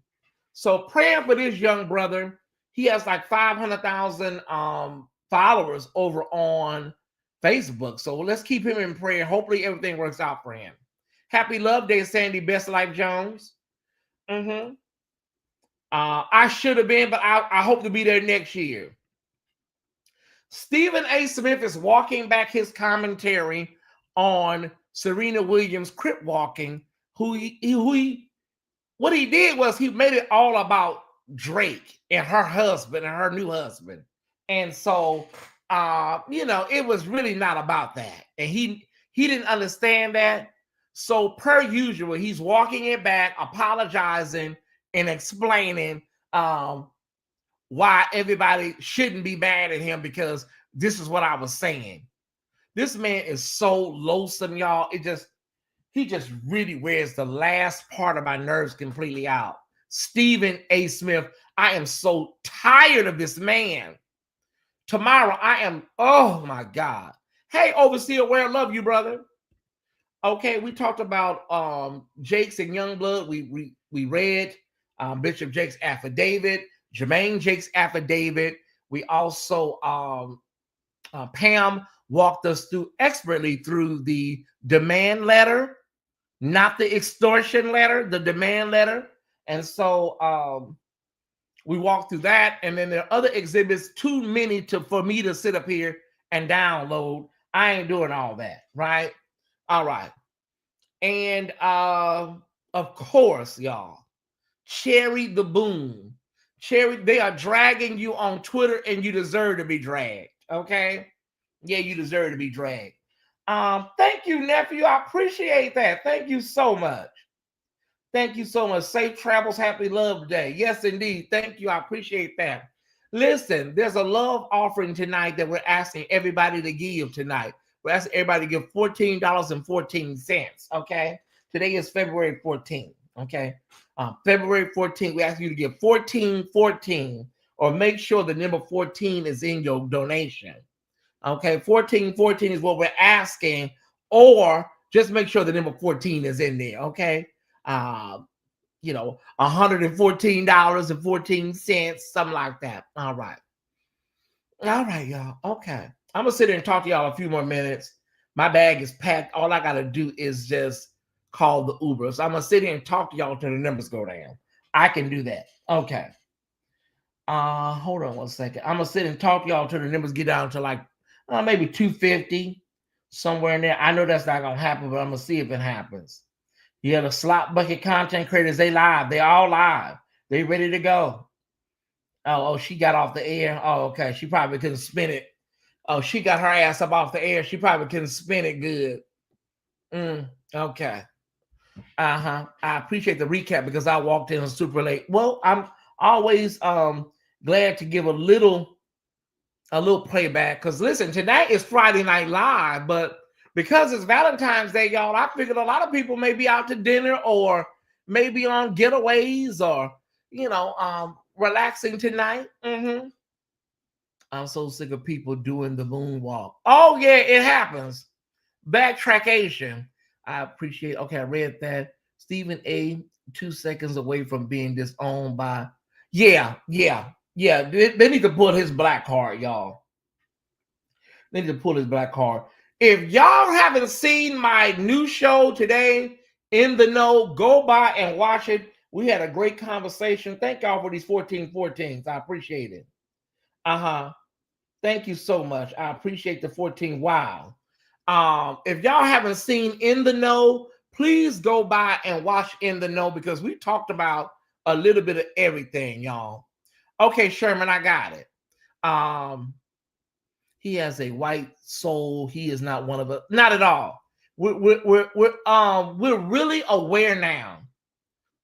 So praying for this young brother. He has like 500,000 followers over on Facebook. So let's keep him in prayer. Hopefully everything works out for him. Happy Love Day, Sandy Best Life Jones. I should have been, but I hope to be there next year. Stephen A. Smith is walking back his commentary on Serena Williams crip walking. What he did was he made it all about Drake and her husband and her new husband. And so, it was really not about that. And he didn't understand that. So per usual, he's walking it back, apologizing and explaining why everybody shouldn't be mad at him because this is what I was saying. This man is so loathsome, y'all. He just really wears the last part of my nerves completely out. Stephen A. Smith, I am so tired of this man. Tomorrow, oh my God. Hey, Overseer Ware, love you, brother. Okay, we talked about Jakes and Youngblood. We read Bishop Jakes' affidavit, Jermaine Jakes' affidavit. We also, Pam walked us through expertly through the demand letter, not the extortion letter, the demand letter. And so we walked through that. And then there are other exhibits, too many for me to sit up here and download. I ain't doing all that, right? All right. And of course, y'all, Cherie the Boom. Cherie, they are dragging you on Twitter and you deserve to be dragged. Okay? Yeah, you deserve to be dragged. Thank you, nephew. I appreciate that. Thank you so much. Thank you so much. Safe travels, happy love day. Yes, indeed. Thank you. I appreciate that. Listen, there's a love offering tonight that we're asking everybody to give tonight. We're asking everybody to give $14.14. Okay. Today is February 14th. Okay. February 14th, we ask you to give 1414 or make sure the number 14 is in your donation. Okay. 1414 is what we're asking, or just make sure the number 14 is in there. Okay. $114.14, something like that. All right. All right, y'all. Okay. I'm gonna sit here and talk to y'all a few more minutes. My bag is packed. All I gotta do is just call the Uber. So I'm gonna sit here and talk to y'all till the numbers go down. I can do that. Okay. Hold on one second. I'm gonna sit and talk to y'all till the numbers get down to like maybe 250, somewhere in there. I know that's not gonna happen, but I'm gonna see if it happens. Yeah, the slot bucket content creators, they live. They all live. They ready to go. Oh, she got off the air. Oh, okay. She probably couldn't spin it. Oh, she got her ass up off the air. She probably couldn't spin it good. Okay. I appreciate the recap because I walked in super late. Well, I'm always glad to give a little playback because listen, tonight is Friday Night Live, but because it's Valentine's Day, y'all, I figured a lot of people may be out to dinner or maybe on getaways or relaxing tonight. I'm so sick of people doing the moonwalk. Oh yeah, it happens. Backtrackation. I appreciate. Okay, I read that. Stephen A. 2 seconds away from being disowned by. Yeah. They need to pull his black card, y'all. They need to pull his black card. If y'all haven't seen my new show today, In the Know, go by and watch it. We had a great conversation. Thank y'all for these 1414s. I appreciate it. Thank you so much. I appreciate the 14. Wow. If y'all haven't seen In the Know, please go by and watch In the Know because we talked about a little bit of everything, y'all. Okay, Sherman, I got it. He has a white soul. He is not one of us. Not at all. We're really aware now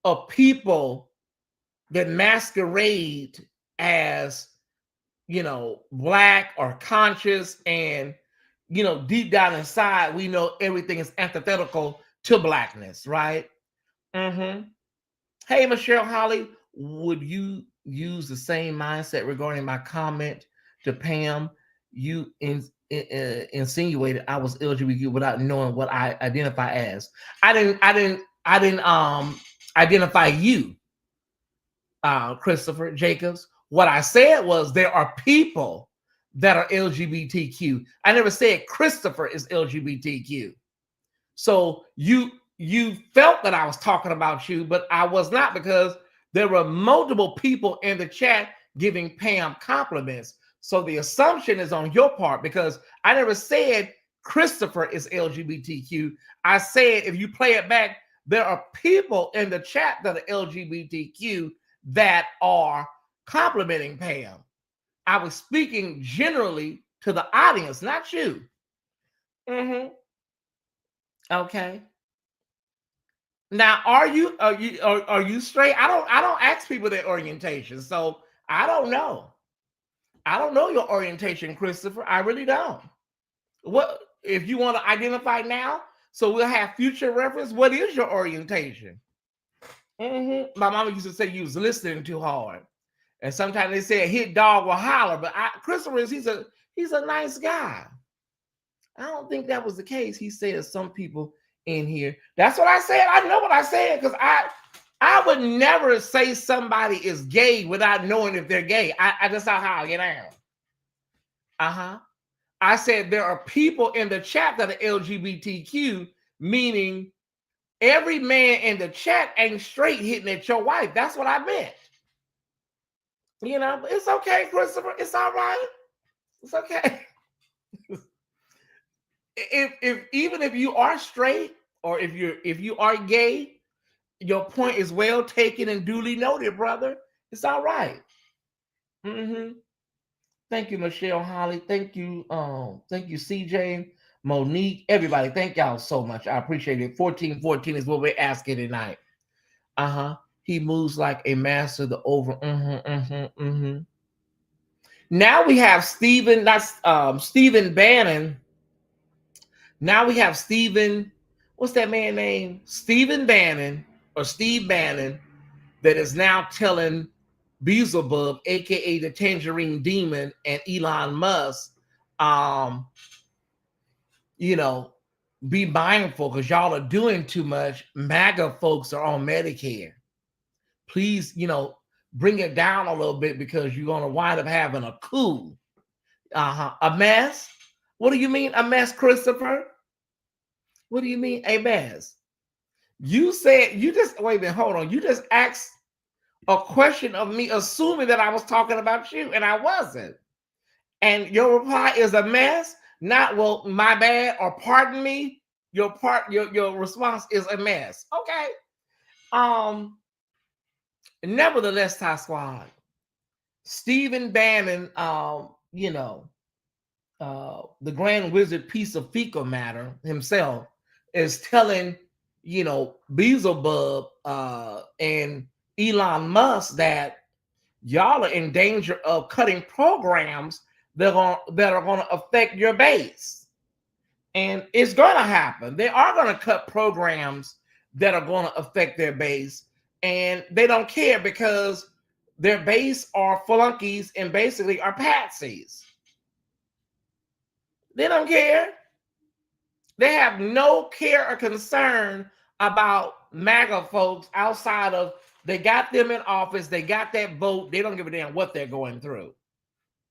of people that masquerade as black or conscious, and deep down inside we know everything is antithetical to blackness, right? Hey, Michelle Holly, would you use the same mindset regarding my comment to Pam? You insinuated I was LGBTQ without knowing what I identify as. I didn't identify you, Christopher Jacobs. What I said was there are people that are LGBTQ. I never said Christopher is LGBTQ. So you felt that I was talking about you, but I was not, because there were multiple people in the chat giving Pam compliments. So the assumption is on your part, because I never said Christopher is LGBTQ. I said, if you play it back, there are people in the chat that are LGBTQ that are complimenting Pam. I was speaking generally to the audience, not you. Okay. Now, are you straight? I don't ask people their orientation, so I don't know. I don't know your orientation, Christopher. I really don't. What if you want to identify now? So we'll have future reference. What is your orientation? My mama used to say you was listening too hard, and sometimes they say a hit dog will holler. But Christopher he's a nice guy. I don't think that was the case. He said some people in here. That's what I said. I know what I said, because I would never say somebody is gay without knowing if they're gay. I just not how I get down. I said there are people in the chat that are LGBTQ, meaning every man in the chat ain't straight hitting at your wife. That's what I meant. It's okay, Christopher. It's all right. It's okay. if even if you are straight or if you are gay, your point is well taken and duly noted, brother. It's all right. Mm-hmm. Thank you, Michelle Holly. Thank you, CJ, Monique, everybody. Thank y'all so much. I appreciate it. 1414 is what we're asking tonight. Uh-huh. He moves like a master the over. Now we have Stephen, that's Stephen Bannon. Now we have Stephen, what's that man name? Stephen Bannon or Steve Bannon, that is now telling Beelzebub, aka the Tangerine Demon, and Elon Musk, um, you know, be mindful because y'all are doing too much. MAGA folks are on Medicare. Please, bring it down a little bit because you're gonna wind up having a coup. A mess? What do you mean a mess, Christopher? What do you mean a mess? You said you just wait a minute, hold on. You just asked a question of me, assuming that I was talking about you, and I wasn't. And your reply is a mess, not well, my bad, or pardon me. Your response is a mess. Okay. Nevertheless, Ty Squad, Stephen Bannon, the Grand Wizard piece of fecal matter himself is telling, Beelzebub and Elon Musk that y'all are in danger of cutting programs that are going to affect your base. And it's going to happen. They are going to cut programs that are going to affect their base. And they don't care because their base are flunkies and basically are patsies. They don't care. They have no care or concern about MAGA folks outside of they got them in office, they got that vote. They don't give a damn what they're going through.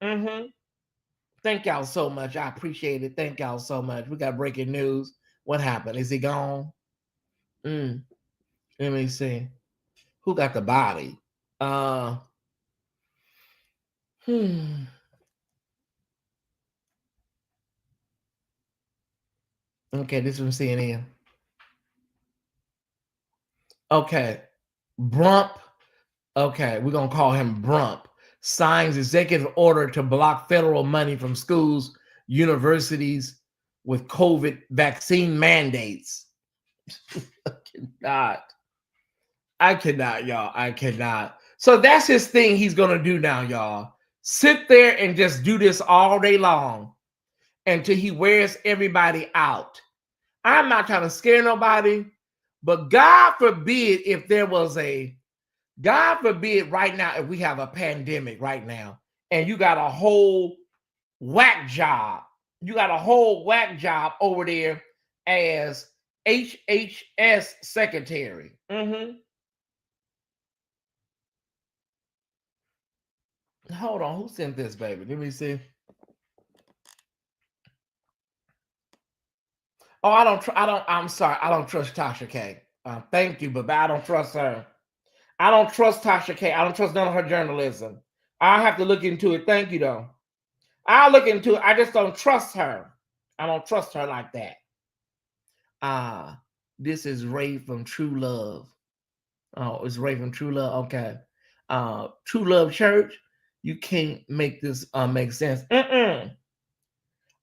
Thank y'all so much. I appreciate it. Thank y'all so much. We got breaking news. What happened? Is he gone? Let me see. Who got the body? Okay, this is from CNN. Okay. Brump. Okay, we're going to call him Brump. Signs executive order to block federal money from schools, universities with COVID vaccine mandates. I cannot, y'all. I cannot. So that's his thing he's going to do now, y'all. Sit there and just do this all day long until he wears everybody out. I'm not trying to scare nobody, but God forbid if there was God forbid right now if we have a pandemic right now and you got a whole whack job. You got a whole whack job over there as HHS secretary. Hold on, who sent this, baby? Let me see. Oh, I'm sorry. I don't trust Tasha K. Thank you, but I don't trust her. I don't trust Tasha K. I don't trust none of her journalism. I'll have to look into it. Thank you, though. I'll look into it. I just don't trust her. I don't trust her like that. This is Ray from True Love. Oh, it's Ray from True Love. Okay. True Love Church. You can't make this make sense.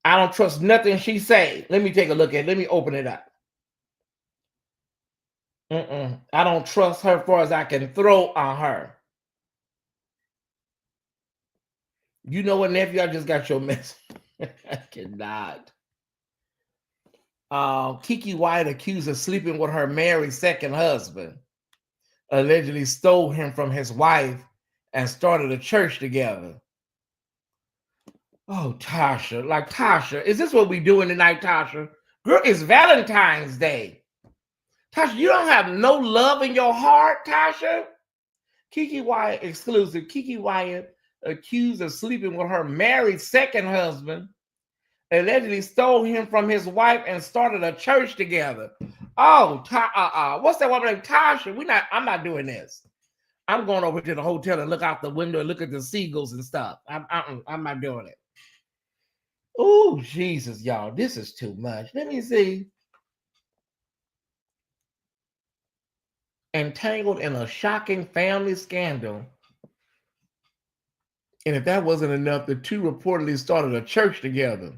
I don't trust nothing she say. Let me take a look at it. Let me open it up. I don't trust her as far as I can throw on her. You know what, nephew? I just got your message. I cannot. Kiki White accused of sleeping with her married second husband. Allegedly stole him from his wife and started a church together. Oh, Tasha. Like, Tasha, is this what we doing tonight, Tasha? Girl, it's Valentine's Day. Tasha, you don't have no love in your heart, Tasha? Kiki Wyatt exclusive. Kiki Wyatt accused of sleeping with her married second husband, allegedly stole him from his wife and started a church together. Oh, what's that woman named Tasha? I'm not doing this. I'm going over to the hotel and look out the window and look at the seagulls and stuff. I'm not doing it. Oh, Jesus, y'all. This is too much. Let me see. Entangled in a shocking family scandal. And if that wasn't enough, the two reportedly started a church together.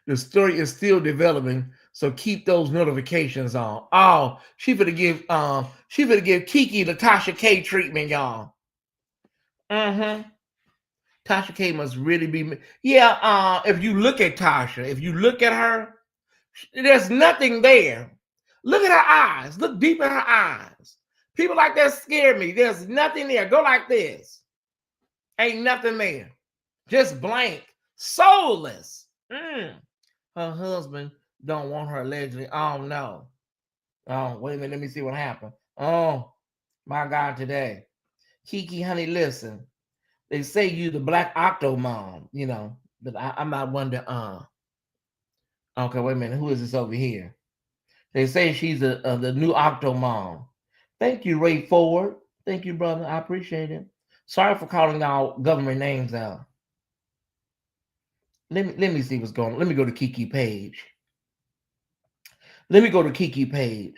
The story is still developing, so keep those notifications on. Oh, she finna give Kiki the Tasha K treatment, y'all. Mm-hmm. Tasha K must really be, yeah. If you look at Tasha, if you look at her, there's nothing there. Look at her eyes. Look deep in her eyes. People like that scare me. There's nothing there. Go like this. Ain't nothing there. Just blank, soulless. Her husband don't want her allegedly. Oh no. Oh, wait a minute. Let me see what happened. Oh, my God, today. Kiki, honey, listen. They say you the black octo mom, but I'm not one to okay, wait a minute. Who is this over here? They say she's the new octo mom. Thank you, Ray Ford. Thank you, brother. I appreciate it. Sorry for calling out government names out. Let me see what's going on. Let me go to Kiki page. Let me go to Kiki page.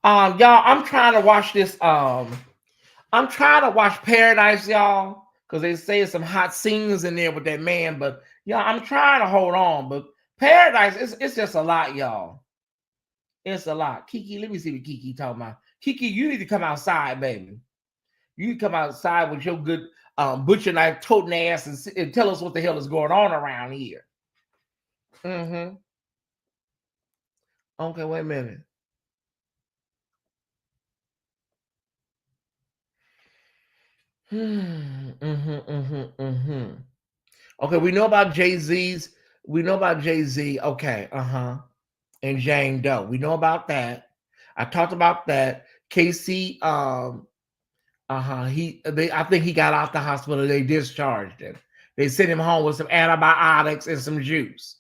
Y'all, I'm trying to watch this. I'm trying to watch FRIDAYZ, y'all, because they say some hot scenes in there with that man. But y'all, I'm trying to hold on. But FRIDAYZ, it's just a lot, y'all. It's a lot. Kiki, let me see what Kiki talking about. Kiki, you need to come outside, baby. You need to come outside with your good butcher knife toting ass and tell us what the hell is going on around here. Mm-hmm. Okay, wait a minute. Okay, we know about Jay-Z's. We know about Jay-Z. Okay, and Jane Doe. We know about that. I talked about that. Casey, I think he got out the hospital. They discharged him. They sent him home with some antibiotics and some juice.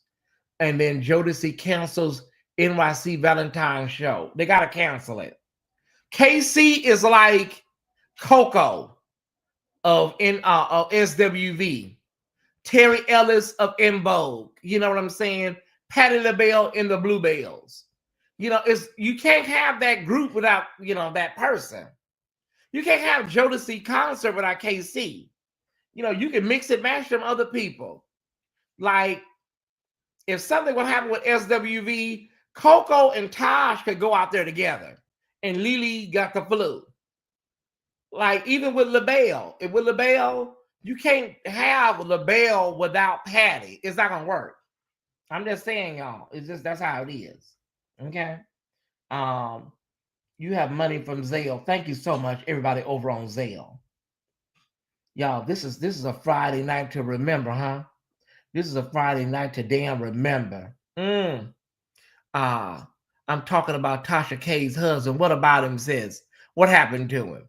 And then Jodeci cancels NYC Valentine show. They gotta cancel it. Casey is like Coco of SWV. Terry Ellis of En Vogue. You know what I'm saying? Patti LaBelle in the Bluebells. It's you can't have that group without that person. You can't have Jodeci concert without KC. You can mix and match them other people. Like if something would happen with SWV, Coco and Taj could go out there together, and Lily got the flu. Like even with LaBelle, with LaBelle, you can't have LaBelle without Patty. It's not gonna work. I'm just saying, y'all. It's just that's how it is. Okay. You have money from Zelle. Thank you so much, everybody over on Zelle. Y'all, this is a Friday night to remember, huh? This is a Friday night to damn remember. I'm talking about Tasha K's husband. What about him, sis? What happened to him?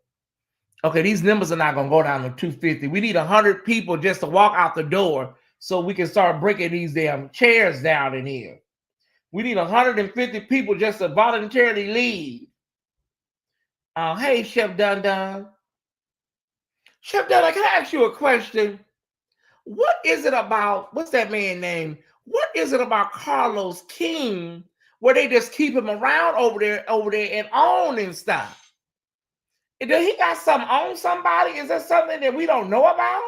Okay, these numbers are not going to go down to 250. We need 100 people just to walk out the door so we can start breaking these damn chairs down in here. We need 150 people just to voluntarily leave. Hey, Chef Dun Dun. Chef Dun Dun, can I ask you a question? What is it about, what's that man's name? What is it about Carlos King where they just keep him around over there and on and stuff? Does he got something on somebody? Is there something that we don't know about?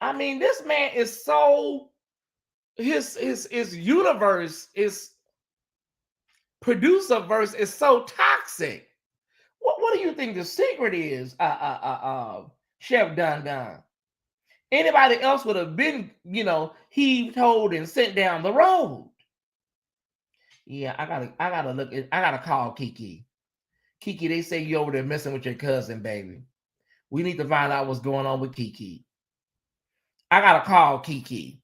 I mean, this man is so his universe, his producer verse is so toxic. What do you think the secret is, Chef Dun Dun? Anybody else would have been, heaved, hold, and sent down the road. Yeah, I gotta call Kiki. Kiki, they say you over there messing with your cousin, baby. We need to find out what's going on with Kiki. I gotta call Kiki.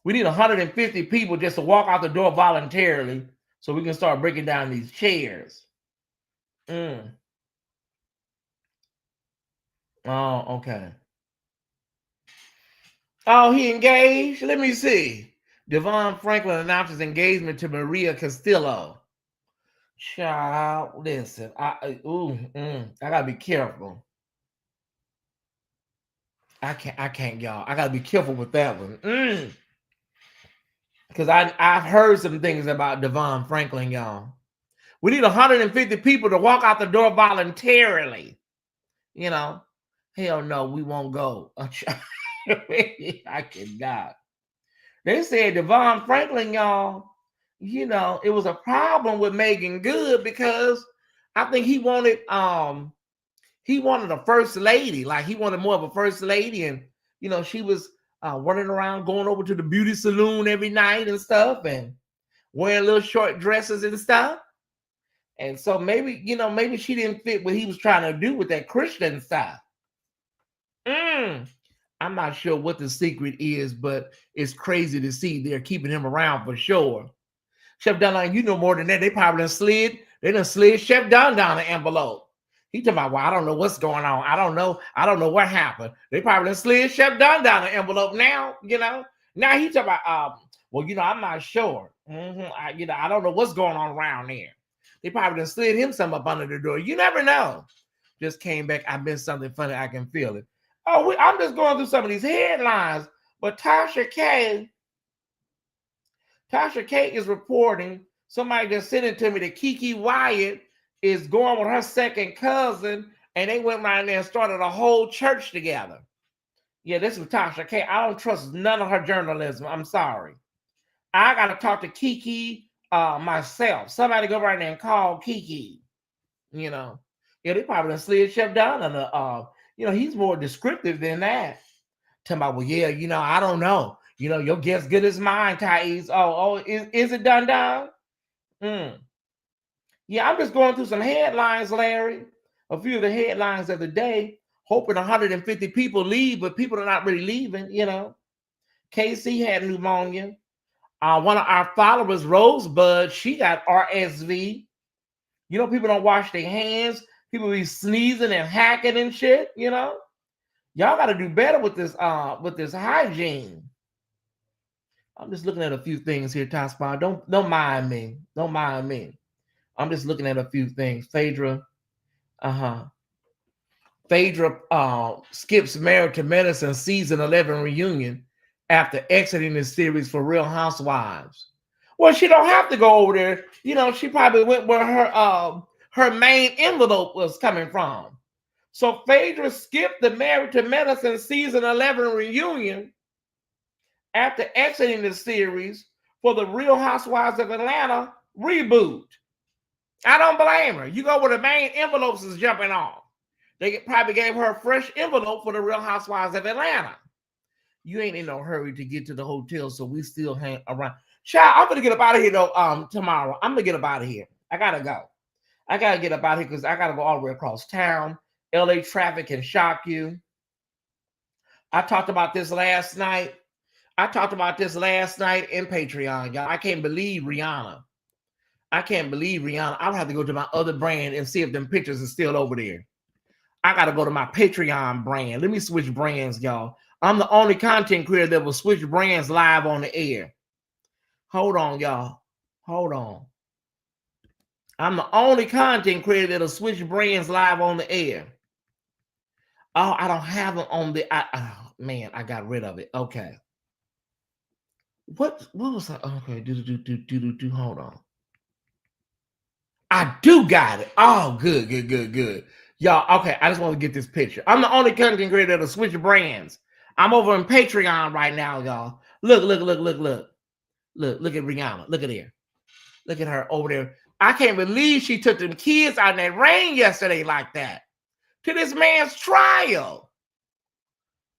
We need 150 people just to walk out the door voluntarily so we can start breaking down these chairs. Oh, okay. Oh, he engaged? Let me see. Devon Franklin announces engagement to Maria Castillo. Child, listen. I gotta be careful. I can't, y'all. I gotta be careful with that one. Because I've heard some things about Devon Franklin, y'all. We need 150 people to walk out the door voluntarily. You know, hell no, we won't go. I cannot. They said Devon Franklin, y'all, you know, it was a problem with Megan Good because I think he wanted a first lady, like he wanted more of a first lady, and you know, she was running around going over to the beauty saloon every night and stuff, and wearing little short dresses and stuff. And so maybe, you know, maybe she didn't fit what he was trying to do with that Christian stuff. I'm not sure what the secret is, but it's crazy to see they're keeping him around for sure. Chef Don, you know more than that. They probably done slid Chef Don down the envelope. He talking about, well, I don't know what's going on. I don't know what happened. They probably done slid Chef Don down the envelope now, you know. Now he talking about, well, you know, I'm not sure. I don't know what's going on around there. They probably done slid him some up under the door. You never know. Just came back. I missed something funny. I can feel it. Oh, I'm just going through some of these headlines. But Tasha K is reporting, somebody just sent it to me, that Kiki Wyatt is going with her second cousin, and they went around there and started a whole church together. Yeah, this is Tasha K. I don't trust none of her journalism. I'm sorry. I got to talk to Kiki myself. Somebody go right there and call Kiki. You know, yeah, they probably done slid Chef Don on the, you know, he's more descriptive than that. Talking about, well, yeah, you know, I don't know. You know, your guess good as mine, Tyesse. Is it done? Yeah, I'm just going through some headlines, Larry. A few of the headlines of the day, hoping 150 people leave, but people are not really leaving, you know. KC had pneumonia. One of our followers, Rosebud, she got RSV. You know, people don't wash their hands. People be sneezing and hacking and shit, you know. Y'all got to do better with this hygiene. I'm just looking at a few things here, Tospa. Don't mind me. Don't mind me. I'm just looking at a few things. Phaedra skips Married to Medicine season 11 reunion after exiting the series for Real Housewives. Well, she don't have to go over there. You know, she probably went where her main envelope was coming from. So Phaedra skipped the Married to Medicine season 11 reunion after exiting the series for the Real Housewives of Atlanta reboot. I don't blame her. You go where the main envelopes is jumping off. They probably gave her a fresh envelope for the Real Housewives of Atlanta. You ain't in no hurry to get to the hotel, so we still hang around. Child, I'm gonna get up out of here though. Tomorrow I'm gonna get up out of here. I gotta go. I gotta get up out of here because I gotta go all the way across town. LA traffic can shock you. I talked about this last night. in Patreon, y'all. I can't believe Rihanna. I would have to go to my other brand and see if them pictures are still over there. I got to go to my Patreon brand. Let me switch brands, y'all. I'm the only content creator that will switch brands live on the air. Hold on, y'all. Hold on. I'm the only content creator that'll switch brands live on the air. Oh, I don't have them on the. Man, I got rid of it. Okay. What was that? Okay. Hold on. I do got it. Oh, good. Y'all, okay, I just want to get this picture. I'm the only content creator that'll switch brands. I'm over in Patreon right now, y'all. Look. Look at Rihanna. Look at her. Look at her over there. I can't believe she took them kids out in that rain yesterday like that to this man's trial.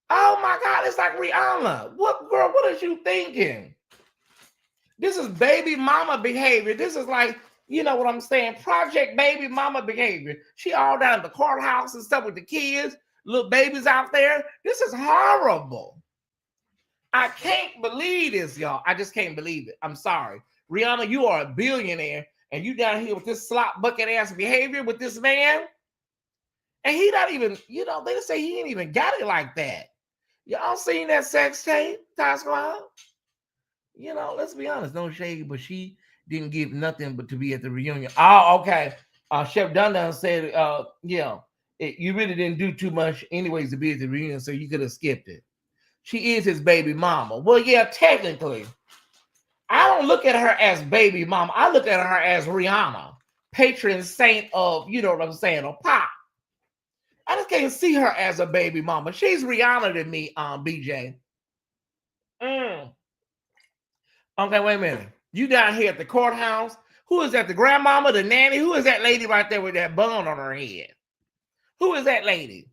Oh my God, it's like Rihanna. What is you thinking? This is baby mama behavior. This is like, you know what I'm saying? Project baby mama behavior. She all down at the courthouse and stuff with the kids, little babies out there. This is horrible. I can't believe this, y'all. I just can't believe it. I'm sorry. Rihanna, you are a billionaire, and you down here with this slop bucket ass behavior with this man. And he not even, you know, they say he ain't even got it like that. Y'all seen that sex tape, Ty Squad? You know, let's be honest, no shade, but she didn't give nothing but to be at the reunion. Oh, okay. Chef Dundon said, yeah, You really didn't do too much anyways to be at the reunion, so you could have skipped it. She is his baby mama. Well, yeah, technically. I don't look at her as baby mama. I look at her as Rihanna, patron saint of, you know what I'm saying, of pop. I just can't see her as a baby mama. She's Rihanna to me, BJ. Okay, wait a minute. You down here at the courthouse? Who is that? The grandmama, the nanny? Who is that lady right there with that bun on her head? Who is that lady?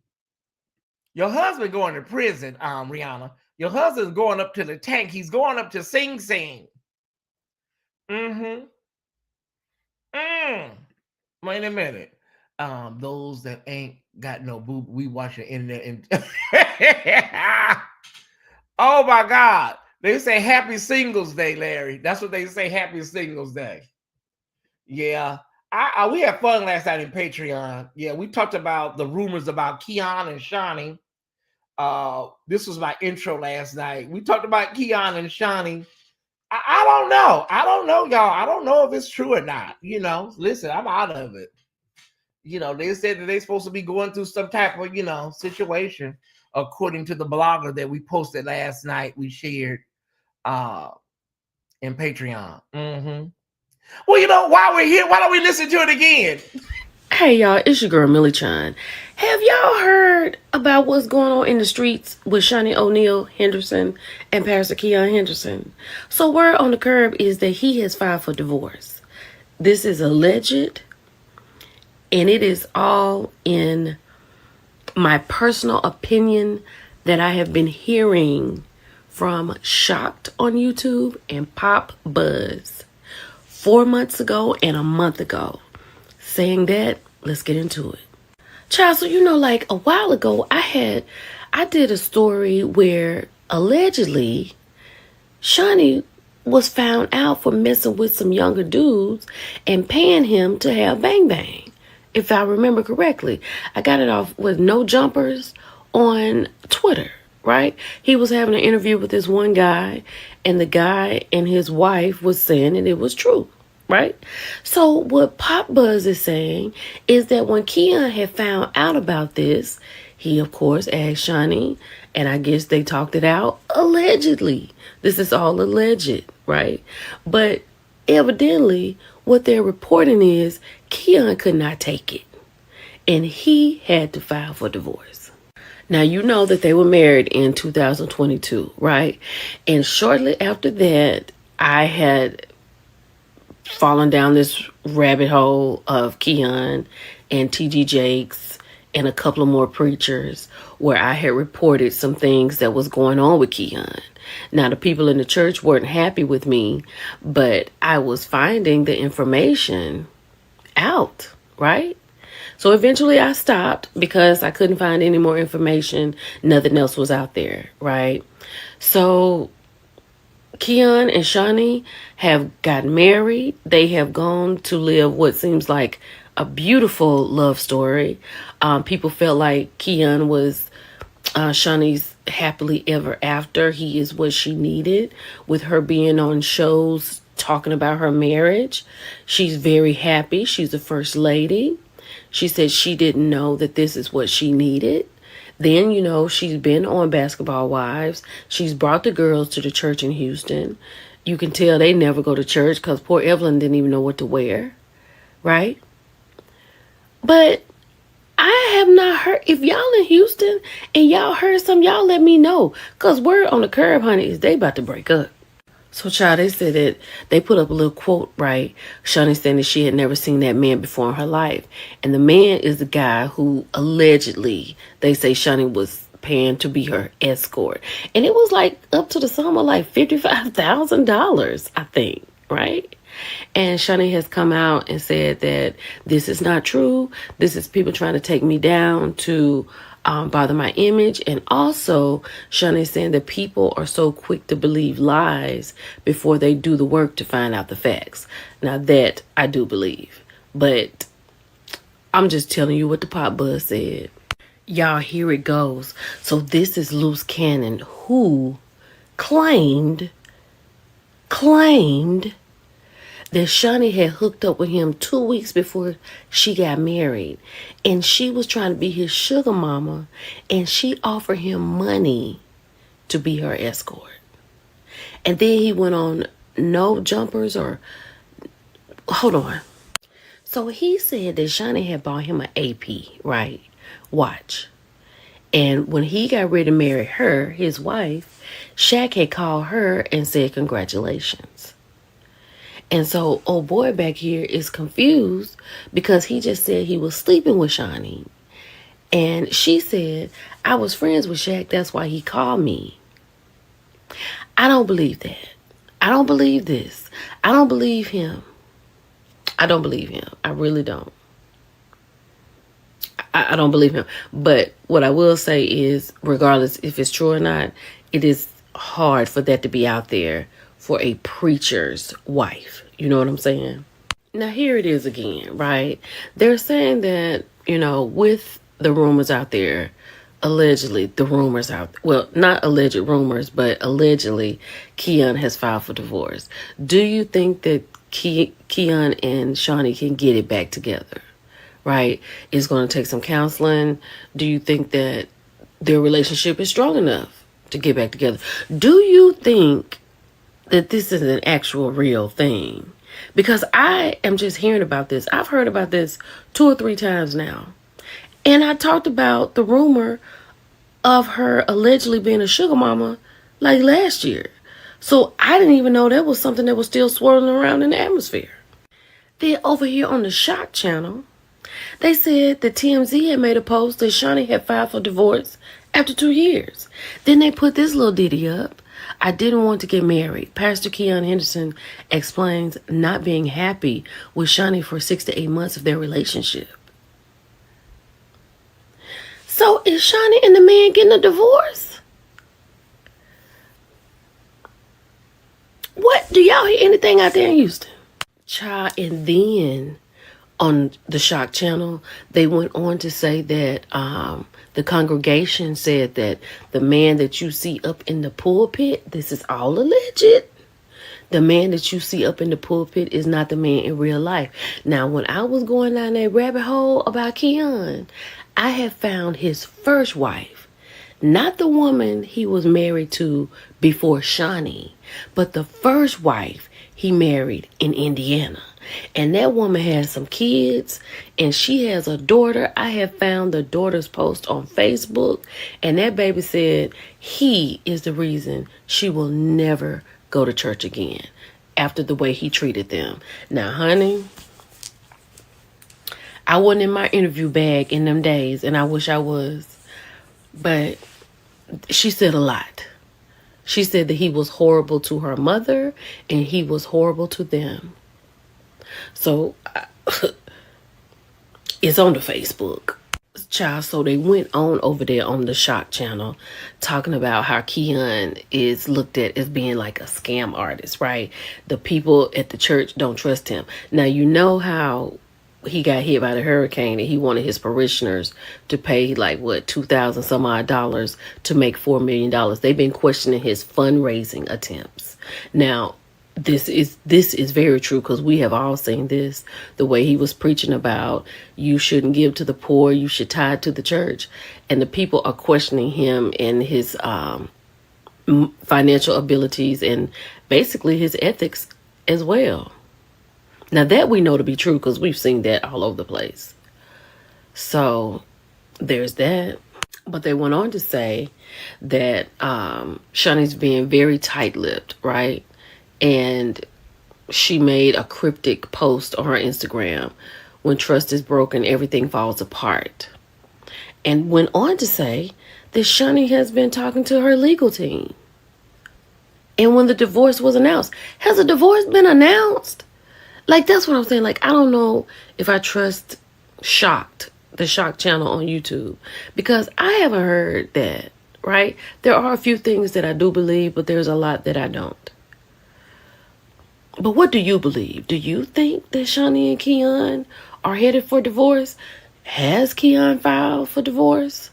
Your husband going to prison, Rihanna. Your husband's going up to the tank. He's going up to Sing Sing. Wait a minute. Those that ain't got no boob, we watch the internet and oh my God. They say Happy Singles Day, Larry. That's what they say, Happy Singles Day. Yeah. We had fun last night in Patreon. Yeah, we talked about the rumors about Keon and Shawnee. This was my intro last night. We talked about Keon and Shawnee. I don't know. I don't know, y'all. I don't know if it's true or not. You know, listen, I'm out of it. You know, they said that they're supposed to be going through some type of, you know, situation, according to the blogger that we posted last night. We shared in Patreon. Well, you know, while we're here, why don't we listen to it again? Hey, y'all, it's your girl, Millie Chine. Have y'all heard about what's going on in the streets with Shawnee O'Neal Henderson and Pastor Keon Henderson? So word on the curb is that he has filed for divorce. This is alleged, and it is all in my personal opinion that I have been hearing from Shocked on YouTube and Pop Buzz 4 months ago and a month ago. Saying that, let's get into it. Child, so you know, like a while ago, I did a story where allegedly Shawnee was found out for messing with some younger dudes and paying him to have bang bang. If I remember correctly, I got it off with No Jumpers on Twitter, right? He was having an interview with this one guy, and the guy and his wife was saying that it was true. Right? So what Pop Buzz is saying is that when Keon had found out about this, he, of course, asked Shawnee, and I guess they talked it out allegedly. This is all alleged, right? But evidently, what they're reporting is Keon could not take it, and he had to file for divorce. Now, you know that they were married in 2022, right? And shortly after that, I had fallen down this rabbit hole of Keon and T.G. Jakes and a couple of more preachers where I had reported some things that was going on with Keon. Now, the people in the church weren't happy with me, but I was finding the information out, right? So eventually I stopped because I couldn't find any more information. Nothing else was out there, right? So Keon and Shawnee have gotten married. They have gone to live what seems like a beautiful love story. People felt like Keon was Shawnee's happily ever after. He is what she needed with her being on shows talking about her marriage. She's very happy. She's the first lady. She said she didn't know that this is what she needed. Then, you know, she's been on Basketball Wives. She's brought the girls to the church in Houston. You can tell they never go to church because poor Evelyn didn't even know what to wear, right? But I have not heard. If y'all in Houston and y'all heard some, y'all let me know. Because word on the curb, honey, is they about to break up. So, child, they said that they put up a little quote, right? Shawnee saying that she had never seen that man before in her life. And the man is the guy who allegedly, they say Shawnee was paying to be her escort. And it was like up to the sum of like $55,000, I think, right? And Shawnee has come out and said that this is not true. This is people trying to take me down to bother my image. And also, Shawnee is saying that people are so quick to believe lies before they do the work to find out the facts. Now that I do believe. But I'm just telling you what the Pop Buzz said. Y'all, here it goes. So this is Loose Cannon, who claimed that Shani had hooked up with him 2 weeks before she got married. And she was trying to be his sugar mama. And she offered him money to be her escort. And then he went on no jumpers or... Hold on. So he said that Shani had bought him an AP, right? Watch. And when he got ready to marry her, his wife, Shaq had called her and said congratulations. And so old boy back here is confused because he just said he was sleeping with Shani. And she said, I was friends with Shaq, that's why he called me. I don't believe that. I don't believe this. I don't believe him. I don't believe him. I really don't. I don't believe him. But what I will say is, regardless if it's true or not, it is hard for that to be out there for a preacher's wife. You know what I'm saying? Now, here it is again, right? They're saying that, with the rumors out there, allegedly, the rumors out, well, not alleged rumors, but allegedly, Keon has filed for divorce. Do you think that Keon and Shani can get it back together? Right? It's going to take some counseling. Do you think that their relationship is strong enough to get back together? Do you think that this is an actual real thing? Because I am just hearing about this. I've heard about this 2 or 3 times now. And I talked about the rumor of her allegedly being a sugar mama like last year. So I didn't even know that was something that was still swirling around in the atmosphere. Then over here on the Shock channel, they said that TMZ had made a post that Shani had filed for divorce after 2 years. Then they put this little ditty up. I didn't want to get married. Pastor Keon Henderson explains not being happy with Shani for 6 to 8 months of their relationship. So is Shani and the man getting a divorce? What? Do y'all hear anything out there in Houston? Child, and then on the Shock channel, they went on to say that the congregation said that the man that you see up in the pulpit, this is all alleged, the man that you see up in the pulpit is not the man in real life. Now, when I was going down that rabbit hole about Keon, I had found his first wife, not the woman he was married to before Shani, but the first wife he married in Indiana. And that woman has some kids, and she has a daughter. I have found the daughter's post on Facebook, and that baby said he is the reason she will never go to church again after the way he treated them. Now, honey, I wasn't in my interview bag in them days, and I wish I was. But she said a lot. She said that he was horrible to her mother, and he was horrible to them. So, it's on the Facebook. Child, so they went on over there on the Shock channel talking about how Keon is looked at as being like a scam artist, right? The people at the church don't trust him. Now, you know how he got hit by the hurricane and he wanted his parishioners to pay like what, $2,000 some odd dollars to make $4 million. They've been questioning his fundraising attempts. Now, this is very true because we have all seen this, the way he was preaching about you shouldn't give to the poor, you should tithe to the church. And the people are questioning him and his financial abilities and basically his ethics as well. Now that we know to be true because we've seen that all over the place. So there's that. But they went on to say that Shani's being very tight-lipped, right? And she made a cryptic post on her Instagram. When trust is broken, everything falls apart. And went on to say that Shani has been talking to her legal team. And when the divorce was announced, has a divorce been announced? Like, that's what I'm saying. Like, I don't know if I trust the Shock channel on YouTube. Because I haven't heard that, right? There are a few things that I do believe, but there's a lot that I don't. But what do you believe? Do you think that Shani and Keon are headed for divorce? Has Keon filed for divorce?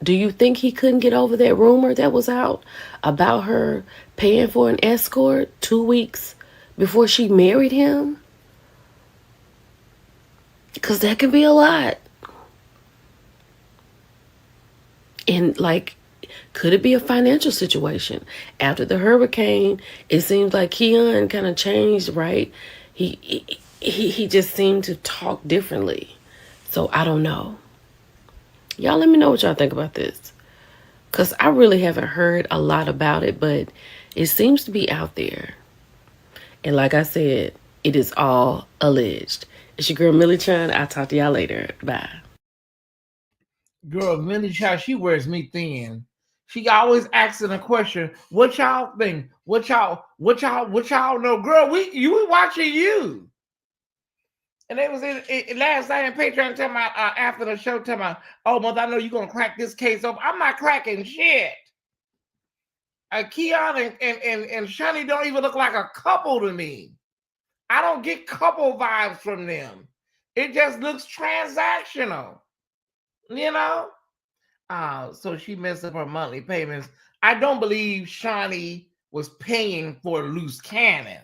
Do you think he couldn't get over that rumor that was out about her paying for an escort 2 weeks before she married him? Because that can be a lot. And like, could it be a financial situation? After the hurricane, it seems like Keon kind of changed, right? He just seemed to talk differently. So I don't know. Y'all let me know what y'all think about this. Because I really haven't heard a lot about it, but it seems to be out there. And like I said, it is all alleged. It's your girl Millie Chan. I'll talk to y'all later. Bye. Girl, Millie Child, she wears me thin. She always asking a question. What y'all think? What y'all know? Girl, we watching you. And they was in last night in Patreon telling my after the show, telling my, oh mother, I know you're gonna crack this case open. I'm not cracking shit. Keon and Shani don't even look like a couple to me. I don't get couple vibes from them. It just looks transactional, you know. So she messed up her monthly payments. I don't believe Shani was paying for loose cannon.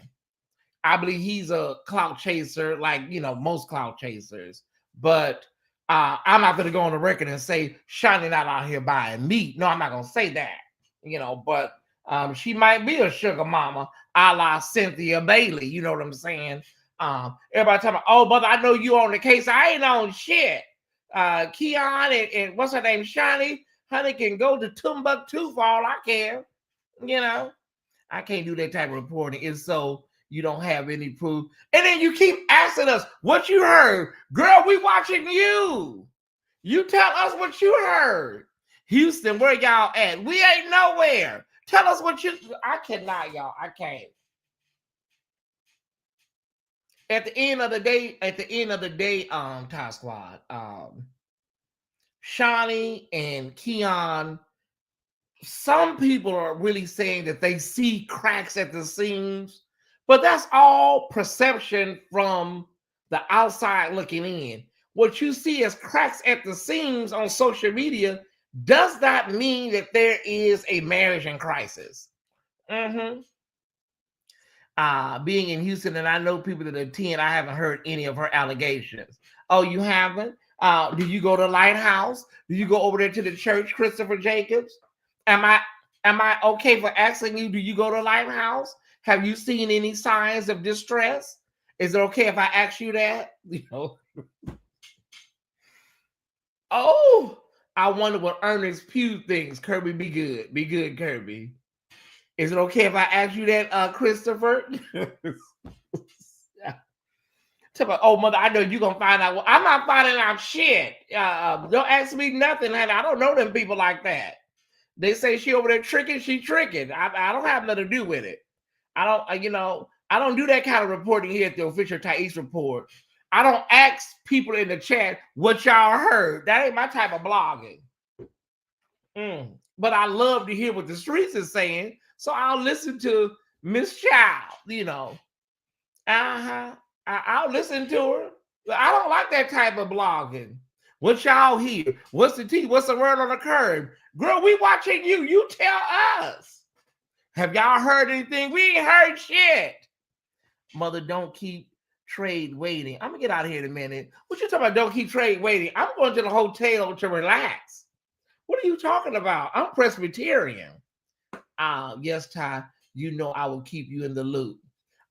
I believe he's a clout chaser, like, you know, most clout chasers. But I'm not going to go on the record and say Shani not out here buying meat. No, I'm not going to say that, you know. But she might be a sugar mama, a la Cynthia Bailey. You know what I'm saying? Everybody talking about, oh, mother, I know you on the case. I ain't on shit. Keon and what's her name, Shani, honey, can go to Timbuktu for all I care. You know, I can't do that type of reporting. And so you don't have any proof. And then you keep asking us what you heard. Girl, we watching you. You tell us what you heard. Houston, where y'all at? We ain't nowhere. Tell us what you... I cannot, y'all. I can't. At the end of the day, Ty Squad, Shani and Keon, some people are really saying that they see cracks at the seams, but that's all perception from the outside looking in. What you see as cracks at the seams on social media does not mean that there is a marriage in crisis. Being in Houston, and I know people that attend, I haven't heard any of her allegations. Oh, you haven't? Did you go to Lighthouse? Did you go over there to the church, Christopher Jacobs? Am I okay for asking you, do you go to Lighthouse? Have you seen any signs of distress? Is it okay if I ask you that? You know. Oh, I wonder what Ernest Pugh thinks. Kirby, be good. Be good, Kirby. Is it okay if I ask you that, Christopher? Oh, mother, I know you're going to find out. Well, I'm not finding out shit. Don't ask me nothing. I don't know them people like that. They say she over there tricking. She tricking. I don't have nothing to do with it. I don't do that kind of reporting here at the official Tyesse Report. I don't ask people in the chat what y'all heard. That ain't my type of blogging. But I love to hear what the streets is saying. So I'll listen to Miss Child, you know. I'll listen to her. I don't like that type of blogging. What y'all hear? What's the tea? What's the word on the curb? Girl, we watching you. You tell us. Have y'all heard anything? We ain't heard shit. Mother, don't keep trade waiting. I'm going to get out of here in a minute. What you talking about? Don't keep trade waiting. I'm going to the hotel to relax. What are you talking about? I'm Presbyterian. Yes, Ty, you know I will keep you in the loop.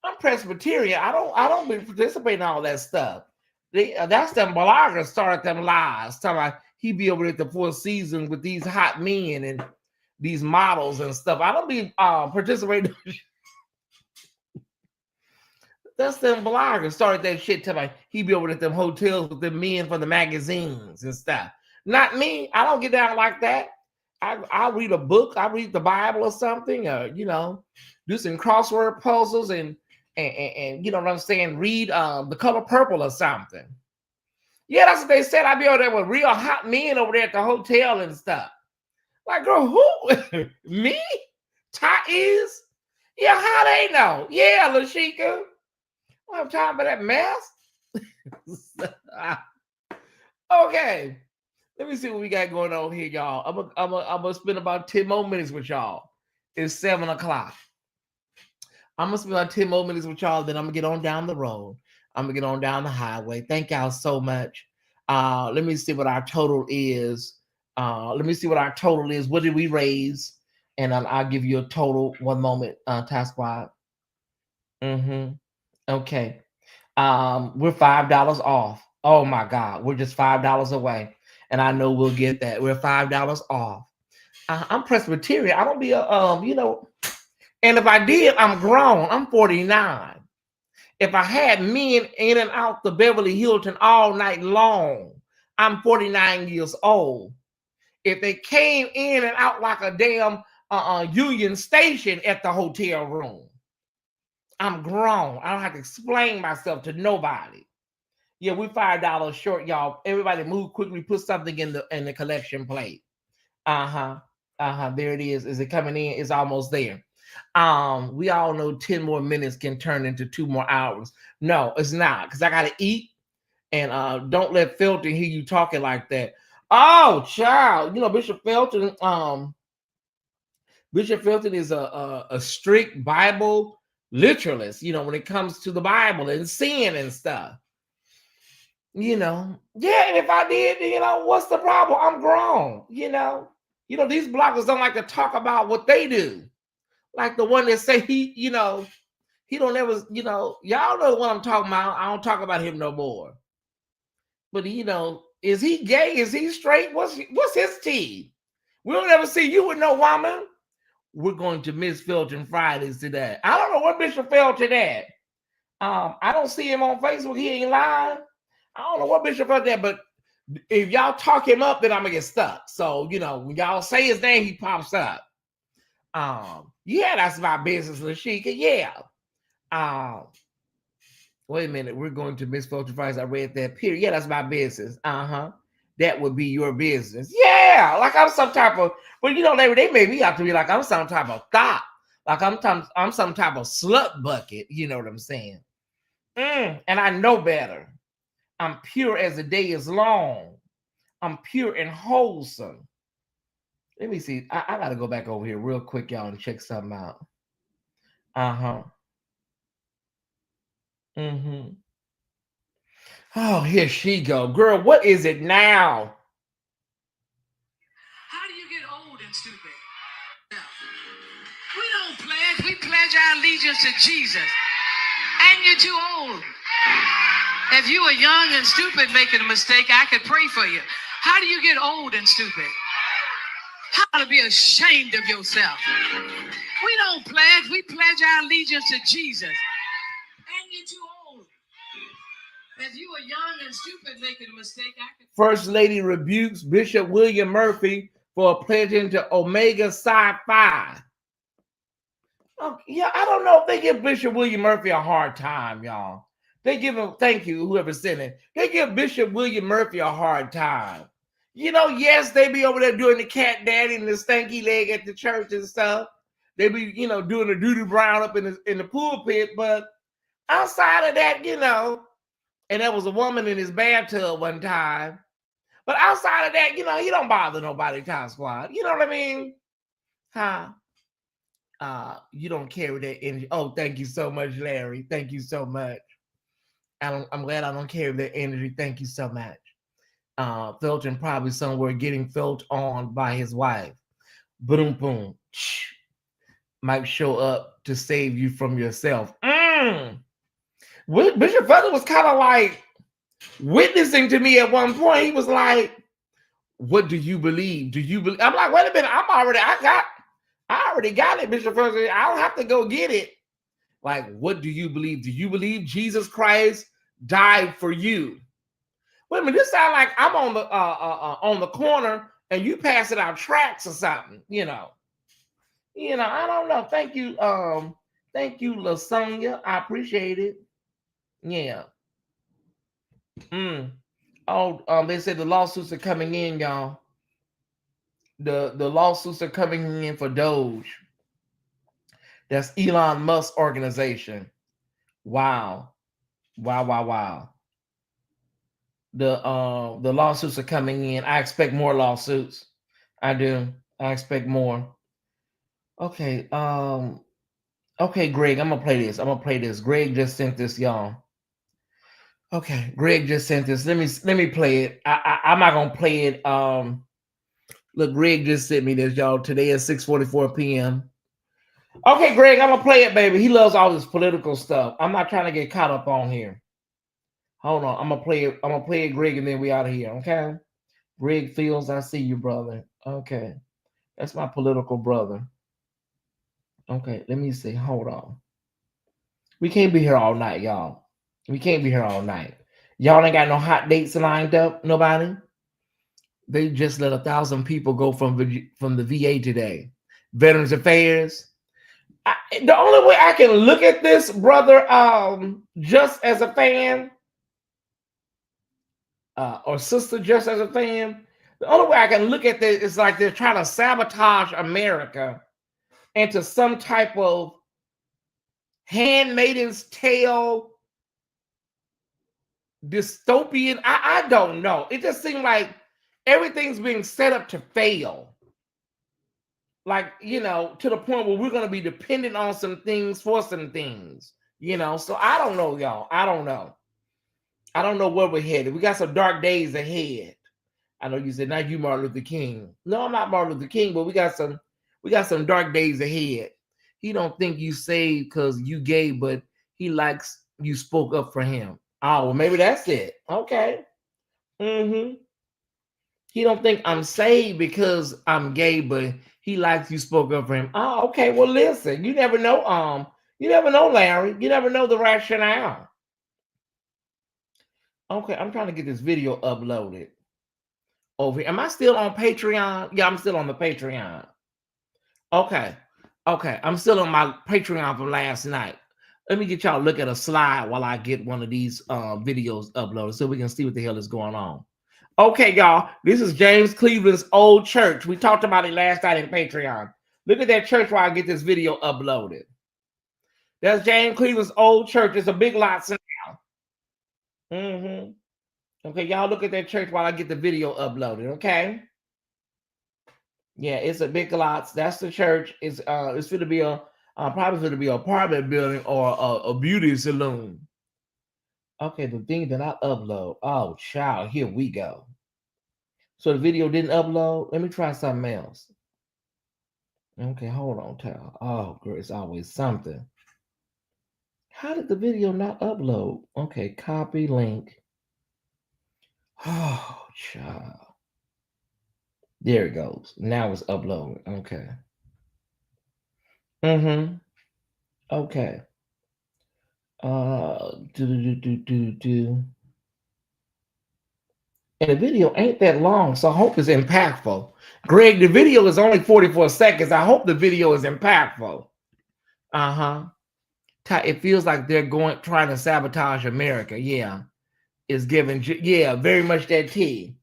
I'm Presbyterian. I don't participate in all that stuff. That's them bloggers started them lies. Talking about he be over at the Four Seasons with these hot men and these models and stuff. I don't be participating. That's them bloggers started that shit. Talking about he be over at them hotels with them men from the magazines and stuff. Not me. I don't get down like that. I'll read a book. I read the Bible or something, or do some crossword puzzles and you know what I'm saying. Read The Color Purple or something. Yeah, that's what they said. I'd be over there with real hot men over there at the hotel and stuff. Like, girl, who? Me? Tyesse? Yeah, how they know? Yeah, Lashika. I don't have time for that mess. Okay. Let me see what we got going on here, y'all. I'm gonna spend about 10 more minutes with y'all. It's 7 o'clock. I'm gonna spend like 10 more minutes with y'all, then I'm gonna get on down the road. I'm gonna get on down the highway. Thank y'all so much. Let me see what our total is. What did we raise? And I'll give you a total. One moment, task squad. Okay. We're $5 off. Oh my God, we're just $5 away, and I know we'll get that. We're $5 off. I'm Presbyterian. I don't be a and if I did, I'm grown. I'm 49. If I had men in and out the Beverly Hilton all night long, I'm 49 years old. If they came in and out like a damn Union Station at the hotel room, I'm grown. I don't have to explain myself to nobody. Yeah, we $5 short, y'all. Everybody move quickly. Put something in the collection plate. There it is. Is it coming in? It's almost there. We all know 10 more minutes can turn into 2 more hours. No, it's not, because I gotta eat. And don't let Felton hear you talking like that. Oh, child, Bishop Felton. Bishop Felton is a strict Bible literalist. When it comes to the Bible and sin and stuff. Yeah, and if I did, what's the problem? I'm grown. These bloggers don't like to talk about what they do. Like the one that say he don't ever, y'all know what I'm talking about. I don't talk about him no more. But is he gay? Is he straight? What's his tea? We don't ever see you with no woman. We're going to miss Felton Fridays today. I don't know what Bishop Felton at. I don't see him on Facebook. He ain't lying. I don't know what Bishop Felton at, but if y'all talk him up, then I'm gonna get stuck. So when y'all say his name, he pops up. Yeah, that's my business, Lashika. Yeah. Wait a minute. We're going to miss Felton Fridays. I read that period. Yeah, that's my business. That would be your business. Yeah, like I'm some type of. But they made me out to be like I'm some type of thought. Like I'm some type of slut bucket. You know what I'm saying? And I know better. I'm pure as the day is long. I'm pure and wholesome. Let me see. I gotta go back over here real quick, y'all, and check something out. Oh, here she go. Girl, what is it now? How do you get old and stupid? We don't pledge. We pledge our allegiance to Jesus. And you're too old. If you were young and stupid making a mistake, I could pray for you. How do you get old and stupid? How to be ashamed of yourself. We don't pledge. We pledge our allegiance to Jesus. And you're too old. If you were young and stupid making a mistake, I could. First Lady rebukes Bishop William Murphy for pledging to Omega Psi Phi. Yeah, I don't know if they give Bishop William Murphy a hard time, y'all. They give him, thank you, whoever sent it. They give Bishop William Murphy a hard time. Yes, they be over there doing the cat daddy and the stanky leg at the church and stuff. They be, doing the doo-doo brown up in the pulpit, but outside of that, and there was a woman in his bathtub one time. But outside of that, he don't bother nobody, Top Squad. You know what I mean? You don't carry that energy. Oh, thank you so much, Larry. Thank you so much. I'm glad I don't carry that energy. Thank you so much. Felton probably somewhere getting felt on by his wife. Boom, boom. Might show up to save you from yourself. Bishop Felton was kind of like witnessing to me at one point. He was like, what do you believe? Do you believe? I'm like, wait a minute. I already got it, Bishop Felton. I don't have to go get it. Like, what do you believe? Do you believe Jesus Christ died for you? Wait a minute, this sounds like I'm on the corner and you passing out tracts or something, I don't know. Thank you, LaSonia. I appreciate it. Yeah. They said the lawsuits are coming in, y'all. The lawsuits are coming in for Doge. That's Elon Musk's organization. Wow. The lawsuits are coming in. I expect more lawsuits. I do. I expect more. Okay. Okay, Greg, I'm gonna play this. Greg just sent this, y'all. Okay, Greg just sent this. Let me play it. I'm not gonna play it. Look, Greg just sent me this, y'all. Today is 6:44 p.m. Okay, Greg, I'm gonna play it, baby. He loves all this political stuff. I'm not trying to get caught up on here. Hold on, I'm gonna play it. I'm gonna play it, Greg, and then we out of here. Okay, Greg Fields, I see you, brother. Okay, that's my political brother. Okay, let me see. Hold on. We can't be here all night, y'all. We can't be here all night. Y'all ain't got no hot dates lined up. Nobody. They just let 1,000 people go from the VA today. Veterans Affairs. The only way I can look at this, brother, just as a fan, or sister, just as a fan, the only way I can look at this is like they're trying to sabotage America into some type of Handmaid's Tale dystopian. I don't know. It just seemed like everything's being set up to fail. Like, you know, to the point where we're going to be dependent on some things for some things, you know. So I don't know, y'all. I don't know. I don't know where we're headed. We got some dark days ahead. I know you said, not you, Martin Luther King. No, I'm not Martin Luther King, but we got some dark days ahead. He don't think you saved because you gay, but he likes you spoke up for him. Oh, well, maybe that's it. Okay. Mm-hmm. He don't think I'm saved because I'm gay, but he likes you spoke up for him. Oh, okay. Well, listen, you never know. You never know, Larry. You never know the rationale. Okay, I'm trying to get this video uploaded over here. Am I still on Patreon? Yeah, I'm still on the Patreon. Okay. Okay, I'm still on my Patreon from last night. Let me get y'all look at a slide while I get one of these videos uploaded so we can see what the hell is going on. Okay, y'all, this is James Cleveland's old church. We talked about it last night in Patreon. Look at that church while I get this video uploaded. That's James Cleveland's old church. It's a big lot now. Okay, y'all look at that church while I get the video uploaded, okay? Yeah, it's a big lot. That's the church. It's going to be probably going to be an apartment building or a beauty salon. Okay, the thing that I upload. Oh, child, here we go. So the video didn't upload. Let me try something else. Okay, hold on, child. Oh, girl, it's always something. How did the video not upload? Okay, copy link. Oh, child. There it goes. Now it's uploading. Okay. Okay. And the video ain't that long, so I hope it's impactful. Greg, the video is only 44 seconds. I hope the video is impactful. It feels like they're trying to sabotage America. Yeah. It's given, yeah, very much that tea.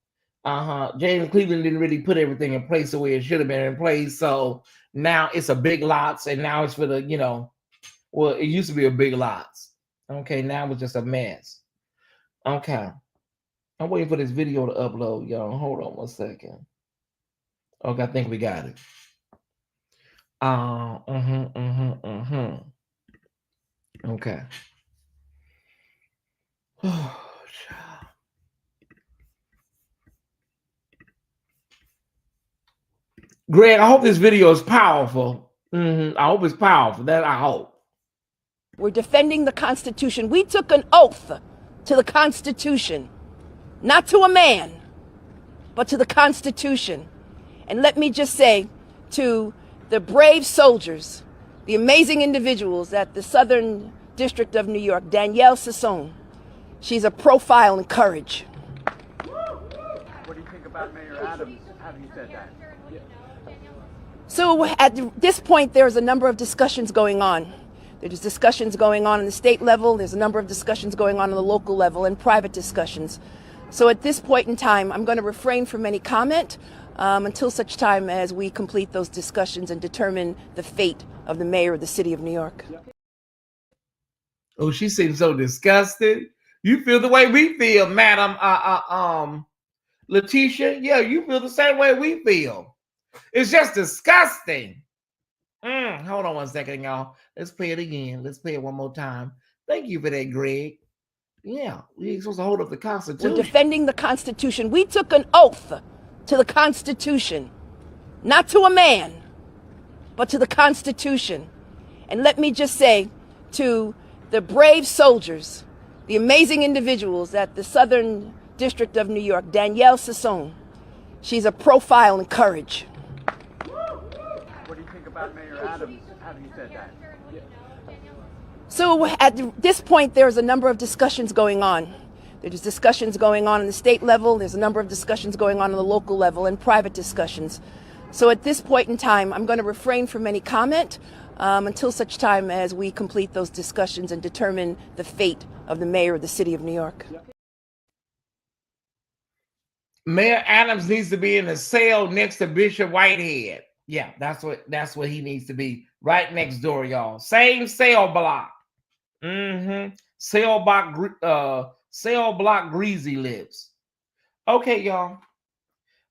James Cleveland didn't really put everything in place the way it should have been in place. So now it's a big lots, and now it's for the, you know, well, it used to be a big lots. Okay, now it's just a mess. Okay. I'm waiting for this video to upload, y'all. Hold on 1 second. Okay, I think we got it. Okay. Oh, child. Greg, I hope this video is powerful. I hope it's powerful. That I hope. We're defending the Constitution. We took an oath to the Constitution, not to a man, but to the Constitution. And let me just say to the brave soldiers, the amazing individuals at the Southern District of New York, Danielle Sassoon, she's a profile in courage. What do you think about Mayor Adams having said that? So at this point, there's a number of discussions going on. There's discussions going on the state level. There's a number of discussions going on the local level and private discussions. So at this point in time, I'm going to refrain from any comment until such time as we complete those discussions and determine the fate of the mayor of the city of New York. Oh, she seems so disgusted. You feel the way we feel, Madam Letitia. Yeah, you feel the same way we feel. It's just disgusting. Hold on 1 second, y'all. Let's play it again. Let's play it one more time. Thank you for that, Greg. Yeah, we're supposed to hold up the We're Constitution. defending the Constitution. We took an oath to the Constitution, not to a man, but to the Constitution. And let me just say to the brave soldiers, the amazing individuals at the Southern District of New York, Danielle Sassone, she's a profile in courage. What do you think about Mayor Adams having said that? So at this point, there's a number of discussions going on. There's discussions going on the state level. There's a number of discussions going on the local level and private discussions. So at this point in time, I'm going to refrain from any comment until such time as we complete those discussions and determine the fate of the mayor of the city of New York. Mayor Adams needs to be in a cell next to Bishop Whitehead. Yeah, that's what he needs to be. Right next door, y'all. Same cell block. Cell block Greasy lives. Okay, y'all.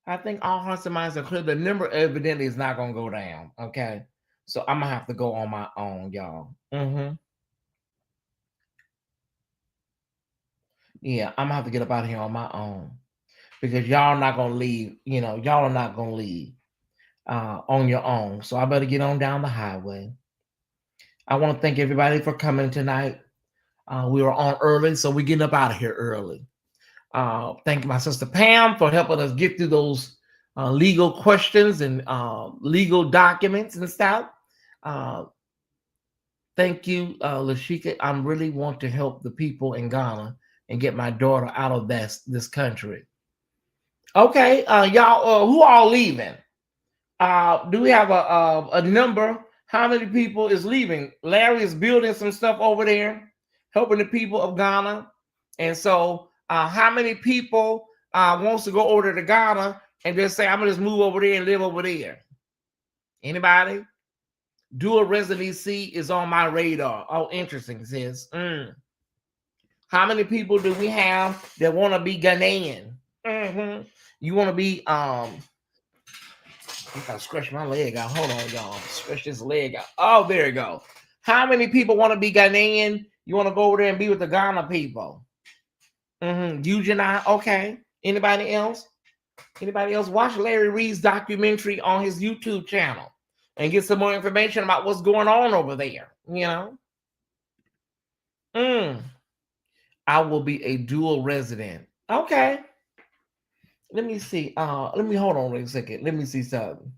I think all hearts and minds are clear. The number evidently is not gonna go down. Okay. So I'm gonna have to go on my own, y'all. Yeah, I'm gonna have to get up out of here on my own. Because y'all are not gonna leave, y'all are not gonna leave on your own. So I better get on down the highway. I want to thank everybody for coming tonight. We were on early, so we're getting up out of here early. Thank my sister Pam for helping us get through those legal questions and legal documents and stuff. Thank you, Lashika. I really want to help the people in Ghana and get my daughter out of this country. Okay, y'all, who all leaving? Do we have a number? How many people is leaving? Larry is building some stuff over there, helping the people of Ghana. And so how many people wants to go over to Ghana and just say, I'm gonna just move over there and live over there? Anybody? Dual residency is on my radar. Oh, interesting, sis. How many people do we have that want to be Ghanaian? You want to be I gotta scratch my leg out. Hold on, y'all. Stretch this leg out. Oh, there you go. How many people want to be Ghanaian? You want to go over there and be with the Ghana people? Eugene, okay. Anybody else? Anybody else? Watch Larry Reed's documentary on his YouTube channel and get some more information about what's going on over there. I will be a dual resident. Okay. Let me see. Let me hold on a second. Let me see something.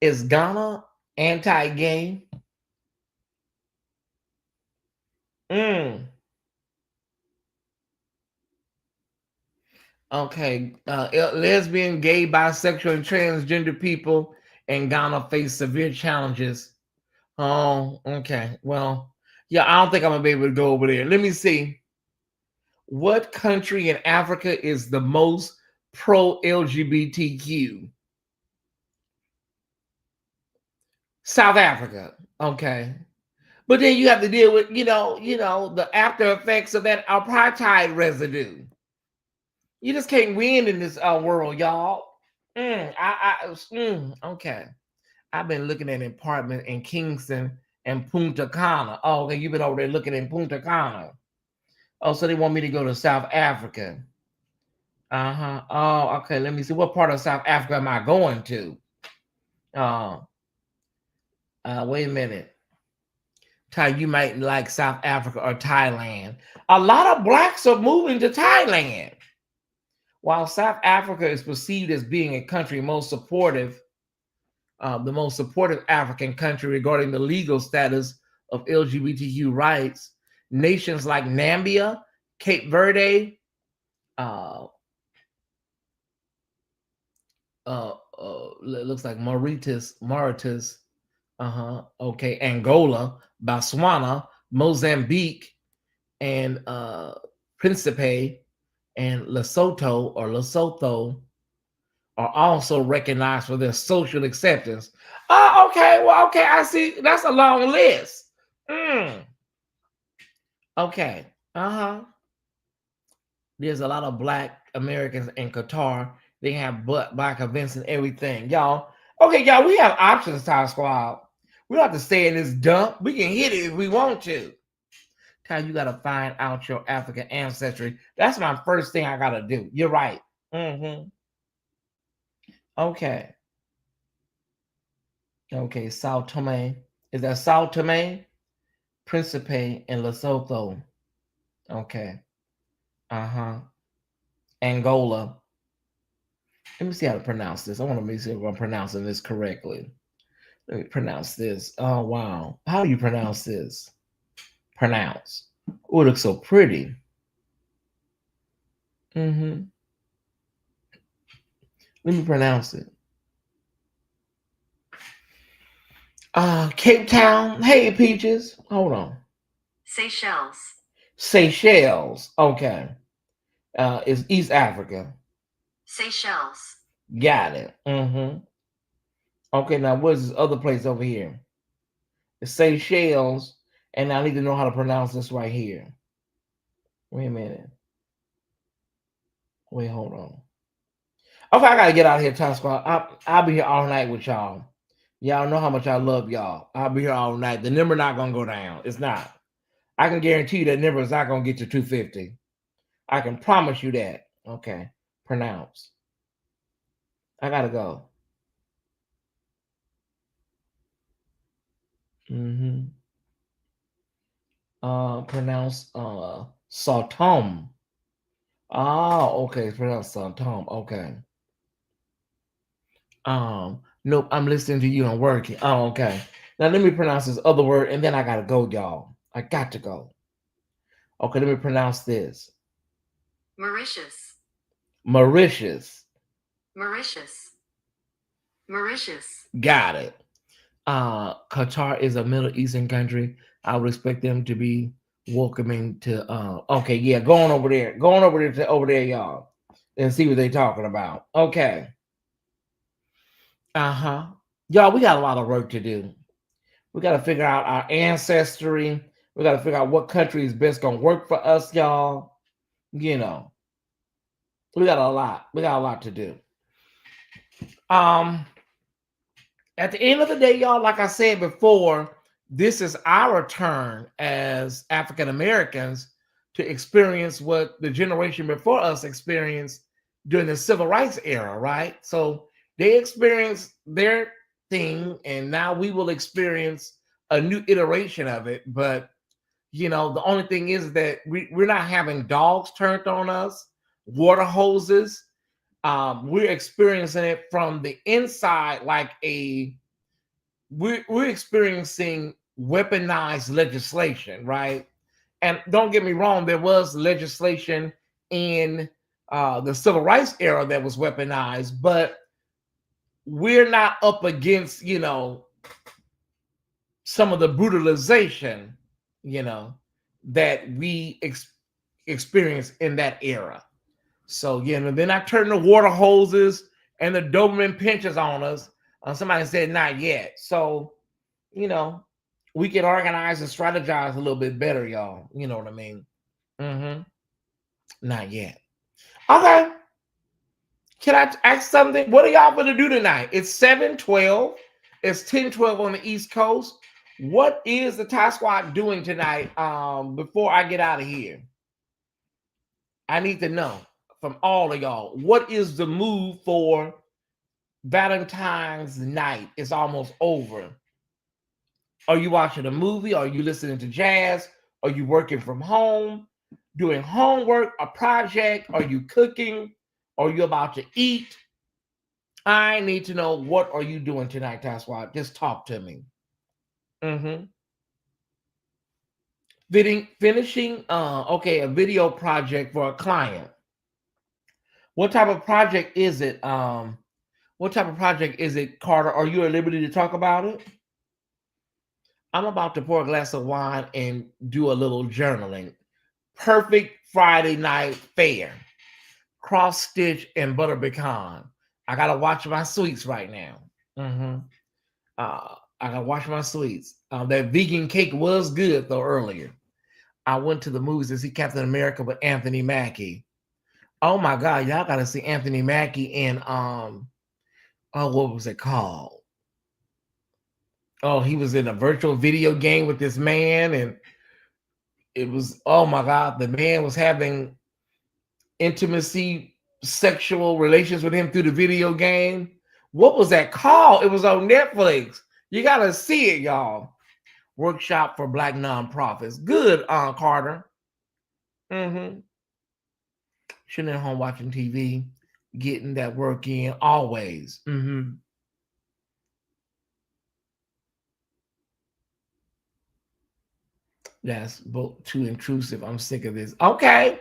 Is Ghana anti-gay? Okay. Lesbian, gay, bisexual, and transgender people in Ghana face severe challenges. Oh, okay. Well, yeah, I don't think I'm gonna be able to go over there. Let me see. What country in Africa is the most pro-LGBTQ? South Africa. Okay. But then you have to deal with, the after effects of that apartheid residue. You just can't win in this world, y'all. Okay. I've been looking at an apartment in Kingston and Punta Cana. Oh, okay, you've been over there looking in Punta Cana. Oh, so they want me to go to South Africa. Oh, okay. Let me see. What part of South Africa am I going to? Wait a minute. Ty, you might like South Africa or Thailand. A lot of blacks are moving to Thailand. While South Africa is perceived as being a country the most supportive African country regarding the legal status of LGBTQ rights, nations like Namibia, Cape Verde, looks like Mauritius, Angola, Botswana, Mozambique, and Principe and Lesotho are also recognized for their social acceptance. Oh, okay. Well, okay, I see. That's a long list. Okay. There's a lot of Black Americans in Qatar. They have Black events and everything, y'all. Okay, y'all, we have options, Ty Squad. We don't have to stay in this dump. We can hit it if we want to. Ty, you gotta find out your African ancestry. That's my first thing I gotta do. You're right. Okay. Okay, Sao Tome. Is that Sao Tome, Principe, and Lesotho? Okay. Angola. Let me see how to pronounce this. I want to make sure I'm pronouncing this correctly. Let me pronounce this. Oh, wow. How do you pronounce this? Pronounce. Oh, it looks so pretty. Let me pronounce it. Cape Town. Hey, Peaches. Hold on. Seychelles. Seychelles. Okay. It's East Africa. Seychelles. Got it. Okay, now what's this other place over here? It's Seychelles, and I need to know how to pronounce this right here. Wait a minute. Wait, hold on. Okay, I gotta get out of here, Time Squad. I'll be here all night with y'all. Y'all know how much I love y'all. I'll be here all night. The number not gonna go down. It's not. I can guarantee you that number is not gonna get to 250. I can promise you that. Okay, pronounce. I gotta go. Pronounce Sartom. Okay, pronounce Sartom. Okay. Nope, I'm listening to you and working. Oh, okay. Now let me pronounce this other word, and then I gotta go, y'all. I got to go. Okay, let me pronounce this. Mauritius. Mauritius. Mauritius. Mauritius. Got it. Qatar is a Middle Eastern country. I would expect them to be welcoming to okay, yeah, going over there. Going over there to over there, y'all. And see what they're talking about. Okay. Y'all, we got a lot of work to do. We got to figure out our ancestry. We got to figure out what country is best gonna work for us, y'all. You know, we got a lot. We got a lot to do. At the end of the day, y'all, like I said before, this is our turn as African Americans to experience what the generation before us experienced during the civil rights era, right? So they experienced their thing, and now we will experience a new iteration of it. But you know, the only thing is that we're not having dogs turned on us, water hoses. We're experiencing it from the inside, like we're experiencing weaponized legislation, right? And don't get me wrong, there was legislation in the civil rights era that was weaponized, but we're not up against, you know, some of the brutalization, you know, that we experienced in that era. So, you know, they're not turning the water hoses and the Doberman pinches on us. Somebody said not yet. So, you know, we can organize and strategize a little bit better, y'all. You know what I mean? Not yet. Okay. Can I ask something? What are y'all going to do tonight? It's 7:12. It's 10:12 on the East Coast. What is the Tie Squad doing tonight before I get out of here? I need to know from all of y'all. What is the move for Valentine's night? It's almost over. Are you watching a movie? Are you listening to jazz? Are you working from home? Doing homework, a project? Are you cooking? Are you about to eat? I need to know, what are you doing tonight, Tie Squad? Just talk to me. Finishing a video project for a client. What type of project is it? What type of project is it, Carter? Are you at liberty to talk about it? I'm about to pour a glass of wine and do a little journaling. Perfect Friday night fare. Cross stitch and butter pecan. I gotta watch my sweets right now. I gotta watch my sweets. That vegan cake was good though earlier. I went to the movies to see Captain America with Anthony Mackie. Oh my God, y'all gotta see Anthony Mackie in what was it called? Oh, he was in a virtual video game with this man, and it was, oh my God, the man was having intimacy, sexual relations with him through the video game. What was that called? It was on Netflix. You gotta see it, y'all. Workshop for Black nonprofits. Good, Carter. Mm-hmm. Sitting at home watching TV, getting that work in always. Mm-hmm. That's both too intrusive. I'm sick of this. Okay.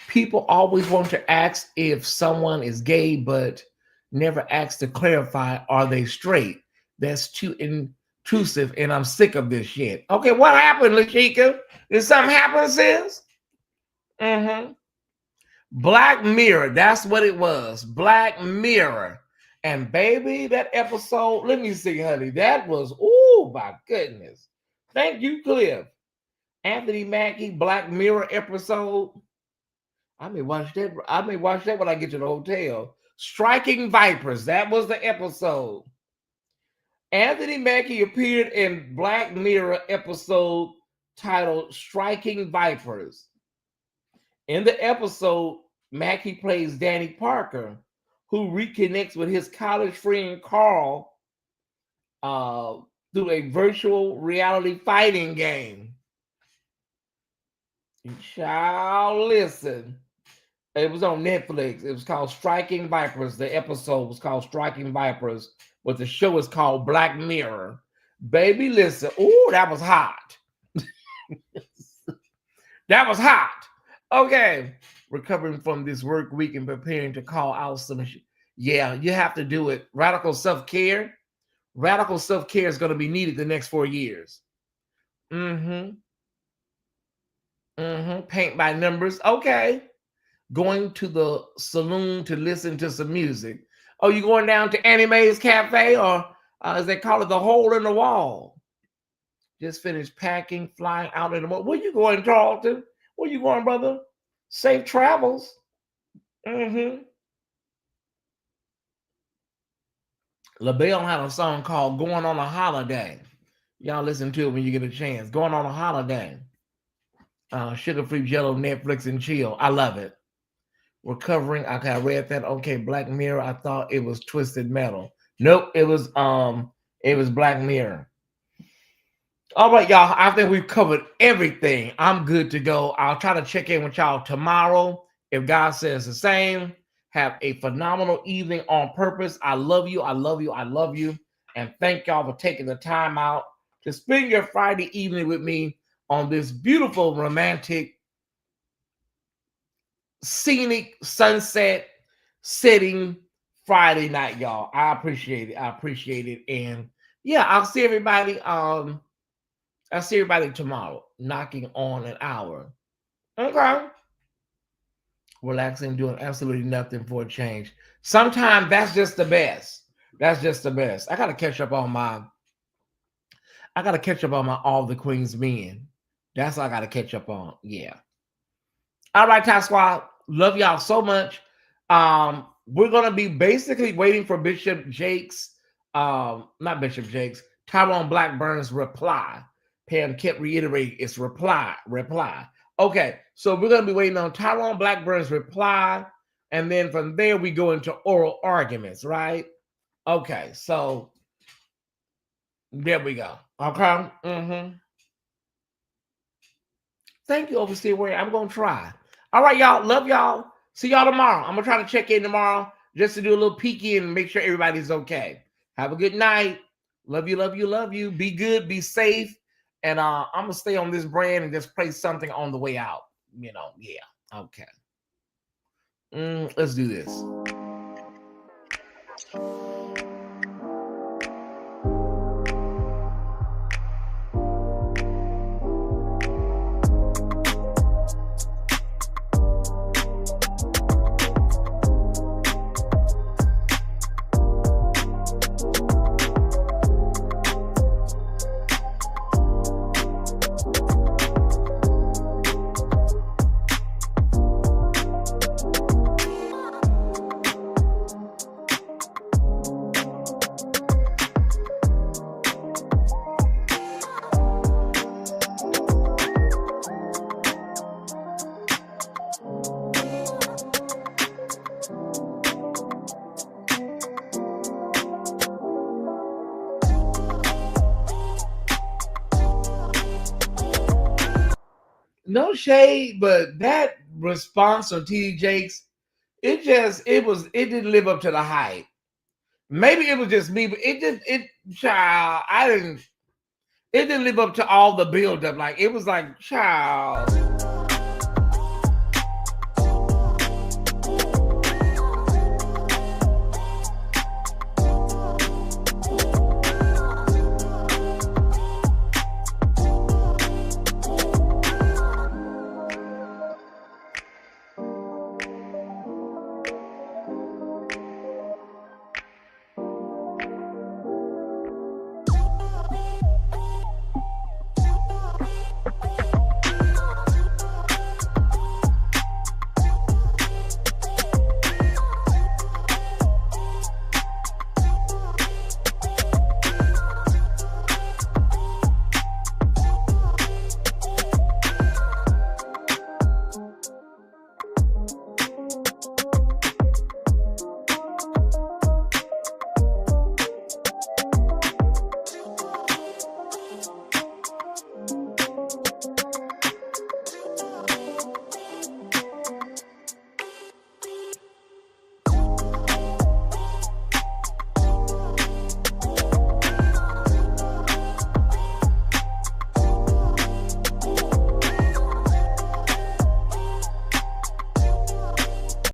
People always want to ask if someone is gay, but never ask to clarify, are they straight? That's too intrusive, and I'm sick of this shit. Okay, what happened, Lashika? Did something happen, sis? Mm-hmm. Black Mirror, that's what it was. Black Mirror. And baby, that episode, let me see, honey, that was, oh my goodness. Thank you, Cliff. Anthony Mackie, Black Mirror episode. I may watch that. I may watch that when I get to the hotel. Striking Vipers. That was the episode. Anthony Mackie appeared in Black Mirror episode titled Striking Vipers. In the episode, Mackie plays Danny Parker, who reconnects with his college friend Carl through a virtual reality fighting game. Child, listen. It was on Netflix. It was called Striking Vipers. The episode was called Striking Vipers, but the show is called Black Mirror. Baby, listen. Oh, that was hot. That was hot. Okay. Recovering from this work week and preparing to call out some. Yeah, you have to do it. Radical self-care. Radical self-care is going to be needed the next 4 years. Mm-hmm. Paint by numbers. Okay. Going to the saloon to listen to some music. Oh, you going down to Anime's Cafe, or as they call it, the hole in the wall? Just finished packing, flying out in the morning. Where you going, Tarleton? Where you going, brother? Safe travels. LaBelle had a song called Going on a Holiday. Y'all listen to it when you get a chance. Going on a Holiday. Sugar-free Jello, Netflix and chill. I love it. Recovering. Okay, I read that. Okay, Black Mirror. I thought it was Twisted Metal. Nope, it was Black Mirror. All right, y'all. I think we've covered everything. I'm good to go. I'll try to check in with y'all tomorrow if God says the same. Have a phenomenal evening on purpose. I love you. I love you. I love you. And thank y'all for taking the time out to spend your Friday evening with me on this beautiful, romantic, scenic sunset setting Friday night, y'all. I appreciate it. I appreciate it. And yeah, I'll see everybody. I'll see everybody tomorrow, knocking on an hour. Okay. Relaxing, doing absolutely nothing for a change. Sometimes that's just the best. That's just the best. I gotta catch up on my All the Queen's Men. That's what I gotta catch up on. Yeah. All right, Ty Squad. Love y'all so much. We're gonna be basically waiting for Bishop Jakes, not Bishop Jakes, Tyrone Blackburn's reply. Pam kept reiterating it's reply. Okay, so we're gonna be waiting on Tyrone Blackburn's reply, and then from there we go into oral arguments, right? Okay, so there we go. Okay. Thank you, Overseer Warrior. I'm gonna try. All right, y'all. Love y'all. See y'all tomorrow. I'm gonna try to check in tomorrow just to do a little peeky and make sure everybody's okay. Have a good night. Love you, love you, love you. Be good, be safe. And I'm gonna stay on this brand and just play something on the way out. You know, yeah. Okay. Let's do this. no shade, but that response from TD Jakes, it didn't live up to the hype. Maybe it was just me, but it didn't live up to all the buildup. Like, it was like, child.